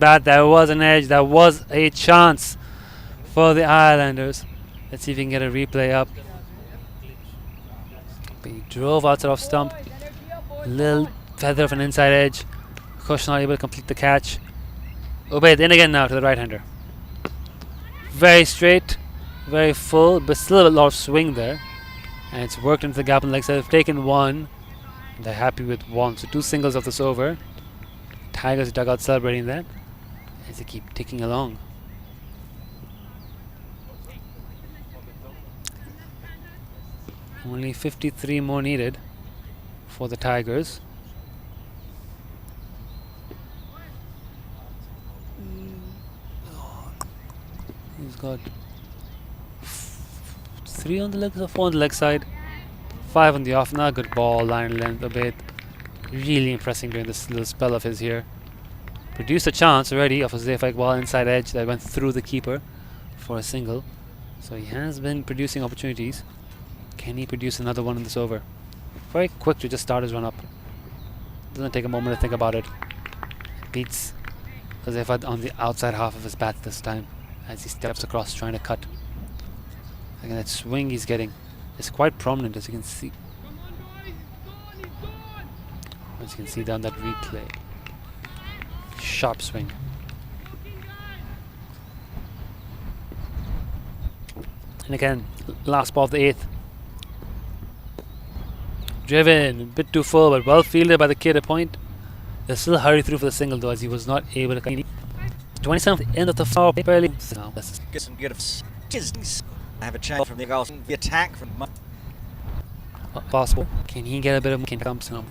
an edge. There was a chance for the Islanders. Let's see if we can get a replay up. But he drove outside off stump. Little feather of an inside edge. Kush not able to complete the catch. Ubaid in again now to the right-hander. Very straight, very full, but still a lot of swing there. And it's worked into the gap on the leg side. They've taken 1. They're happy with 1. So 2 singles of this over. Tigers dugout celebrating that as they keep ticking along. Only 53 more needed for the Tigers. He's got 3 on the leg, so 4 on the leg side, 5 on the off. Not a good ball, line length a bit. Really impressing during this little spell of his here. Produced a chance already of a Zefik ball inside edge that went through the keeper for a single. So he has been producing opportunities. Can he produce another one in this over? Very quick to just start his run up. Doesn't take a moment to think about it. Beats Josefa on the outside half of his bat this time as he steps across trying to cut. Again, that swing he's getting is quite prominent, as you can see. As you can see down that replay. Sharp swing. And again, last ball of the 8th. Driven, a bit too full, but well fielded by the kid at point. They still hurry through for the single though, as he was not able to. 27th, end of the foul. Barely. Now, let's Get some good have a change from the goals. The attack from possible. Can he get a bit of can comes home?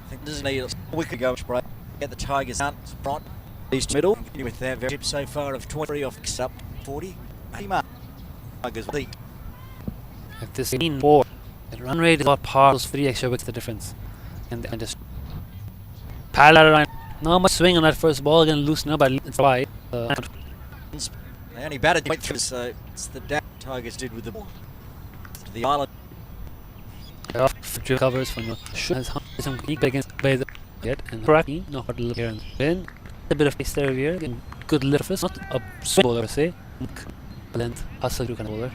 I think this is a wicket go break. Get the Tigers out front. East middle with their very so far of 23 off up 40. Tigers lead. At this 4, the run rate is about par. Those 3 extra wickets the difference. And just pile out around. Not much swing on that first ball. Again, loosen up. It's wide. They only batted went through, so it's the damage Tigers did with the ball to the island. Covers from the has some weak against by the yet and Rocky no hard look here and then a bit of pace there here and good lift for us, not a swing bowler say length hustle you can bowler.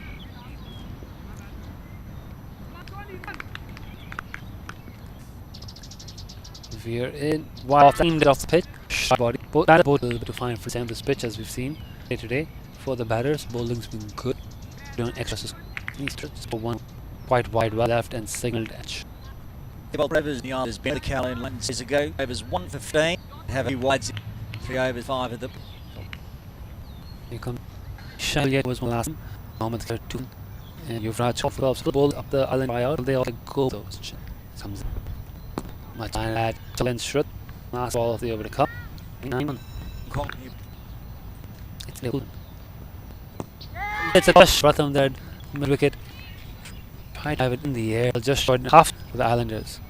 We're in while aimed off the pitch shot body both a little bit to find for this pitch as we've seen today for the batters. Bowling's been good doing extra just for one quite wide well left and signalled edge. The ball overs the Islanders better Caroline days ago. Overs 1 for 15. Have a few wides 3 overs 5 at the Here comes Shaliet was one last moment 2 and you've right off the ball up the island by out they all go those comes much lad challenge shot last ball of the over the cup 9 it's good. It's a push bottom there mid wicket. Try to have it in the air just short half for the Islanders.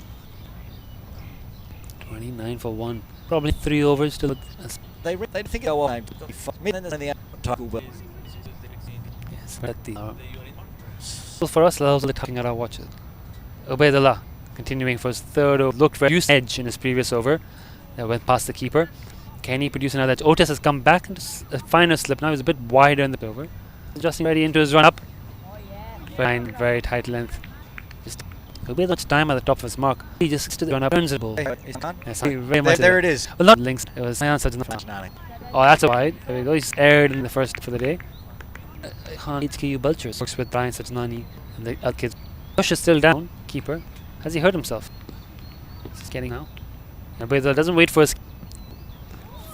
29 for 1 probably 3 overs still they think go on minutes in the tackle but yes at the so for us those are the talking at our watches. Ubaidullah continuing for his third over looked very used edge in his previous over that went past the keeper. Can he produce another edge? Otis has come back into a finer slip now. He's a bit wider in the over adjusting ready into his run up. Fine, very tight length. Just a bit much time at the top of his mark. He just stood on a turns the ball. Yes, very much there it is. Well, not links. It was answered in the oh, that's a wide. There we go. He's aired in the first for the day. HKU Bulchers works with Brian Sajnani and the other kids. Push is still down. Keeper. Has he hurt himself? He's getting out. Ubaidullah doesn't wait for his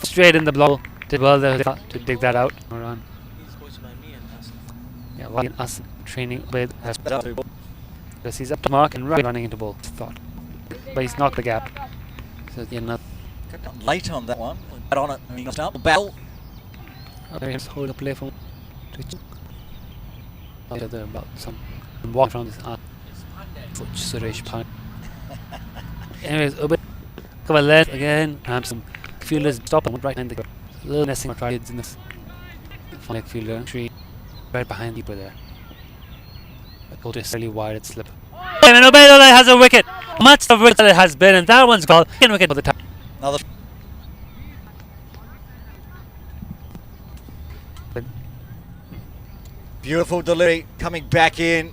straight in the ball. Did well there to dig that out. Run. Yeah, well, us training with has because he's up to mark and running into ball. Thought, but he's knocked the gap. So you're not late on that one. But on it, he got up. Bell. There he is. Hold a play for twitch. There about some walk around his arm. Suresh Pan. Anyways, a bit cover left again. Some fielders stop and right behind the little nesting tried in this flank fielder tree. Right behind the keeper there. But Otis really wide at slip. And Ubaidullah has a wicket! Much of wicket it has been, and that one's called second wicket for the time. Another beautiful delivery coming back in.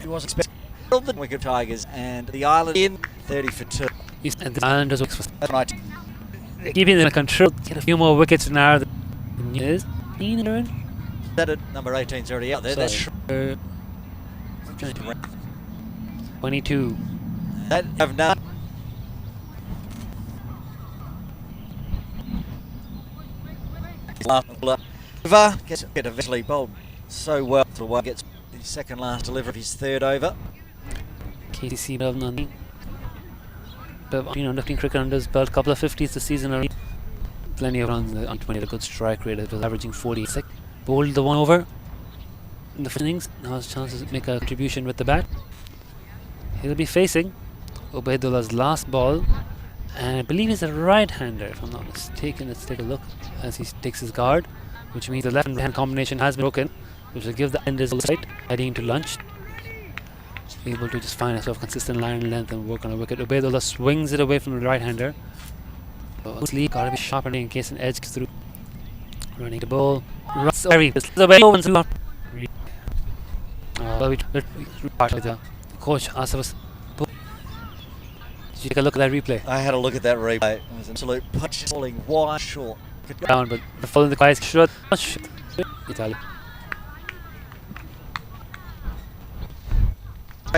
He wasn't expecting the wicket Tigers and the Island in 30 for 2. And the Islanders works for That's right. keeping them in control. Get a few more wickets now. Is That at number 18's already out there. That's 22. that have none. Gets eventually bowled so well to the one gets the second last delivery of his third over. KCC of nothing. But lifting cricket under his belt, couple of 50s this season already. Plenty of runs on 20, a good strike rate. It was averaging 46. Bowled the one over in the first innings. Now has a chance to make a contribution with the bat. He'll be facing Ubaidullah's last ball, and I believe he's a right-hander if I'm not mistaken. Let's take a look as he takes his guard, which means the left and right hand combination has been broken, which will give the enders a sight heading into lunch. Able to just find a sort of consistent line and length and work on a wicket. Ubaidullah swings it away from the right-hander. Sleep gotta be sharp in case an edge gets through. Running the ball. Very the coach asked us. Did you take a look at that replay? I had a look at that replay. It was an absolute punch falling wide short. Down, but the following the guys should Italy.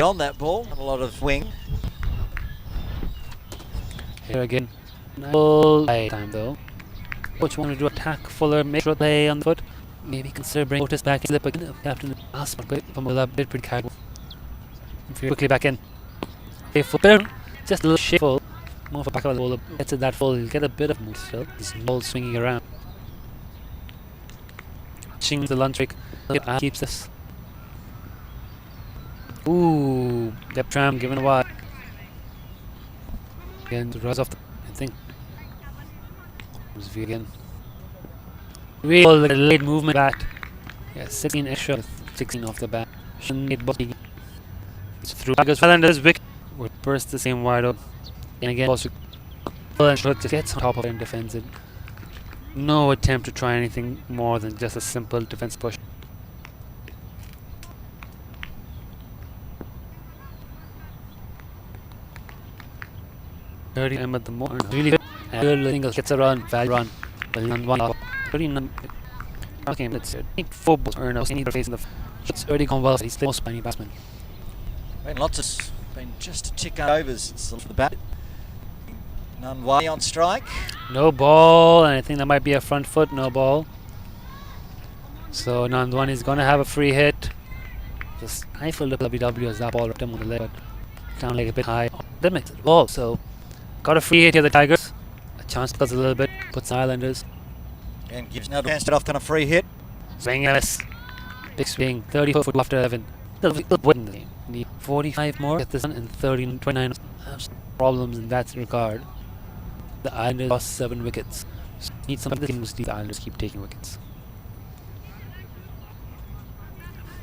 On that ball, a lot of wing. Here again. Full time though. Coach wanted to do attack Fuller, make sure play on the foot. Maybe consider bringing Otis back in. Slip again after the last one. From a bit pretty casual. Quickly back in. Okay, Fuller, just a little shuffle. More for back of the ball. Gets it that full. He'll get a bit of move still. His ball swinging around. Watching the lunch break. Keeps this. Ooh, depth tram given a wide. Again, to rise off the thing. There's V again. Real late movement bat. Yeah, 16 extra, 16 off the bat. Shouldn't need body. It's through. Tigers Islanders wicket will burst the same wide up. And again, also just gets on top of it and defends it. No attempt to try anything more than just a simple defense push. M at the moment. Really good. And single gets a run, value run. Well, on one off. 39. Okay, let's see. 4 balls earn us. Any facing the. It's already gone well. He's the most spiny batsman. Been been just a tick over since the bat. None way on strike. No ball, and I think that might be a front foot. No ball. So Nandwan is gonna have a free hit. Just stifled the WW as that ball ripped him on the leg, but down like a bit high. That makes it ball. So got a free hit here. The Tigers. A chance to cut a little bit. Puts the Islanders. And gives another chance to off on a free hit. Swing yes. Big swing. 34 foot after 11. They'll win the game. Need 45 more. Get this done in 30 29. Problems in that regard. The Islanders lost 7 wickets. So need some of the teams. The Islanders keep taking wickets.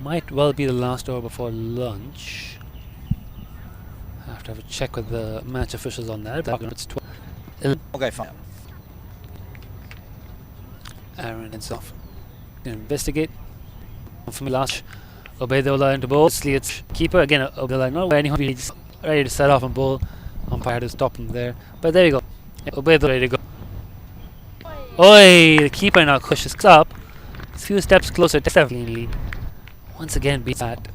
Might well be the last over before lunch. I have to have a check with the match officials on that. It's 12. Okay, fine. Aaron and off. Investigate. From last, Obeidullah into bowl. It's keeper again. Obeidullah not anyone really just ready to set off and bowl. Umpire to stop him there. But there you go. Obeidullah ready to go. Oi! The keeper now pushes up. A few steps closer to 7 lead. Once again beats that.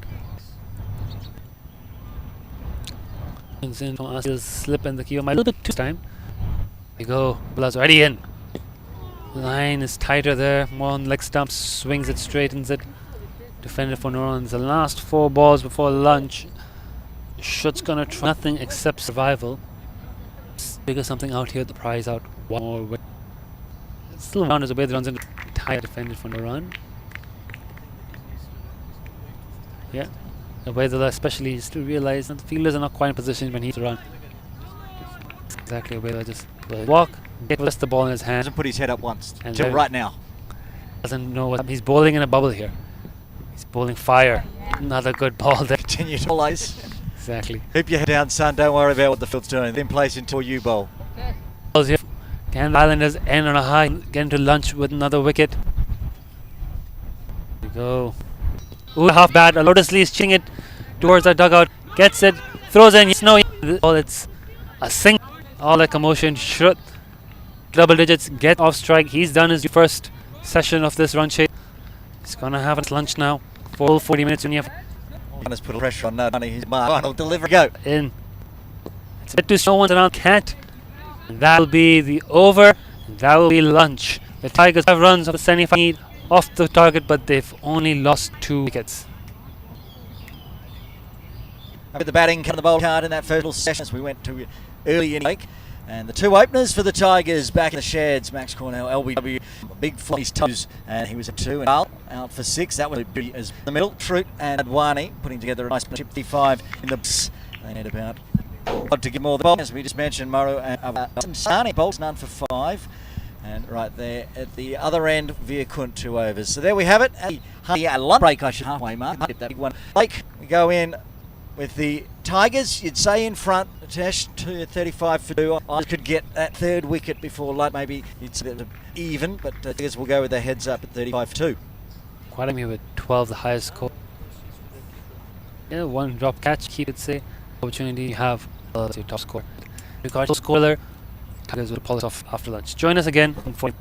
In from us, slip in the keeper. A little bit too time. There you go. Bullah's already in. Line is tighter there. One leg stump swings it, straightens it. Defender for no runs. The last 4 balls before lunch. Schutt's gonna try nothing except survival. Figure something out here. The prize out. One more. Still round as a way that runs into tight defender for no run. Yeah. The way that especially is to realize that the fielders are not quite in position when he's to run. Exactly the way that just walk. Get the ball in his hand. Hasn't put his head up once And till right now. Doesn't know what he's bowling in a bubble here. He's bowling fire. Another good ball there. Continue to bowlers. Exactly. Keep your head down, son. Don't worry about what the field's doing. Then place until you bowl. Balls here. Can the Islanders end on a high? Get into lunch with another wicket. There we go. Ooh, half bat. Lotus Lee is ching it towards our dugout. Gets it. Throws in. Yes, no. Oh, it's a sing. All that commotion. Should double digits. Get off strike. He's done his first session of this run chase. He's gonna have his lunch now. Full 40 minutes when you have. Let's put pressure on Nani. His final delivery. Go. In. It's a bit too slow. One's around. Can't. And that'll be the over. And that will be lunch. The Tigers have runs of the semi-final off the target, but they've only lost 2 wickets. With the batting, come the bowl card in that first session as we went to early in the week. And the 2 openers for the Tigers back in the sheds. Max Cornell, LBW, big fly his toes, and he was at 2 and out for 6. That would be as the middle. Trout and Adwani putting together a nice 55 in the. They need about to give more the ball. As we just mentioned, Murrow and Sani bowls, none for 5. And right there at the other end, Viakunt 2 overs. So there we have it. A lunch break, I should halfway mark. Get that big one. Blake, we go in with the Tigers. You'd say in front, Tesh, 35 for 2. I could get that 3rd wicket before late. Maybe you'd say that even, but Tigers will go with their heads up at 35 for 2. Quite a with 12, the highest score. Yeah, 1 drop catch, keep it safe. Opportunity you have your top score. Regarding the scorer, Tigers will polish off after lunch. Join us again in 40.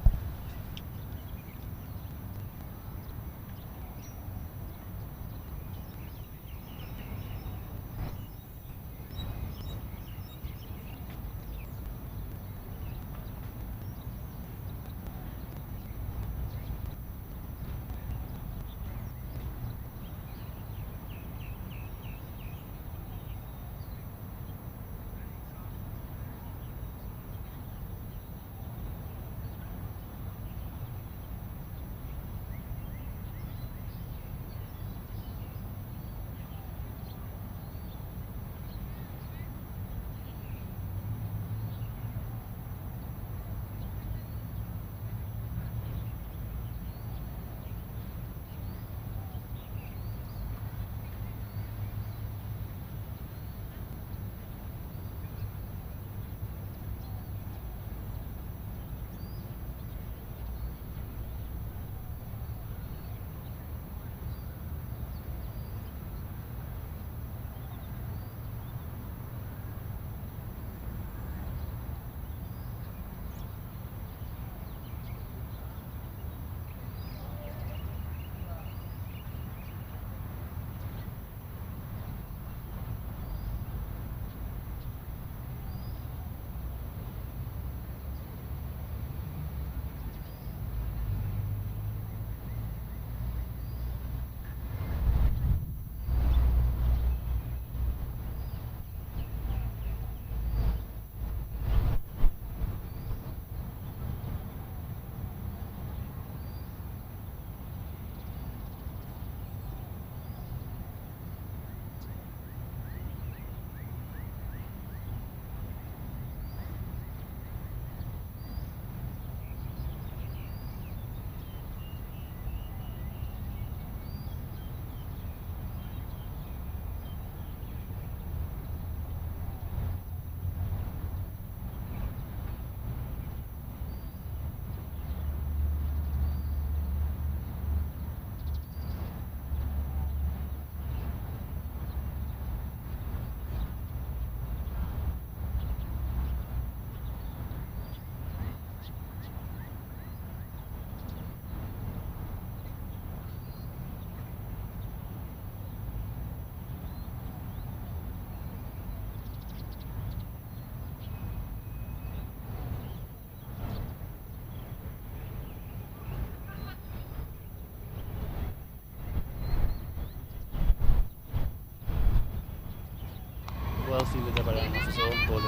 fielded there by Ryan off his own bowling.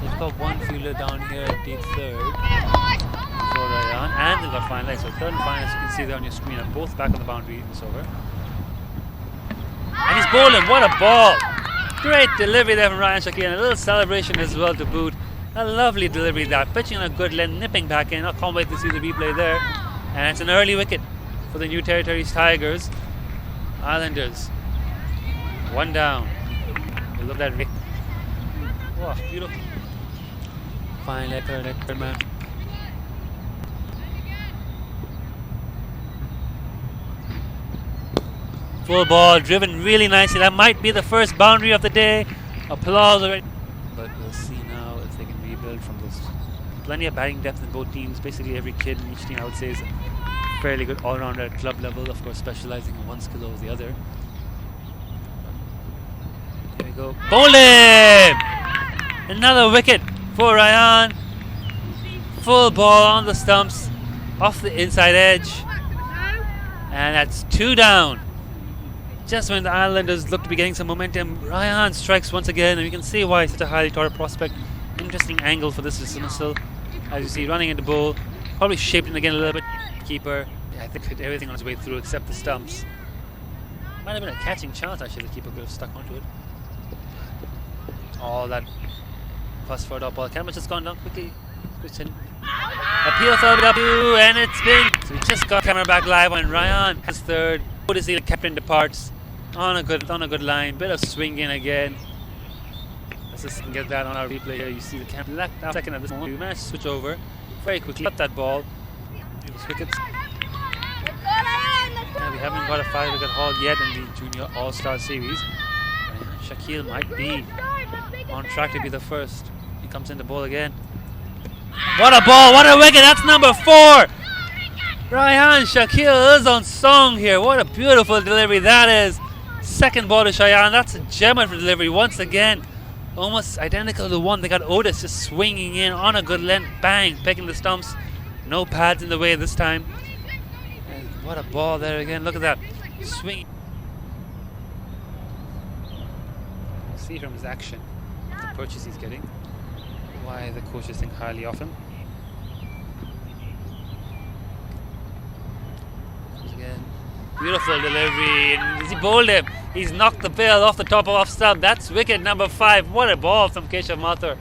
They've got one fielder down here at deep third for Ryan, and they've got fine legs. So third and fine, as you can see there on your screen, are both back on the boundary in this over. And he's bowling. What a ball! Great delivery there from Ryan Shakir, and a little celebration as well to boot. A lovely delivery there, pitching on a good length, nipping back in. I can't wait to see the replay there. And it's an early wicket for the New Territories Tigers. Islanders, one down. Look at that. Wow, beautiful. Fine leg, third man. Full ball, driven really nicely. That might be the first boundary of the day. Applause already. But we'll see now if they can rebuild from this. Plenty of batting depth in both teams. Basically every kid in each team, I would say, is fairly good all-rounder at club level. Of course, specializing in one skill over the other. Here we go. Bowling! Another wicket for Ryan. Full ball on the stumps, off the inside edge. And that's 2 down. Just when the Islanders look to be getting some momentum, Ryan strikes once again, and you can see why he's such a highly touted prospect. Interesting angle for this dismissal. As you see, running into bowl, probably shaped in again a little bit. Keeper, I think, hit everything on his way through except the stumps. Might have been a catching chance, actually. The keeper could have stuck onto it. All that fuss for the ball. Camera's just gone down quickly. Christian. Appeal for W, and it's been. So we just got camera back live when Ryan has third. Good to see the captain departs on a good line. Bit of swing in again. Let's just get that on our replay here. You see the camera left out second at this moment. We managed to switch over very quickly. Cut that ball. Wickets. And we haven't got a 5-wicket haul yet in the Junior All-Star Series. Shaquille might be on track to be the first. He comes in the ball again. What a ball! What a wicket! That's number 4! Ryan Shakil is on song here. What a beautiful delivery that is. Second ball to Cheyenne. That's a gem of a delivery once again. Almost identical to the one they got Otis just swinging in on a good length. Bang! Picking the stumps. No pads in the way this time. And what a ball there again. Look at that. Swing. See from his action the purchase he's getting. Why the coaches think highly of him. Again, beautiful delivery, and he bowled him. He's knocked the ball off the top of off stump. That's wicket number 5. What a ball from Keshav Mathur.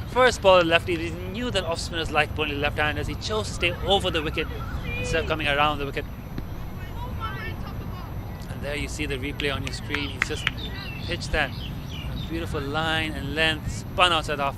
First ball lefty. He knew that off spinners like bowling left-handers. He chose to stay over the wicket instead of coming around the wicket. And there you see the replay on your screen. He's just pitched that. A beautiful line and length, spun outside off.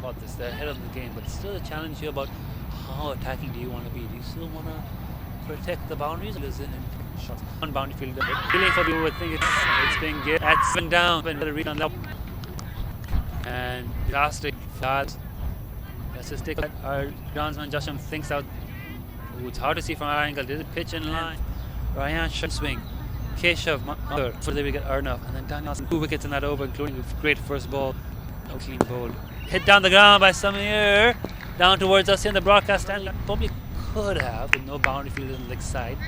About this, they're ahead of the game, but still a challenge here about how attacking do you want to be? Do you still want to protect the boundaries, or is it in shots? One boundary field, feeling for you. I think it's being given at 7 down. When the read on that, and last flags. Let's just take our groundsman Josham thinks out. Ooh, it's hard to see from our angle. Did it pitch in line? Ryan should swing. Keshav Mathur for the wicket Arnav, and then Daniel 2 wickets in that over, including a great first ball. No clean bowl. Hit down the ground by Samir. Down towards us in the broadcast stand. Probably could have, with no boundary field on the leg side.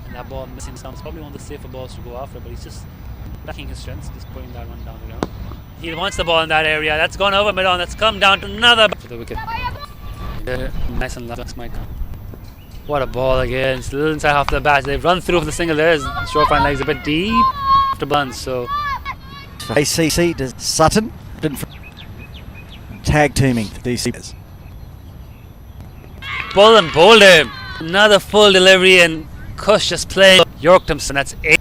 And that ball missing some. It's probably one of the safer balls to go after, but he's just backing his strengths, just putting that one down the ground. He wants the ball in that area. That's gone over mid on. That's come down to another for the wicket. Nice and left. Might come. What a ball again. It's a little inside half the bat. They've run through for the single there. Short fine legs a bit deep after Blunt, so. ACC to Sutton. Tag teaming for DC. Bowled him. Another full delivery, and Kush just playing York Thompson. That's 8.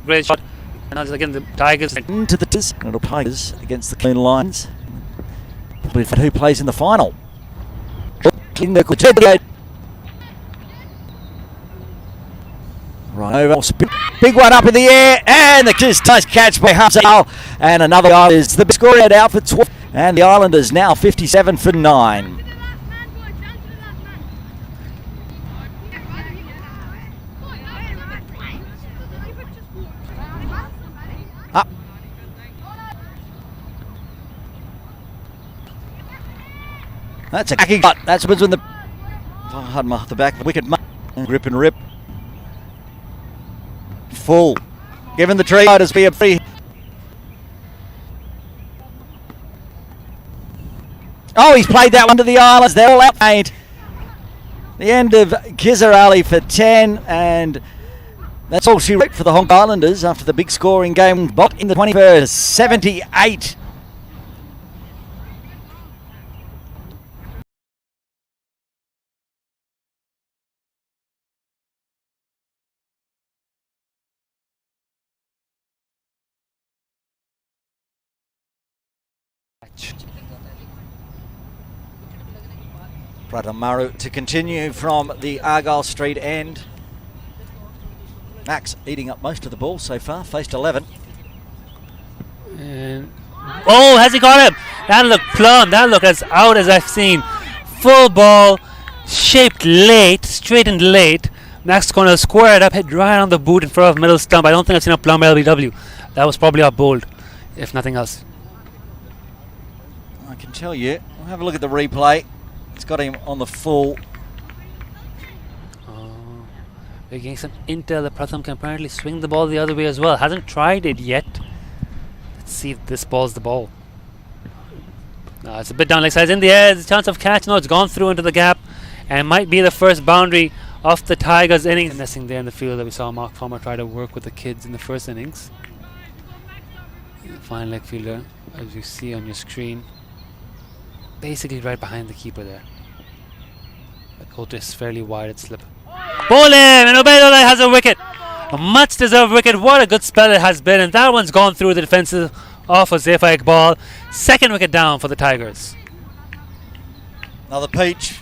Great shot. And again the Tigers into the Tigers against the clean lines. Who plays in the final? Right over, big one up in the air, and the nice catch by Hazel. And another is the score out for 12, and the Islanders now 57 for 9. Up. That's a cracking cut. That's when the the back of the wicket grip and rip. Full. Given the tree riders be a free. Oh, he's played that one to the Islanders. They're all out. The end of Kizzer Ali for 10, and that's all she wrote for the Hong Kong Islanders after the big scoring game in the 21st, 78. Pratamaru to continue from the Argyle Street end. Max eating up most of the ball so far, faced 11. And oh, has he got him? That looked plumb. That looked as out as I've seen. Full ball, shaped late, straightened late. Max going to square it up, hit right on the boot in front of middle stump. I don't think I've seen a plumb LBW. That was probably a bold, if nothing else. I can tell you. We'll have a look at the replay. It's got him on the full. We're getting some intel that Pratham can apparently swing the ball the other way as well. Hasn't tried it yet. Let's see if this ball's the ball. No, it's a bit down leg side. In the air, there's a chance of catch. No, it's gone through into the gap and might be the first boundary of the Tigers' innings. Messing there in the field that we saw Mark Palmer try to work with the kids in the first innings. Fine leg fielder, as you see on your screen. Basically right behind the keeper there. That goal is fairly wide at slip. Bowling! And Ubaidullah has a wicket. A much deserved wicket. What a good spell it has been. And that one's gone through the defensive of Huzaifa Iqbal. Second wicket down for the Tigers. Another peach.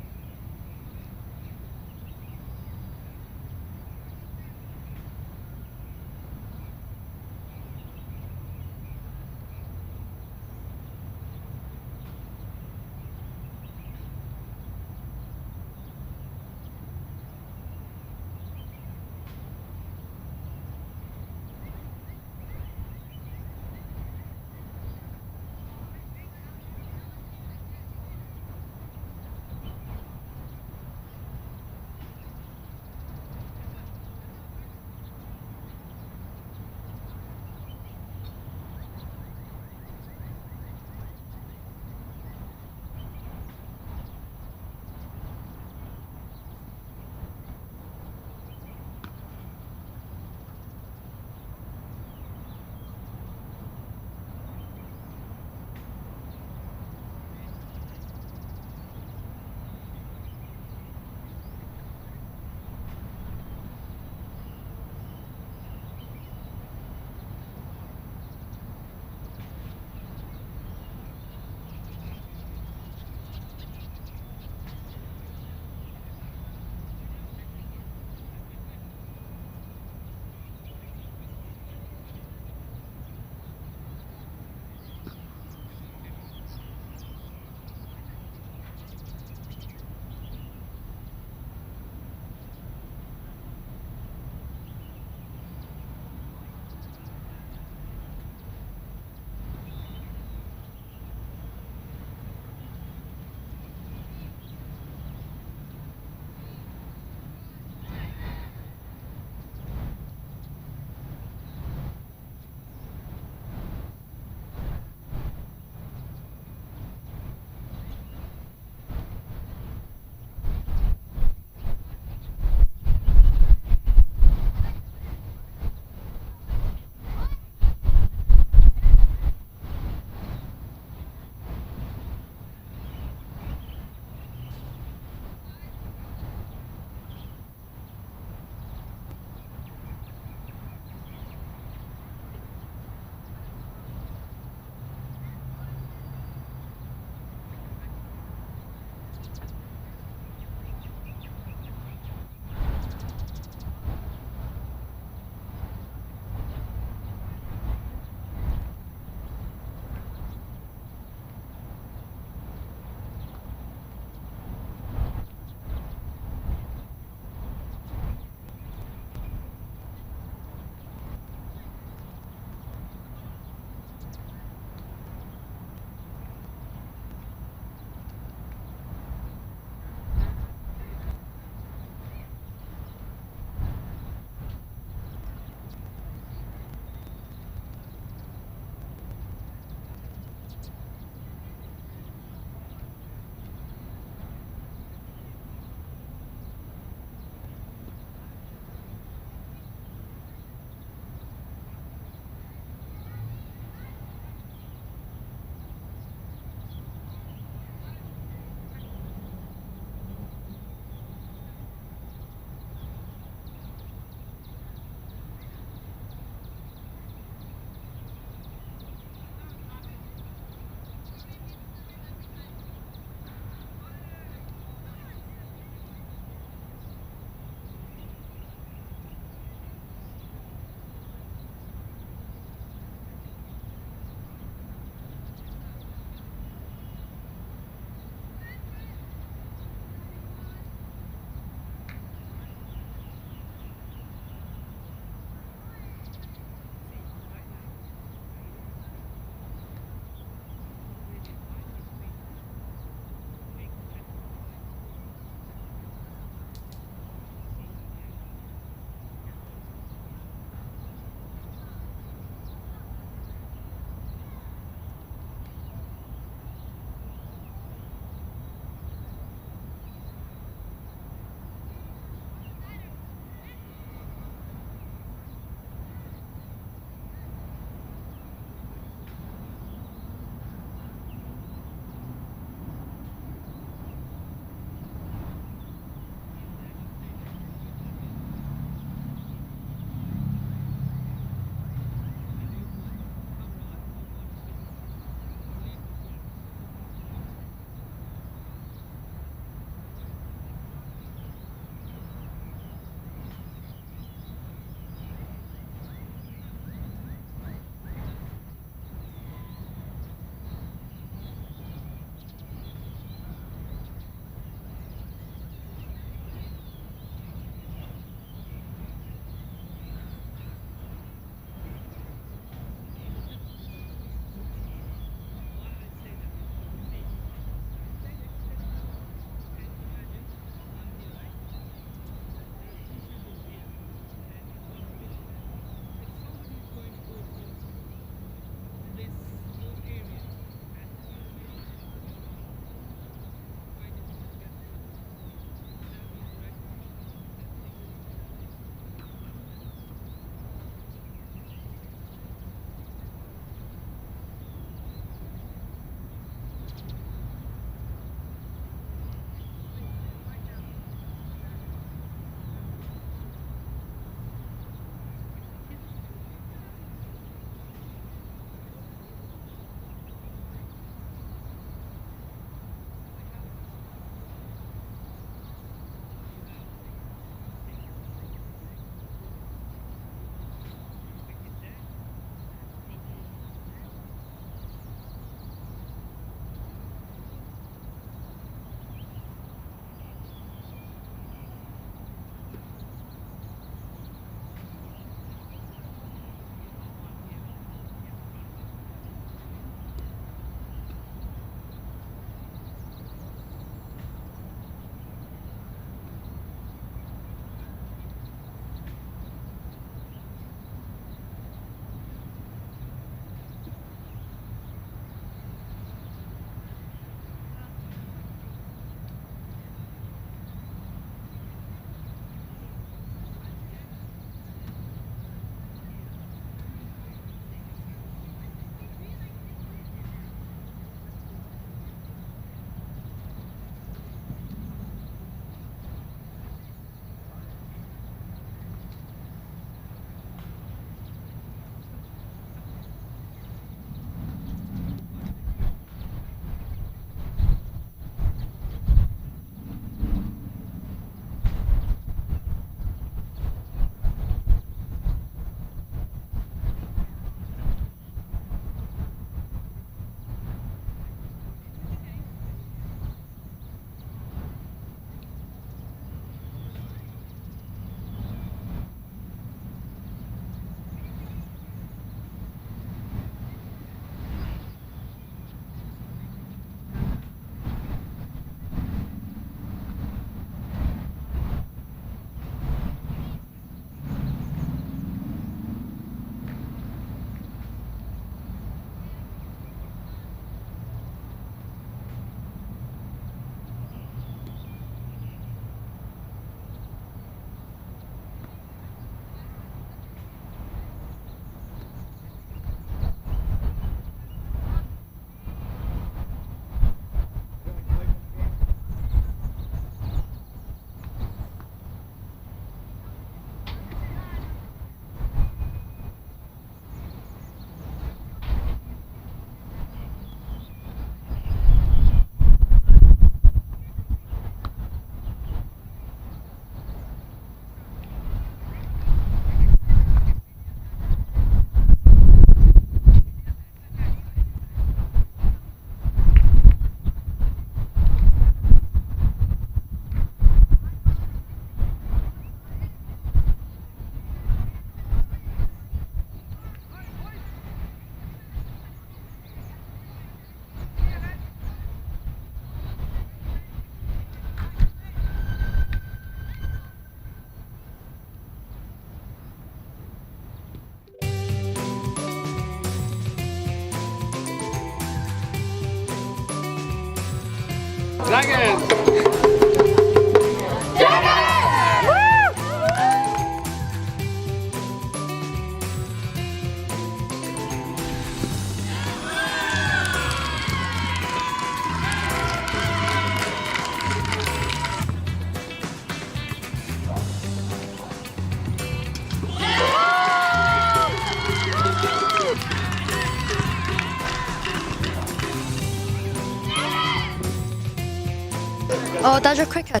Oh, that's a cricket.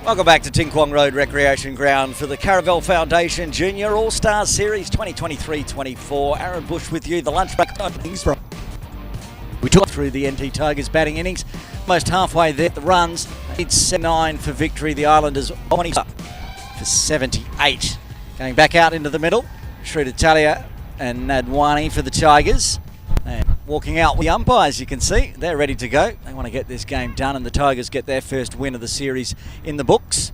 Welcome back to Ting Kwong Road Recreation Ground for the Caravel Foundation Junior All-Stars Series 2023-24. Aaron Bush with you, the lunch break. We took through the NT Tigers batting innings. Almost halfway there, the runs. It's 7-9 for victory. The Islanders 20 for 78. Going back out into the middle, Shritalia and Nadwani for the Tigers. And walking out with the umpires, you can see, they're ready to go. They want to get this game done, and the Tigers get their first win of the series in the books.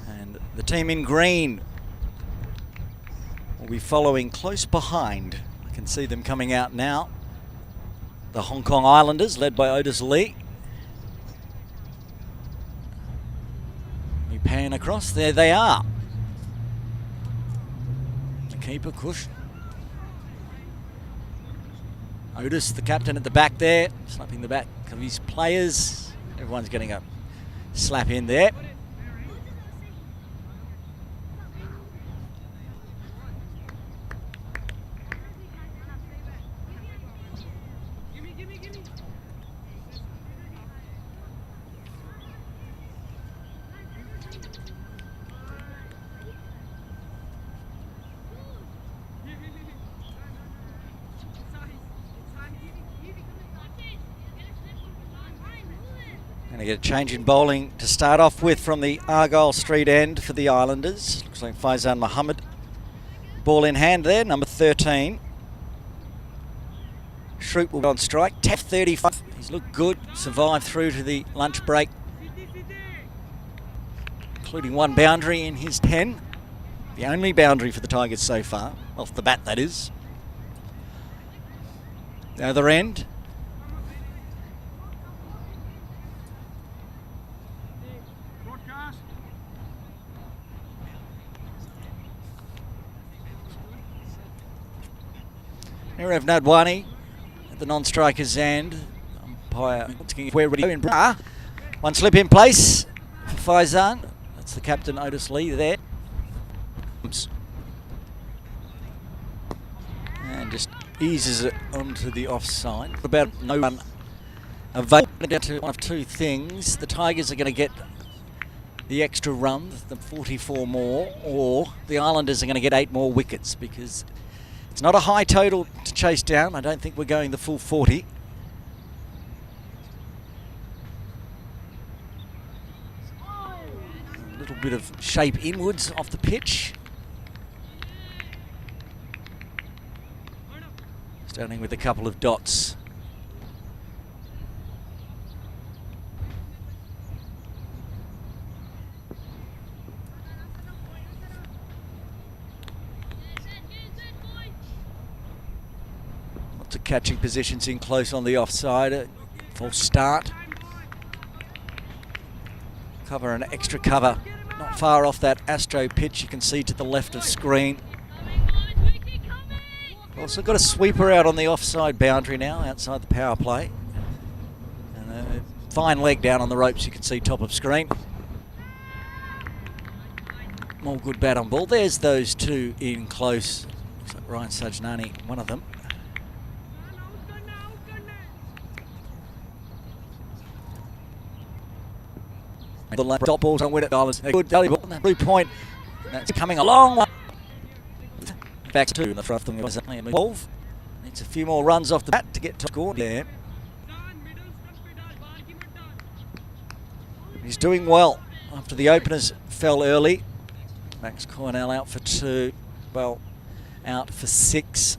And the team in green will be following close behind. I can see them coming out now. The Hong Kong Islanders, led by Otis Lee. We pan across, there they are. The keeper, Cush. Otis, the captain at the back there, slapping the back of his players. Everyone's getting a slap in there. Going to get a change in bowling to start off with from the Argyle Street end for the Islanders. Looks like Faizan Mohammed. Ball in hand there, number 13. Shroot will be on strike. Tap 35. He's looked good. Survived through to the lunch break, including one boundary in his 10. The only boundary for the Tigers so far. Off the bat, that is. The other end. Nirav Nadwani at the non-striker's end. Umpire where ready in Bra. One slip in place for Faizan. That's the captain, Otis Lee, there. And just eases it onto the offside. About no run available. Down to one of two things. The Tigers are going to get the extra run, the 44 more, or the Islanders are going to get 8 more wickets, because it's not a high total to chase down. I don't think we're going the full 40. A little bit of shape inwards off the pitch. Starting with a couple of dots. Catching positions in close on the offside. False start. Cover an extra cover. Not far off that Astro pitch, you can see to the left of screen. Also got a sweeper out on the offside boundary now, outside the power play. And a fine leg down on the ropes, you can see top of screen. More good bat on ball. There's those two in close. Looks like Ryan Sajnani, one of them. The dot balls on win at Islands. A good deli ball on that blue point. That's coming along. Back to in the front of them was only a move. Needs a few more runs off the bat to get to score there. He's doing well after the openers fell early. Max Cornell out for 2. Well, out for 6.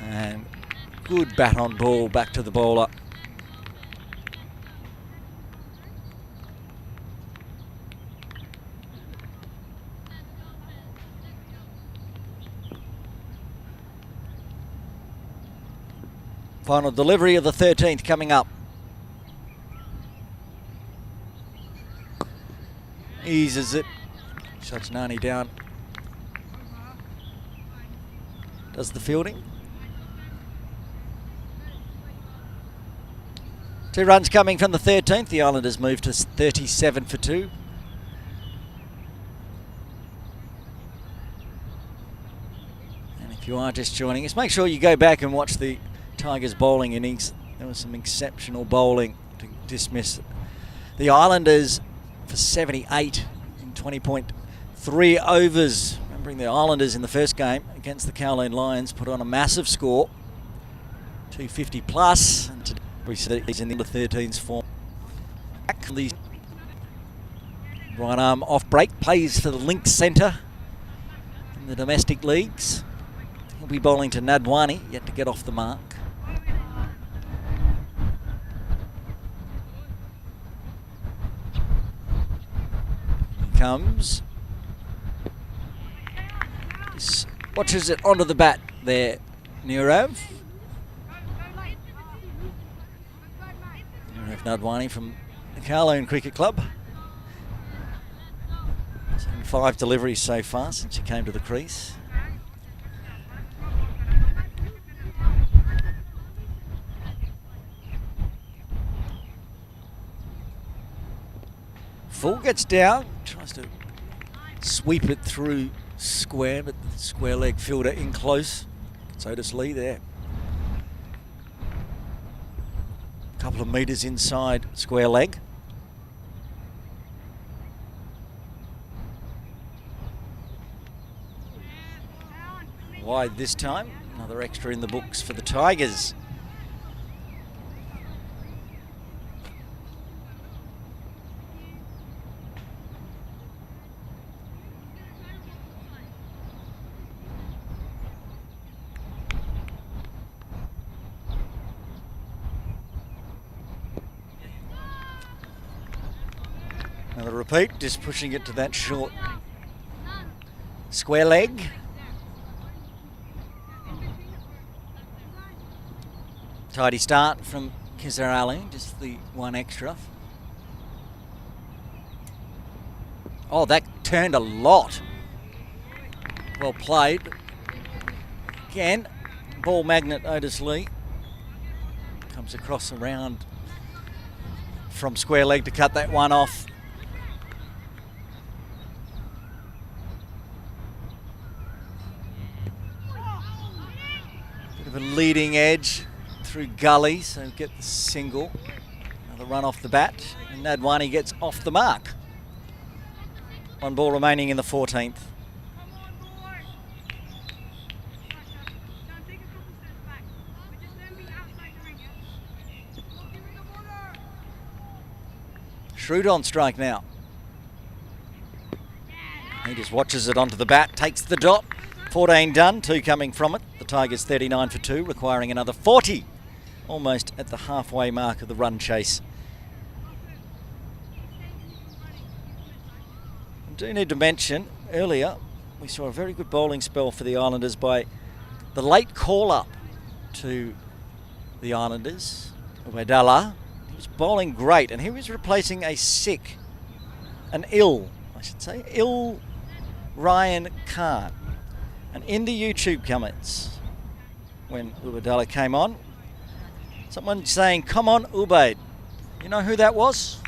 And Good bat on ball back to the bowler. Final delivery of the 13th coming up. Eases it. Shuts Nani down. Does the fielding. 2 runs coming from the 13th. The Islanders move to 37 for 2. And if you are just joining us, make sure you go back and watch the Tigers bowling innings. There was some exceptional bowling to dismiss the Islanders for 78 in 20.3 overs. Remembering the Islanders in the first game against the Kowloon Lions put on a massive score, 250 plus, and today we see he's in the 13's form. The right arm off break, plays for the Lynx centre in the domestic leagues. He'll be bowling to Nadwani, yet to get off the mark. Comes. Just watches it onto the bat there, Nirav. Nirav Nadwani from the Kowloon Cricket Club. He's had 5 deliveries so far since he came to the crease. Full gets down, tries to sweep it through square, but the square leg fielder in close. It's Otis Lee there. A couple of metres inside square leg. Wide this time. Another extra in the books for the Tigers. Another repeat, just pushing it to that short square leg. Tidy start from Kizar Ali, just the 1 extra. Oh, that turned a lot. Well played. Again, ball magnet Otis Lee. Comes across around from square leg to cut that one off. Bit of a leading edge through gully, so get the single. Another run off the bat, and Nadwani gets off the mark. 1 ball remaining in the 14th. Shrewd on strike now. He just watches it onto the bat, takes the dot. 14 done, 2 coming from it. The Tigers 39 for 2, requiring another 40. Almost at the halfway mark of the run chase. I do need to mention, earlier we saw a very good bowling spell for the Islanders by the late call-up to the Islanders, Ubaidallah. He was bowling great, and he was replacing an ill Ryan Khan. And in the YouTube comments, when Ubaidallah came on, someone saying, "Come on, Ubaid." You know who that was?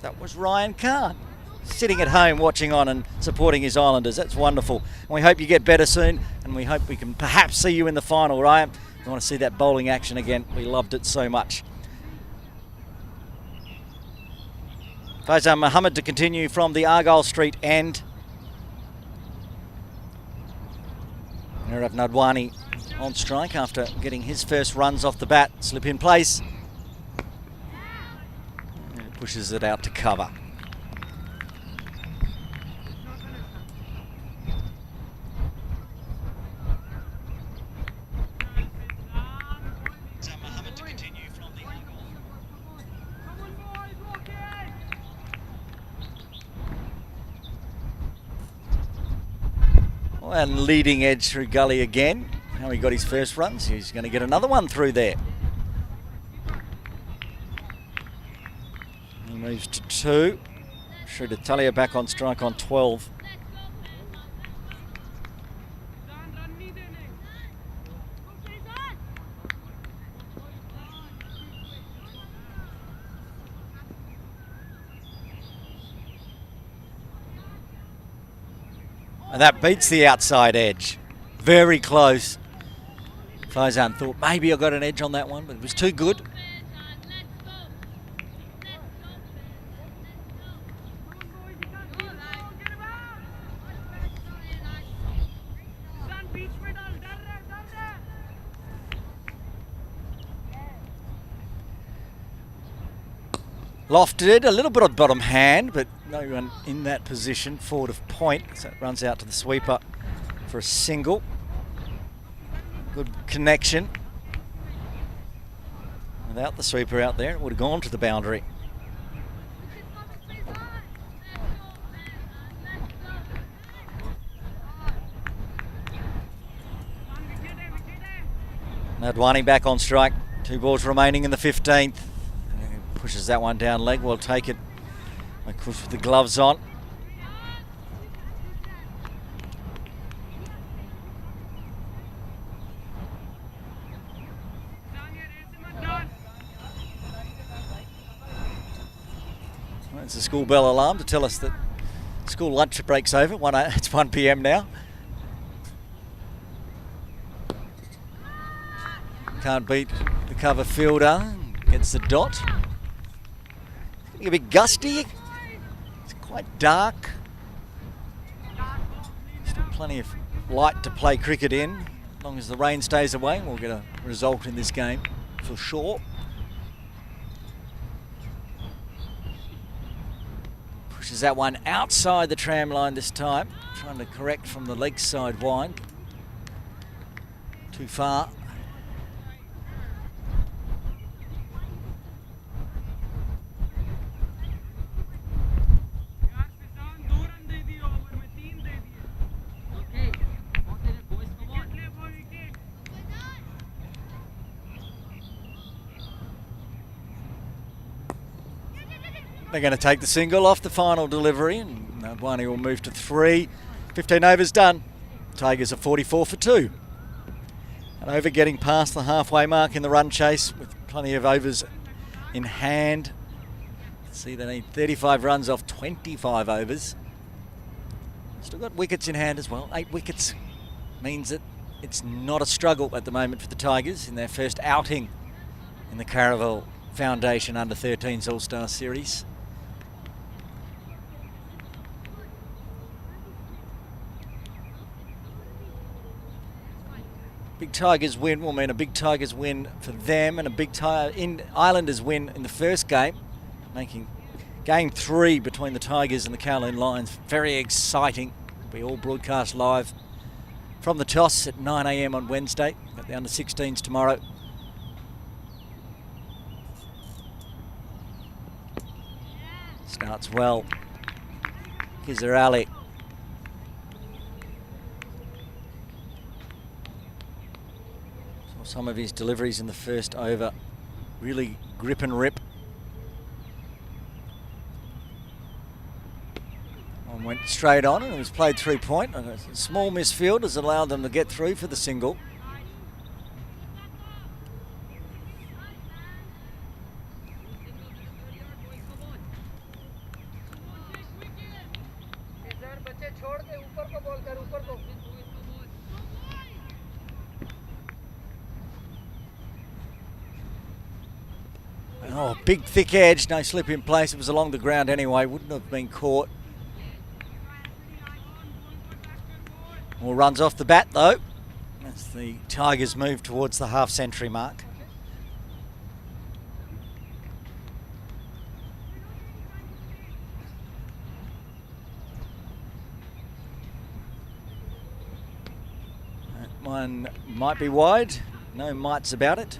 That was Ryan Khan, sitting at home watching on and supporting his Islanders. That's wonderful. And we hope you get better soon, and we hope we can perhaps see you in the final, Ryan. We want to see that bowling action again. We loved it so much. Faizan Mohammed to continue from the Argyle Street end. Nirav Nadwani on strike after getting his first runs off the bat. Slip in place. And it pushes it out to cover. And leading edge through gully again. How he got his first runs. He's going to get another one through there. He moves to 2. Shrudatalia back on strike on 12. And that beats the outside edge. Very close. Faizan thought maybe I got an edge on that one, but it was too good. Lofted, a little bit of bottom hand, but no one in that position forward of point. So it runs out to the sweeper for a single. Good connection. Without the sweeper out there, it would have gone to the boundary. Nadwani back on strike. 2 balls remaining in the 15th. Pushes that one down leg. We'll take it. With the gloves on. It's a school bell alarm to tell us that school lunch break's over. It's 1 p.m. now. Can't beat the cover fielder. Gets the dot. It's a bit gusty. It's quite dark. Still plenty of light to play cricket in. As long as the rain stays away, we'll get a result in this game for sure. Pushes that one outside the tram line this time. Trying to correct from the leg side wind. Too far. They're going to take the single off the final delivery, and Nadwani will move to 3. 15 overs done. Tigers are 44 for 2. An over getting past the halfway mark in the run chase with plenty of overs in hand. See, they need 35 runs off 25 overs. Still got wickets in hand as well. 8 wickets means that it's not a struggle at the moment for the Tigers in their first outing in the Caravel Foundation Under-13s All-Star Series. Big Tigers win will mean a big Tigers win for them and a big Islanders win in the first game, making game 3 between the Tigers and the Kowloon Lions very exciting. It'll be all broadcast live from the toss at 9 a.m. on Wednesday. Got the Under-16s tomorrow. Starts well. Kizzer Ali. Some of his deliveries in the first over really grip and rip. One went straight on and it was played 3-point. A small misfield has allowed them to get through for the single. Oh, big thick edge, no slip in place. It was along the ground anyway, wouldn't have been caught. More runs off the bat though, as the Tigers move towards the half-century mark. That one might be wide, no mites about it.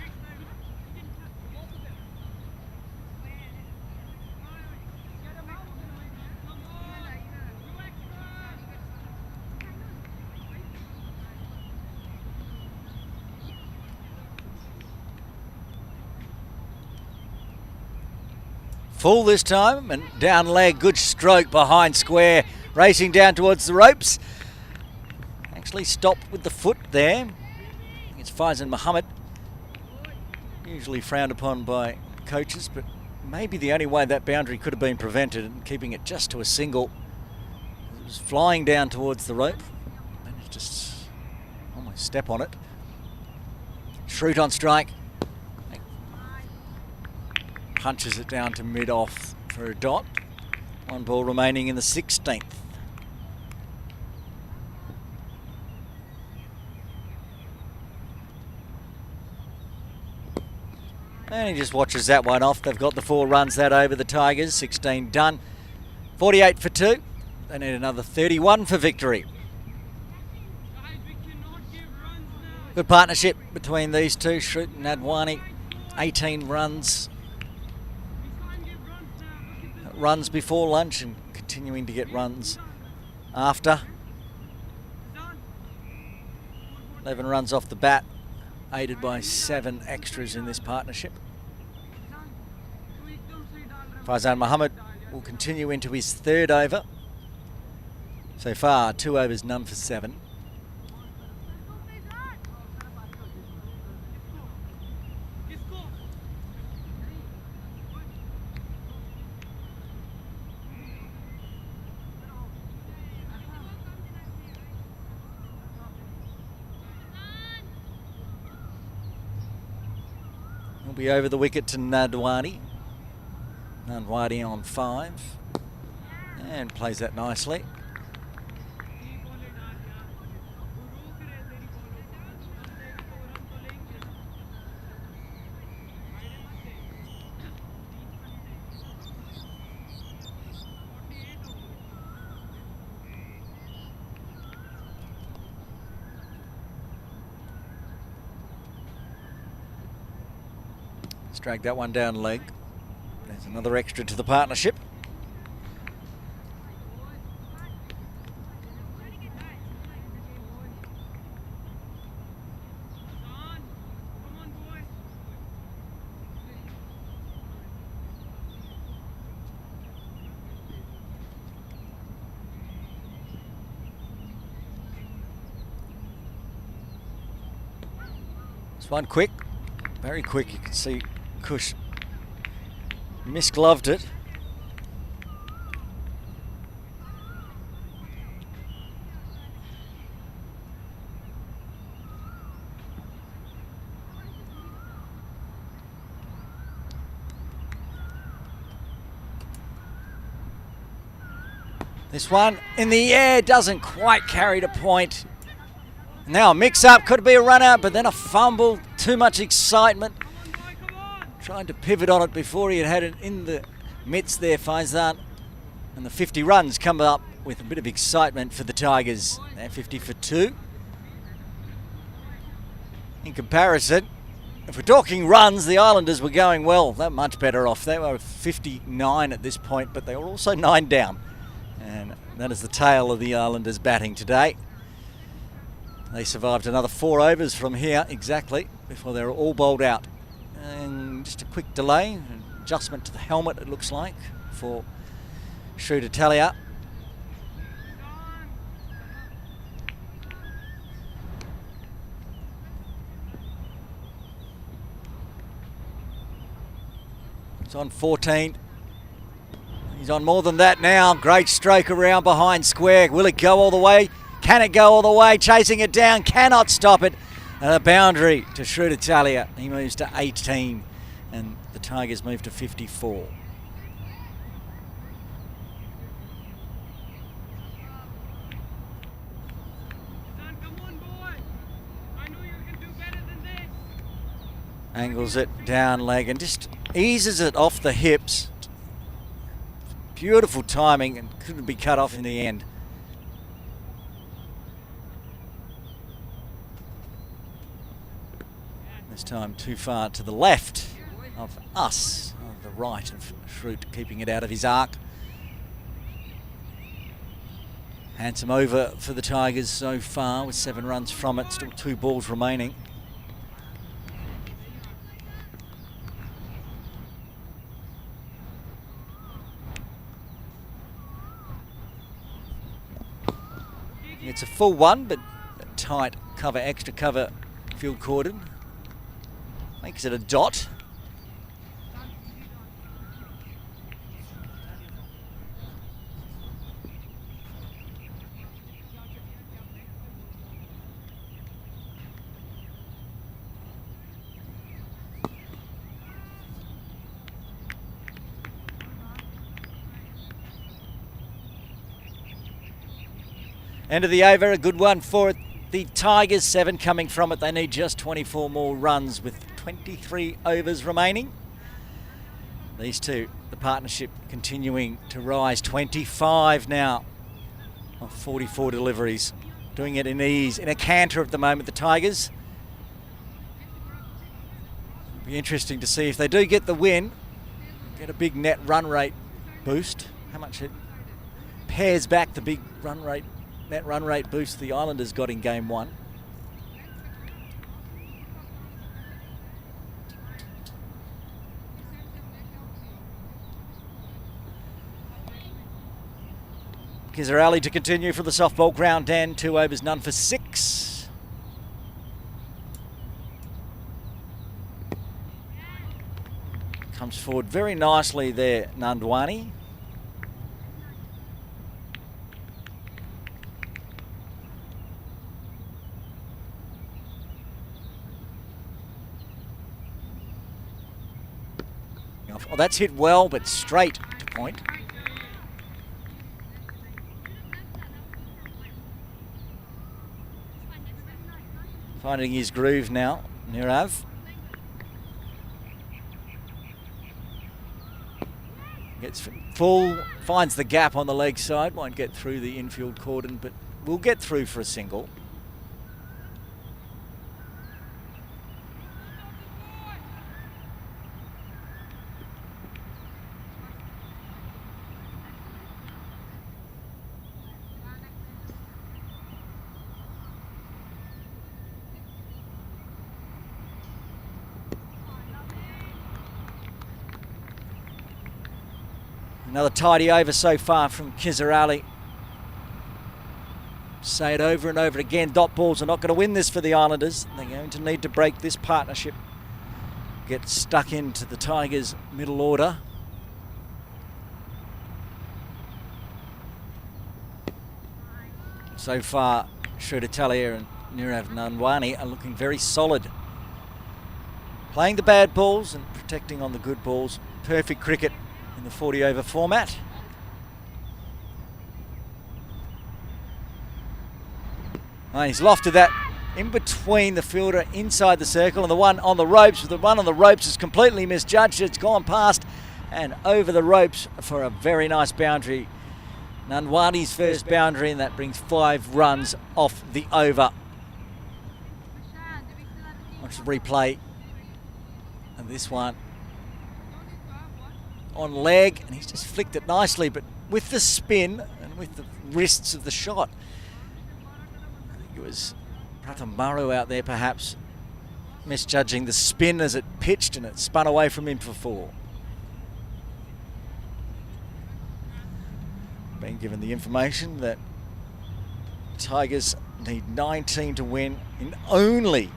Full this time, and down leg, good stroke behind square, racing down towards the ropes. Actually stopped with the foot there. It's Faizan Muhammad, usually frowned upon by coaches, but maybe the only way that boundary could have been prevented, and keeping it just to a single. It was flying down towards the rope, managed to almost step on it. Shroot on strike. Punches it down to mid-off for a dot. One ball remaining in the 16th. And he just watches that one off. They've got the 4 runs that over the Tigers. 16 done. 48 for 2. They need another 31 for victory. Good partnership between these two, Shroot and Nadwani. 18 runs. Runs before lunch and continuing to get runs after. 11 runs off the bat, aided by 7 extras in this partnership. Faizan Muhammad will continue into his 3rd over. So far, 2 overs, none for 7. He'll be over the wicket to Nadwani. Nadwani on 5. And plays that nicely. Let's drag that one down leg. There's another extra to the partnership. This one quick, very quick. You can see Kush misgloved it. This one in the air doesn't quite carry to point. Now a mix-up, could be a run-out, but then a fumble. Too much excitement. Trying to pivot on it before he had it in the midst there, Faizan. And the 50 runs come up with a bit of excitement for the Tigers. They're 50 for 2. In comparison, if we're talking runs, the Islanders were going well. They're much better off. They were 59 at this point, but they were also 9 down. And that is the tale of the Islanders batting today. They survived another 4 overs from here exactly before they were all bowled out. And just a quick delay, an adjustment to the helmet it looks like for Tailender. It's on 14. He's on more than that now. Great stroke around behind square. Will it go all the way? Can it go all the way? Chasing it down, cannot stop it. And a boundary to Tailender. He moves to 18 and the Tigers move to 54. Angles it down leg and just eases it off the hips. Beautiful timing and couldn't be cut off in the end. This time too far to the left of us, on the right of Shroot, keeping it out of his arc. Handsome over for the Tigers so far with 7 runs from it, still 2 balls remaining. It's a full one, but a tight cover, extra cover field cordon makes it a dot. End of the over, a good one for the Tigers. 7 coming from it. They need just 24 more runs with 23 overs remaining. These two, the partnership continuing to rise. 25 now of 44 deliveries. Doing it in ease, in a canter at the moment, the Tigers. It'll be interesting to see if they do get the win, get a big net run rate boost. How much it pairs back the big net run rate boost the Islanders got in game 1. Caravel to continue for the softball ground. Dan, 2 overs, none for 6. Comes forward very nicely there, Nandwani. Oh, that's hit well, but straight to point. Finding his groove now, Nirav. Gets full, finds the gap on the leg side, won't get through the infield cordon, but will get through for a single. Another tidy over so far from Caravel. Say it over and over again, dot balls are not going to win this for the Islanders. They're going to need to break this partnership. Get stuck into the Tigers' middle order. So far, Tailender and Nirav Nandwani are looking very solid. Playing the bad balls and protecting on the good balls. Perfect cricket in the 40 over format. Oh, he's lofted that in between the fielder inside the circle and the one on the ropes. The one on the ropes is completely misjudged. It's gone past and over the ropes for a very nice boundary. Nandwani's first boundary, and that brings 5 runs off the over. Watch the replay. And this one on leg, and he's just flicked it nicely, but with the spin and with the wrists of the shot. I think it was Pratamaru out there perhaps misjudging the spin as it pitched, and it spun away from him for 4. Being given the information that Tigers need 19 to win in only,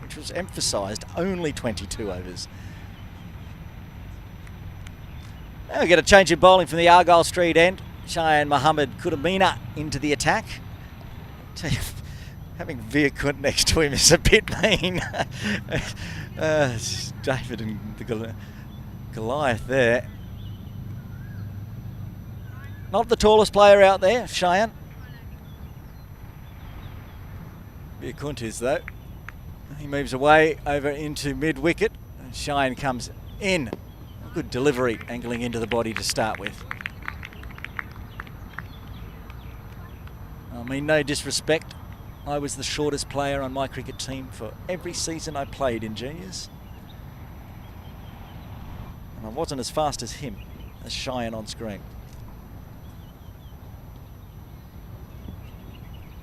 which was emphasised, only 22 overs. Now we get a change in bowling from the Argyle Street end. Cheyenne Mohammed Kudamina into the attack. Tell you, having Veerkut next to him is a bit mean. David and the Goliath there. Not the tallest player out there, Cheyenne. Veerkut is though. He moves away over into mid-wicket. And Cheyenne comes in. Good delivery, angling into the body to start with. I mean, no disrespect. I was the shortest player on my cricket team for every season I played in juniors. And I wasn't as fast as him, as Cheyenne on screen.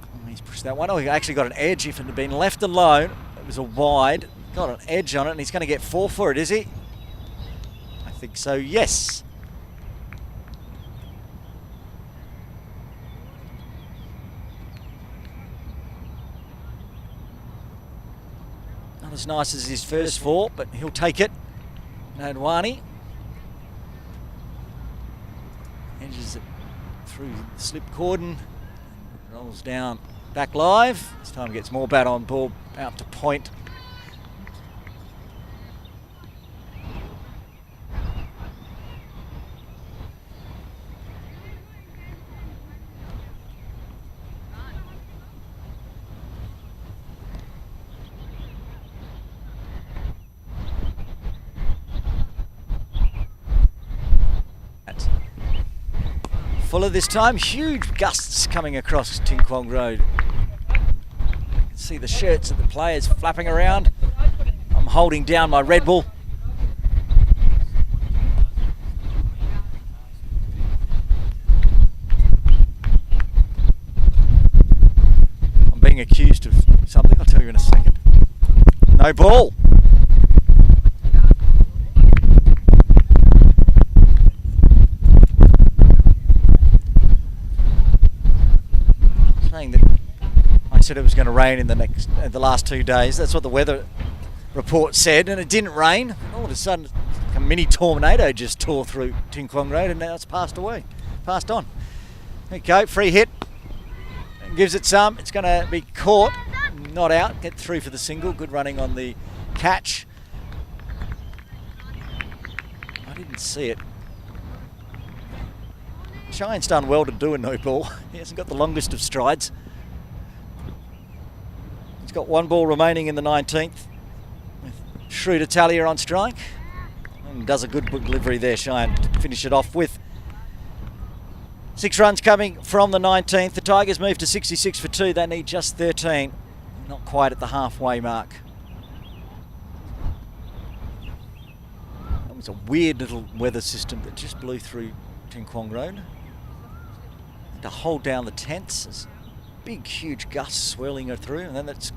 Oh, he's pushed that one. Oh, he actually got an edge. If it had been left alone, it was a wide. Got an edge on it, and he's going to get 4 for it, is he? I think so, yes. Not as nice as his first 4, but he'll take it. Nadwani edges it through the slip cordon, rolls down back live. This time gets more bat on ball out to point. Fuller this time, huge gusts coming across Ting Kwong Road. You can see the shirts of the players flapping around. I'm holding down my Red Bull. I'm being accused of something, I'll tell you in a second. No ball. That I said it was going to rain in the last 2 days. That's what the weather report said, and it didn't rain. All of a sudden, a mini tornado just tore through Ting Kwong Road, and now it's passed on. There you go, free hit. And gives it some. It's going to be caught, not out. Get through for the single. Good running on the catch. I didn't see it. Cheyenne's done well to do a no ball. He hasn't got the longest of strides. He's got 1 ball remaining in the 19th. With Shrewd Italia on strike. And does a good delivery there, Cheyenne, to finish it off with. 6 runs coming from the 19th. The Tigers move to 66 for 2. They need just 13. Not quite at the halfway mark. That was a weird little weather system that just blew through Ting Kwong Road. To hold down the tents, there's big huge gusts swirling her through, and then it's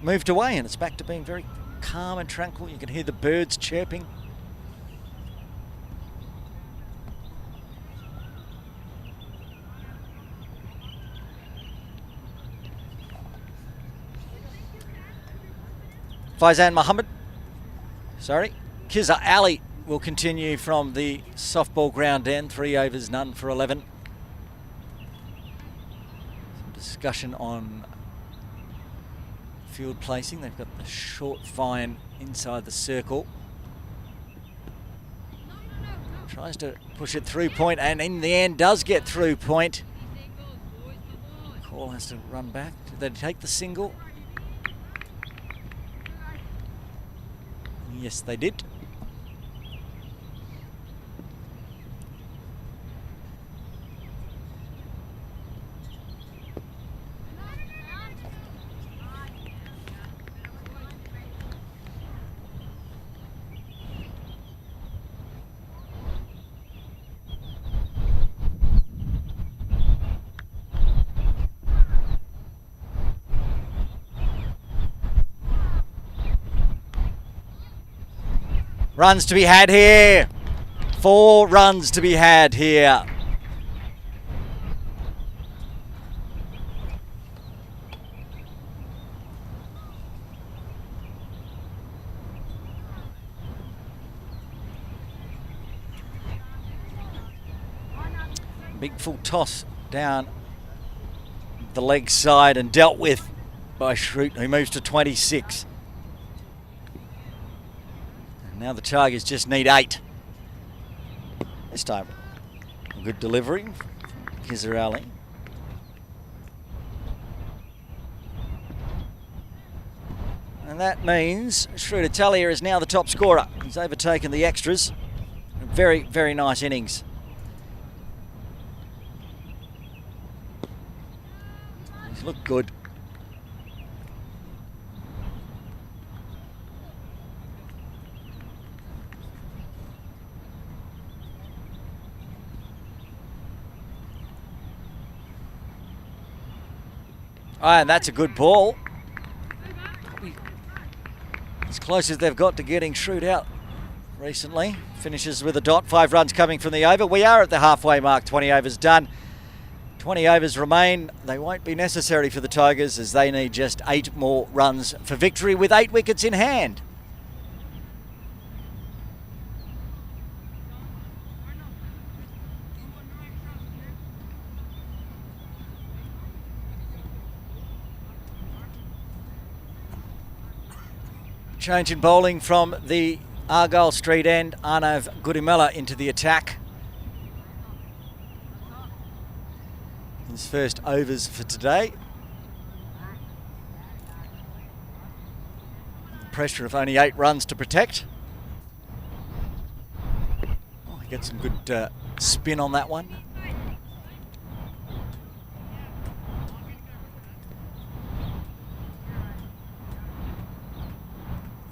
moved away and it's back to being very calm and tranquil. You can hear the birds chirping. Faizan Muhammad, Kizza Ali will continue from the softball ground end. 3 overs, none for 11. Discussion on field placing. They've got the short fine inside the circle. Tries to push it through point, and in the end does get through point. Call has to run back. Did they take the single? Yes, they did. Runs to be had here. 4 runs to be had here. Big full toss down the leg side and dealt with by Shroot, who moves to 26. Now the Tigers just need 8. This time, a good delivery from Kizza Ali. And that means Shrewd Italia is now the top scorer. He's overtaken the extras. A very, very nice innings. He's looked good. And that's a good ball. Probably as close as they've got to getting Shrewd out recently. Finishes with a dot. 5 runs coming from the over. We are at the halfway mark. 20 overs done. 20 overs remain. They won't be necessary for the Tigers as they need just 8 more runs for victory with 8 wickets in hand. Change in bowling from the Argyle Street end. Arnav Gudimella into the attack. His first overs for today. The pressure of only 8 runs to protect. Oh, he gets some good spin on that one.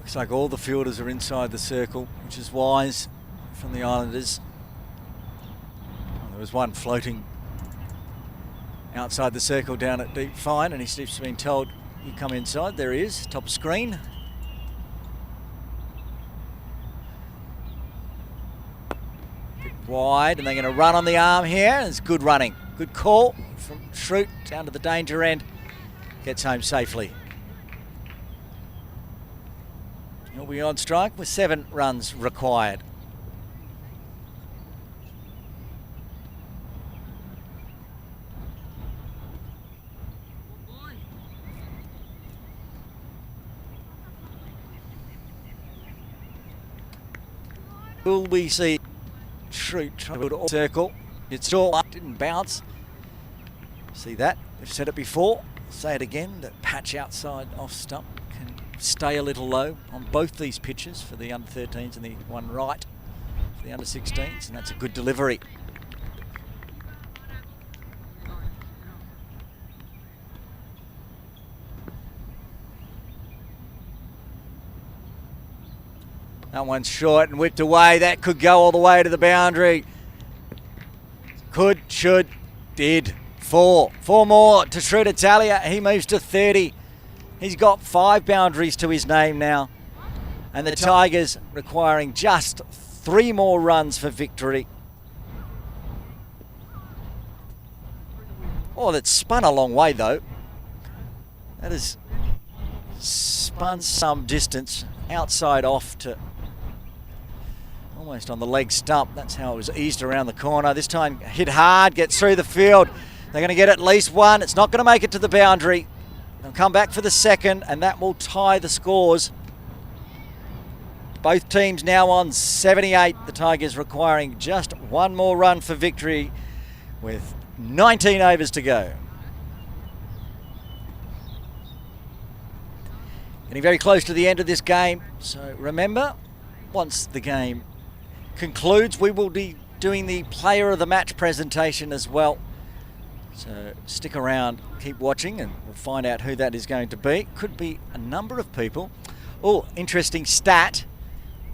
Looks like all the fielders are inside the circle, which is wise from the Islanders. Oh, there was one floating outside the circle down at deep fine, and he's been told, you come inside. There he is, top screen. Bit wide, and they're going to run on the arm here. It's good running. Good call from Shroot down to the danger end. Gets home safely. He'll be on strike with 7 runs required. Will we see Shroot try to build a circle? It's still up, didn't bounce. See that? We've said it before. Say it again. That patch outside off stump can stay a little low on both these pitches for the under-13s and the one right for the under-16s, and that's a good delivery. That one's short and whipped away. That could go all the way to the boundary. Could, should, did. 4 more to Shroot Italia. He moves to 30. He's got 5 boundaries to his name now. And the Tigers requiring just 3 more runs for victory. Oh, that's spun a long way though. That has spun some distance outside off to almost on the leg stump. That's how it was eased around the corner. This time hit hard, gets through the field. They're going to get at least 1. It's not going to make it to the boundary. They'll come back for the second, and that will tie the scores. Both teams now on 78. The Tigers requiring just 1 more run for victory with 19 overs to go. Getting very close to the end of this game. So remember, once the game concludes, we will be doing the player of the match presentation as well. So stick around, keep watching, and we'll find out who that is going to be. Could be a number of people. Oh, interesting stat.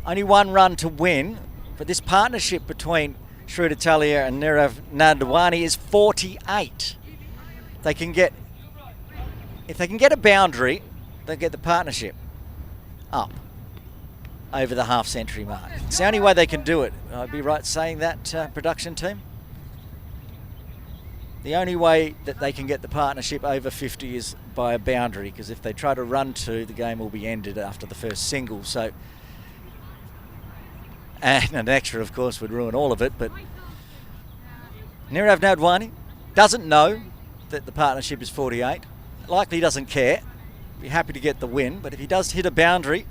Only 1 run to win, but this partnership between Shroot Italia and Nirav Nandwani is 48. If they can get a boundary, they'll get the partnership up over the half-century mark. It's the only way they can do it. I'd be right saying that, production team? The only way that they can get the partnership over 50 is by a boundary, because if they try to run 2, the game will be ended after the first single. So, and an extra, of course, would ruin all of it. But Nirav Nandwani doesn't know that the partnership is 48. Likely doesn't care. Be happy to get the win, but if he does hit a boundary,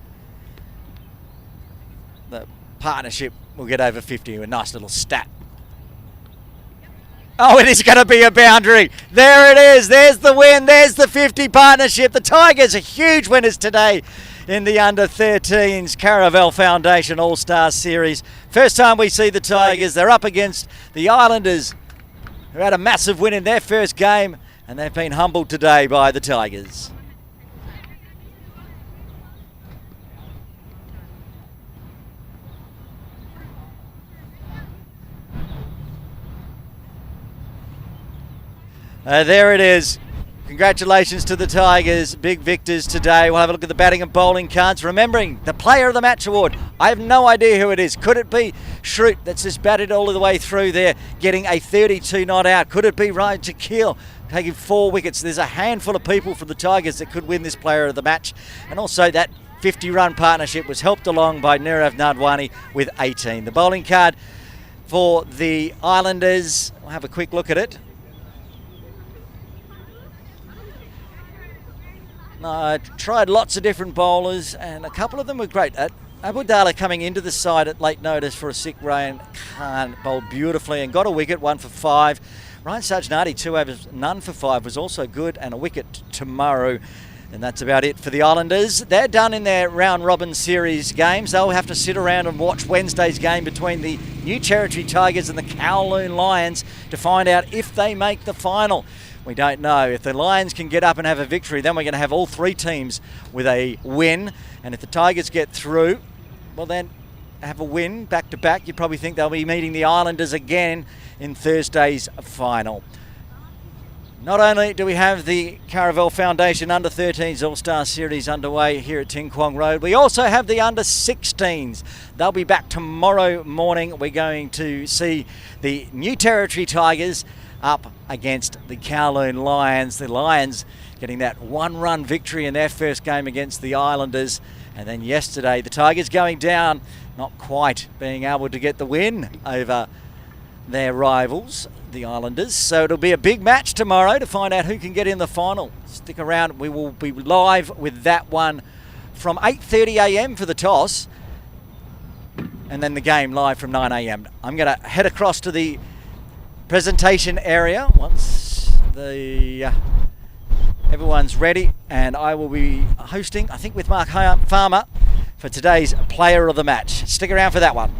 the partnership will get over 50. A nice little stat. Oh, it is going to be a boundary. There it is. There's the win. There's the 50 partnership. The Tigers are huge winners today in the under-13s Caravel Foundation All-Star Series. First time we see the Tigers. They're up against the Islanders, who had a massive win in their first game, and they've been humbled today by the Tigers. There it is. Congratulations to the Tigers, big victors today. We'll have a look at the batting and bowling cards. Remembering the Player of the Match award. I have no idea who it is. Could it be Shroot that's just batted all the way through there, getting a 32 not out? Could it be Ryan Tequil taking 4 wickets? There's a handful of people for the Tigers that could win this Player of the Match. And also that 50-run partnership was helped along by Nirav Nadwani with 18. The bowling card for the Islanders, we'll have a quick look at it. I tried lots of different bowlers and a couple of them were great. Abudallah coming into the side at late notice for a sick Rayan Khan bowled beautifully and got a wicket, 1 for 5. Ryan Sajnati, 2 overs, none for 5, was also good, and a wicket tomorrow. And that's about it for the Islanders. They're done in their round robin series games. They'll have to sit around and watch Wednesday's game between the New Territory Tigers and the Kowloon Lions to find out if they make the final. We don't know. If the Lions can get up and have a victory, then we're going to have all 3 teams with a win. And if the Tigers get through, well then have a win back-to-back. You'd probably think they'll be meeting the Islanders again in Thursday's final. Not only do we have the Caravel Foundation Under-13s All-Star Series underway here at Ting Kwong Road, we also have the Under-16s. They'll be back tomorrow morning. We're going to see the New Territory Tigers up against the Kowloon Lions. The Lions getting that 1-run victory in their first game against the Islanders. And then yesterday, the Tigers going down, not quite being able to get the win over their rivals, the Islanders. So it'll be a big match tomorrow to find out who can get in the final. Stick around. We will be live with that one from 8:30 a.m. for the toss, and then the game live from 9 a.m. I'm going to head across to the presentation area once everyone's ready, and I will be hosting, I think, with Mark Farmer for today's Player of the Match. Stick around for that one.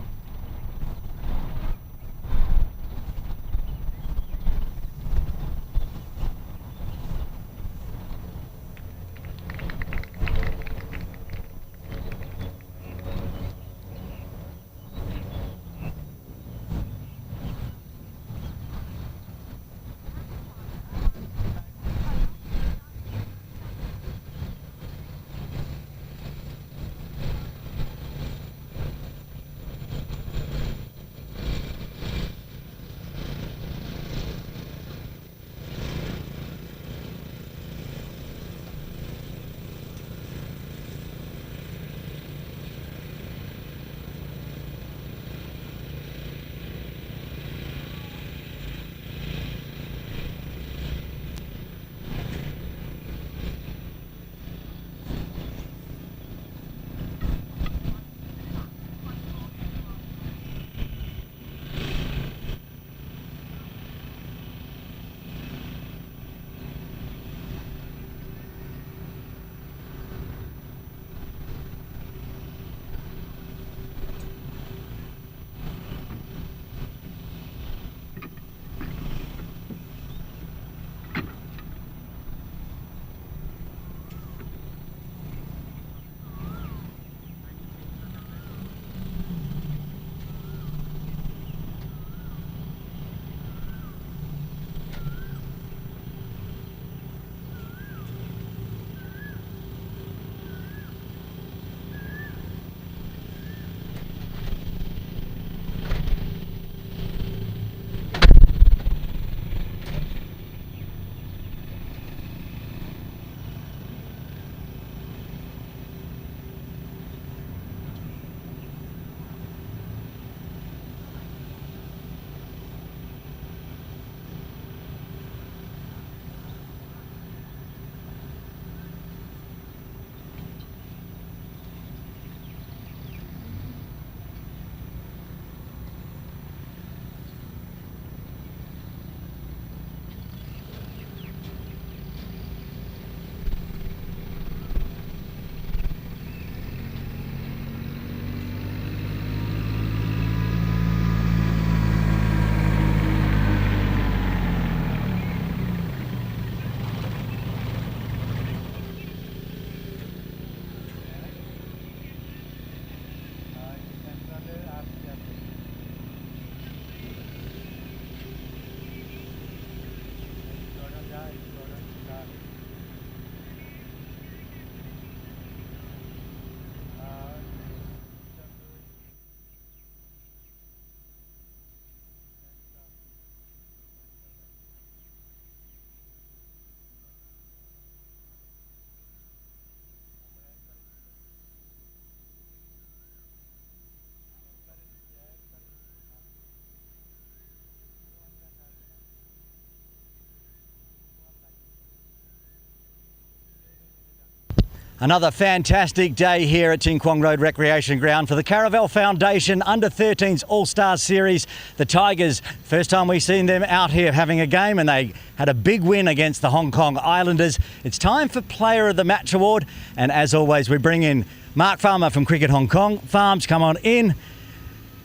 Another fantastic day here at Ting Kwong Road Recreation Ground for the Caravel Foundation Under-13s All-Stars Series. The Tigers, first time we've seen them out here having a game, and they had a big win against the Hong Kong Islanders. It's time for Player of the Match Award, and as always we bring in Mark Farmer from Cricket Hong Kong. Farms, come on in.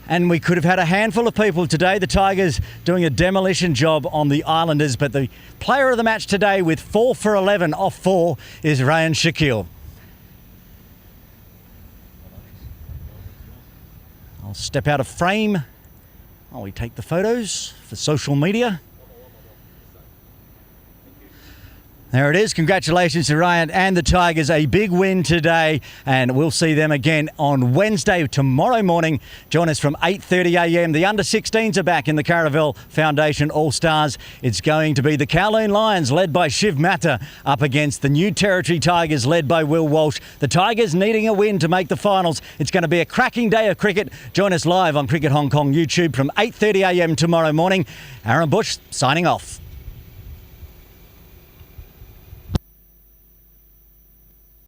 And we could have had a handful of people today. The Tigers doing a demolition job on the Islanders, but the player of the match today with 4 for 11 off 4 is Rayan Shakil. I'll step out of frame while we take the photos for social media. There it is. Congratulations to Ryan and the Tigers. A big win today, and we'll see them again on Wednesday, tomorrow morning. Join us from 8:30 a.m. The Under-16s are back in the Caravel Foundation All-Stars. It's going to be the Kowloon Lions, led by Shiv Mehta, up against the New Territory Tigers, led by Will Walsh. The Tigers needing a win to make the finals. It's going to be a cracking day of cricket. Join us live on Cricket Hong Kong YouTube from 8:30 a.m. tomorrow morning. Aaron Bush signing off.